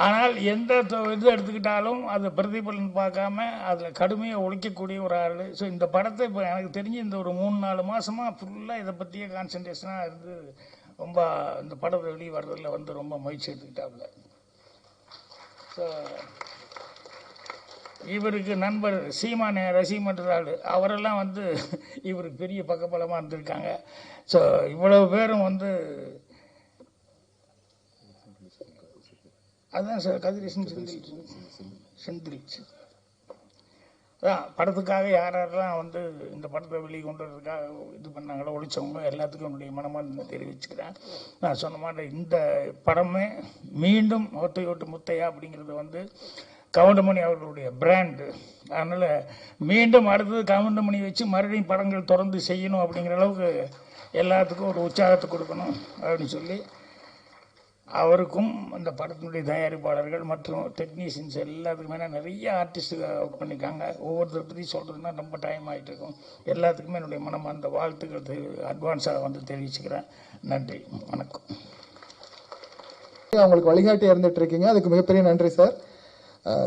ஆனால் எந்த இது எடுத்துக்கிட்டாலும் அது பிரதிபலன் பார்க்காம அதில் கடுமையாக உழைக்கக்கூடிய ஒரு ஆள். ஸோ இந்த படத்தை இப்போ எனக்கு தெரிஞ்சு இந்த ஒரு 3-4 மாதமாக ஃபுல்லாக இதை பற்றியே கான்சன்ட்ரேஷனாக இருந்து ரொம்ப இந்த படம் வெளியே வர்றதில் வந்து ரொம்ப முயற்சி எடுத்துக்கிட்டாப்புல. ஸோ இவருக்கு நண்பர் சீமானே ரசிகமன்றாள் அவரெல்லாம் வந்து இவருக்கு பெரிய பக்கபலமாக இருந்திருக்காங்க. ஸோ இவ்வளவு பேரும் வந்து அதுதான் சார் கதிரேசன் செந்தில் அதான் படத்துக்காக யாரெல்லாம் வந்து இந்த படத்தை வெளியே கொண்டு வரதுக்காக இது பண்ணாங்களோ ஒழிச்சவங்க எல்லாத்துக்கும் என்னுடைய மனமார்ந்த தெரிவிச்சுக்கிறேன். நான் சொன்ன மாதிரி இந்த படமே மீண்டும் ஒத்தையோட்டு முத்தையா அப்படிங்கிறது வந்து கவுண்டமணி அவர்களுடைய பிராண்டு. அதனால் மீண்டும் அடுத்தது கவுண்டமணி வச்சு மறுபடியும் படங்கள் தொடர்ந்து செய்யணும் அப்படிங்கிற அளவுக்கு எல்லாத்துக்கும் ஒரு உற்சாகத்தை கொடுக்கணும் அப்படின்னு சொல்லி அவருக்கும் அந்த படத்தினுடைய தயாரிப்பாளர்கள் மற்றும் டெக்னீஷியன்ஸ் எல்லாத்துக்குமே நிறைய ஆர்டிஸ்ட் ஒர்க் பண்ணியிருக்காங்க. ஒவ்வொருத்தரை பற்றி சொல்கிறதுனா ரொம்ப டைம் ஆகிட்டு இருக்கும். எல்லாத்துக்குமே என்னுடைய மனமார்ந்த வாழ்த்துக்கள் அட்வான்ஸாக வந்து தெரிவிச்சுக்கிறேன். நன்றி, வணக்கம். அவங்களுக்கு வழிகாட்டி இருந்துட்டு இருக்கீங்க, அதுக்கு மிகப்பெரிய நன்றி sir.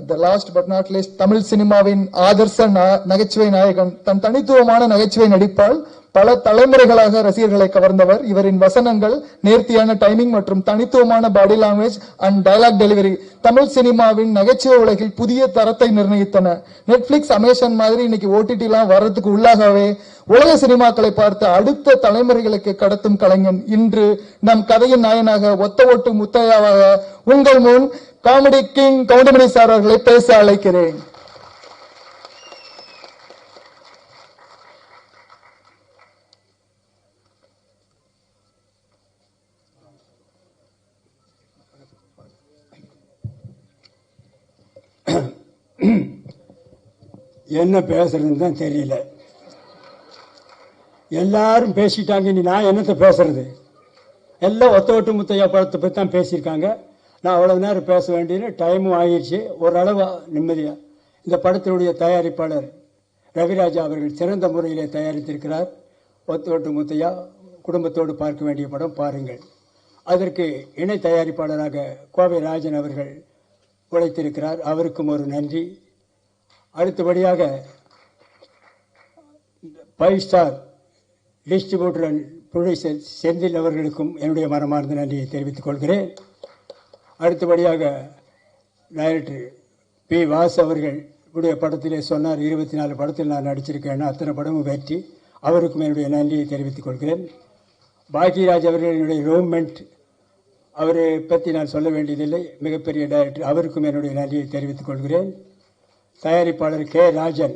The last but not least, Tamil சினிமாவின் ஆதர்ச நகைச்சுவை நாயகன், தன் தனித்துவமான நகைச்சுவை நடிப்பால் பல தலைமுறைகளாக ரசிகர்களை கவர்ந்தவர். இவரின் வசனங்கள், நேர்த்தியான டைமிங் மற்றும் தனித்துவமான body language and dialogue delivery Tamil சினிமாவின் நகைச்சுவை உலகில் புதிய தரத்தை நிர்ணயித்தன. நெட்ஃபிளிக்ஸ், அமேசான் மாதிரி இன்னைக்கு ஓடிடி எல்லாம் வர்றதுக்கு உள்ளாகவே உலக சினிமாக்களை பார்த்து அடுத்த தலைமுறைகளுக்கு கடத்தும் கலைஞன் இன்று நம் கதையின் நாயனாக ஒத்த ஓட்டு முத்தையாவாக உங்கள் முன் காமெடி கிங் கவுண்டமணி சார் அவர்களை பேச அழைக்கிறேன். என்ன பேசுறதுன்னு தான் தெரியல. எல்லாரும் பேசிட்டாங்க, இனி நான் என்னத்தை பேசுறது? எல்லாம் ஒத்த ஓட்டு முத்தையா படத்தை பற்றி தான் பேசியிருக்காங்க. நான் அவ்வளவு நேரம் பேச வேண்டியது டைமும் ஆயிடுச்சு. ஓரளவு நிம்மதியாக இந்த படத்தினுடைய தயாரிப்பாளர் ரவிராஜா அவர்கள் சிறந்த முறையிலே தயாரித்திருக்கிறார். ஒத்த ஓட்டு முத்தையா குடும்பத்தோடு பார்க்க வேண்டிய படம், பாருங்கள். அதற்கு இணை தயாரிப்பாளராக கோவை ராஜன் அவர்கள் உழைத்திருக்கிறார், அவருக்கும் ஒரு நன்றி. அடுத்தபடியாக 5 star distributor and producer Senthil அவர்களுக்கும் என்னுடைய மனமார்ந்த நன்றியை தெரிவித்துக் கொள்கிறேன். அடுத்தபடியாக டைரக்டர் பி வாஸ் அவர்கள் உடைய படத்திலே சொன்னார், 24 படத்தில் நான் நடிச்சிருக்கேன், அத்தனை படமும் வெற்றி. அவருக்கும் என்னுடைய நன்றியை தெரிவித்துக் கொள்கிறேன். பாக்யராஜ் அவர்கள் என்னுடைய ரூம்மெண்ட், அவரை பற்றி நான் சொல்ல வேண்டியதில்லை, மிகப்பெரிய டைரக்டர், அவருக்கும் என்னுடைய நன்றியை தெரிவித்துக் கொள்கிறேன். தயாரிப்பாளர் கே ராஜன்,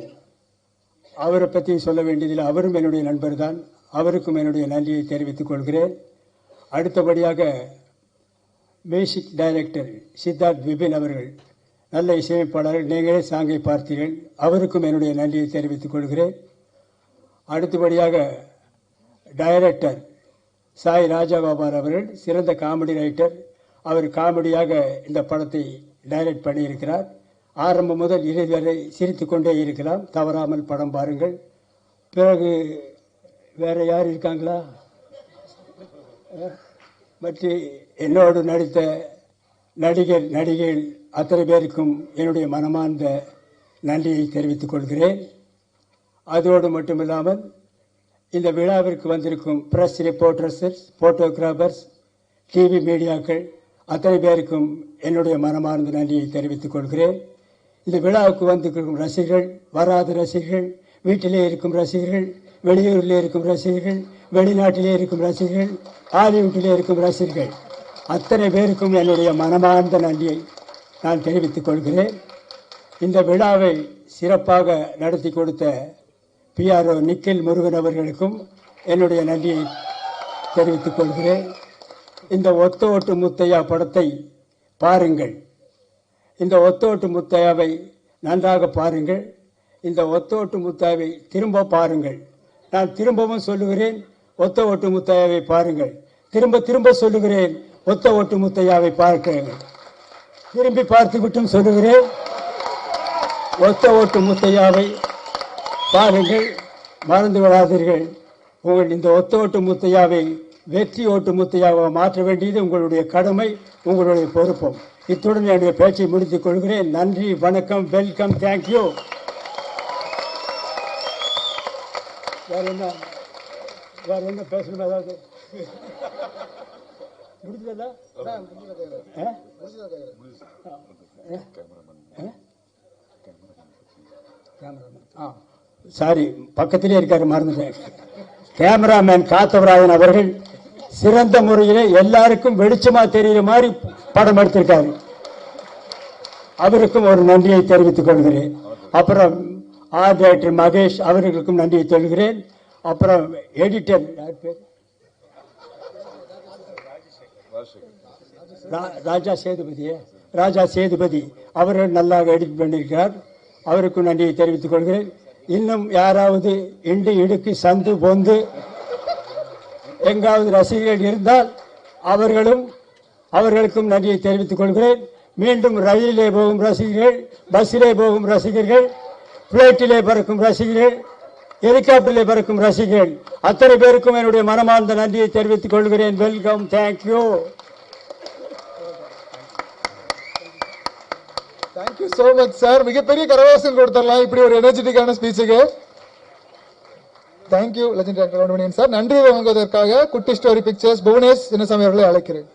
அவரை பற்றி சொல்ல வேண்டியதில்லை, அவரும் என்னுடைய நண்பர் தான், அவருக்கும் என்னுடைய நன்றியை தெரிவித்துக் கொள்கிறேன். அடுத்தபடியாக மியூசிக் டைரக்டர் சித்தார்த் விபின் அவர்கள், நல்ல இசையமைப்பாளர்கள், நீங்களே சாங்கை பார்த்தீர்கள், அவருக்கும் என்னுடைய நன்றியை தெரிவித்துக் கொள்கிறேன். அடுத்தபடியாக டைரக்டர் சாய் ராஜகோபால் அவர்கள், சிறந்த காமெடி ரைட்டர், அவர் காமெடியாக இந்த படத்தை டைரக்ட் பண்ணியிருக்கிறார். ஆரம்பம் முதல் இறுதி வரை சிரித்து கொண்டே இருக்கலாம், தவறாமல் படம் பாருங்கள். பிறகு வேற யார் இருக்காங்களா? மற்ற என்னோடு நடித்த நடிகைகள் அத்தனை பேருக்கும் என்னுடைய மனமார்ந்த நன்றியை தெரிவித்துக் கொள்கிறேன். அதோடு மட்டுமில்லாமல் இந்த விழாவிற்கு வந்திருக்கும் பிரஸ் ரிப்போர்ட்டர்ஸ், போட்டோகிராஃபர்ஸ், டிவி மீடியாக்கள் அத்தனை பேருக்கும் என்னுடைய மனமார்ந்த நன்றியை தெரிவித்துக் கொள்கிறேன். இந்த விழாவுக்கு வந்திருக்கும் ரசிகர்கள், வராத ரசிகர்கள், வீட்டிலே இருக்கும் ரசிகர்கள், வெளியூரிலே இருக்கும் ரசிகர்கள், வெளிநாட்டிலே இருக்கும் ரசிகர்கள், ஹாலிவுட்டிலே இருக்கும் ரசிகர்கள் அத்தனை பேருக்கும் என்னுடைய மனமார்ந்த நன்றியை நான் தெரிவித்துக் கொள்கிறேன். இந்த விழாவை சிறப்பாக நடத்தி கொடுத்த PRO நிக்கில் முருகன் அவர்களுக்கும் என்னுடைய நன்றியை தெரிவித்துக் கொள்கிறேன். இந்த ஒத்த ஓட்டு முத்தையா படத்தை பாருங்கள். இந்த ஒத்த ஓட்டு முத்தையாவை நன்றாக பாருங்கள். இந்த ஒத்த ஓட்டு முத்தையாவை திரும்ப பாருங்கள். நான் திரும்பவும் சொல்லுகிறேன், ஒத்த ஓட்டு முத்தையாவை பாருங்கள். திரும்ப திரும்ப சொல்லுகிறேன், ஒத்த ஓட்டு முத்தையாவை பார்க்கிறேன். திரும்பி பார்த்து விட்டும் சொல்லுகிறேன், ஒத்த ஓட்டு முத்தையாவை பாருங்கள், மறந்து விடாதீர்கள். உங்கள் இந்த ஒத்த ஓட்டு முத்தையாவை வெற்றி ஓட்டு முத்தையாவை மாற்ற வேண்டியது உங்களுடைய கடமை, உங்களுடைய பொறுப்பும். இத்துடன் என்னுடைய பேச்சை முடித்துக் கொள்கிறேன். நன்றி, வணக்கம், வெல்கம், தேங்க்யூ. வேற என்ன பேசணும்? ஏதாவது முடிஞ்சதா? சாரி, பக்கத்திலே இருக்காரு, மறந்துட்டேன். கேமராமேன் காத்தவராயன் அவர்கள் சிறந்த முறையிலே எல்லாருக்கும் வெளிச்சமா தெரிகிற மாதிரி படம் எடுத்திருக்காரு. அவருக்கும் ஒரு நன்றியை தெரிவித்துக் கொள்கிறேன். அப்புறம் ஆர்ட் டைரக்டர் மகேஷ் அவர்களுக்கும் நன்றியை சொல்கிறேன். அப்புறம் எடிட்டர் ராஜா சேதுபதி அவர்கள் நல்லா எடிட் பண்ணியிருக்கிறார். அவருக்கும் நன்றியை தெரிவித்துக் கொள்கிறேன். இன்னும் யாராவது இண்டு இடுக்கு சந்து பொந்து எங்காவது ரசிகர்கள் இருந்தால் அவர்களுக்கும் நன்றியை தெரிவித்துக் கொள்கிறேன். மீண்டும் ரயிலிலே போகும் ரசிகர்கள், பஸ்ஸிலே போகும் ரசிகர்கள், பிளைட்டிலே பறக்கும் ரசிகர்கள், ஹெலிகாப்டரிலே பறக்கும் ரசிகர்கள் அத்தனை பேருக்கும் என்னுடைய மனமார்ந்த நன்றியை தெரிவித்துக் கொள்கிறேன். Welcome, thank you. Thank you so much sir. மிகப்பெரிய கரவாசம் கொடுத்துடலாம் இப்படி ஒரு எனர்ஜெட்டிக்கான ஸ்பீச்சுக்கு. Thank you legendary Goundamani sir. நன்றி வாங்குவதற்காக குட்டி ஸ்டோரி பிக்சர்ஸ் புவனேஷ் சின்னசாமி அவர்களை அழைக்கிறேன்.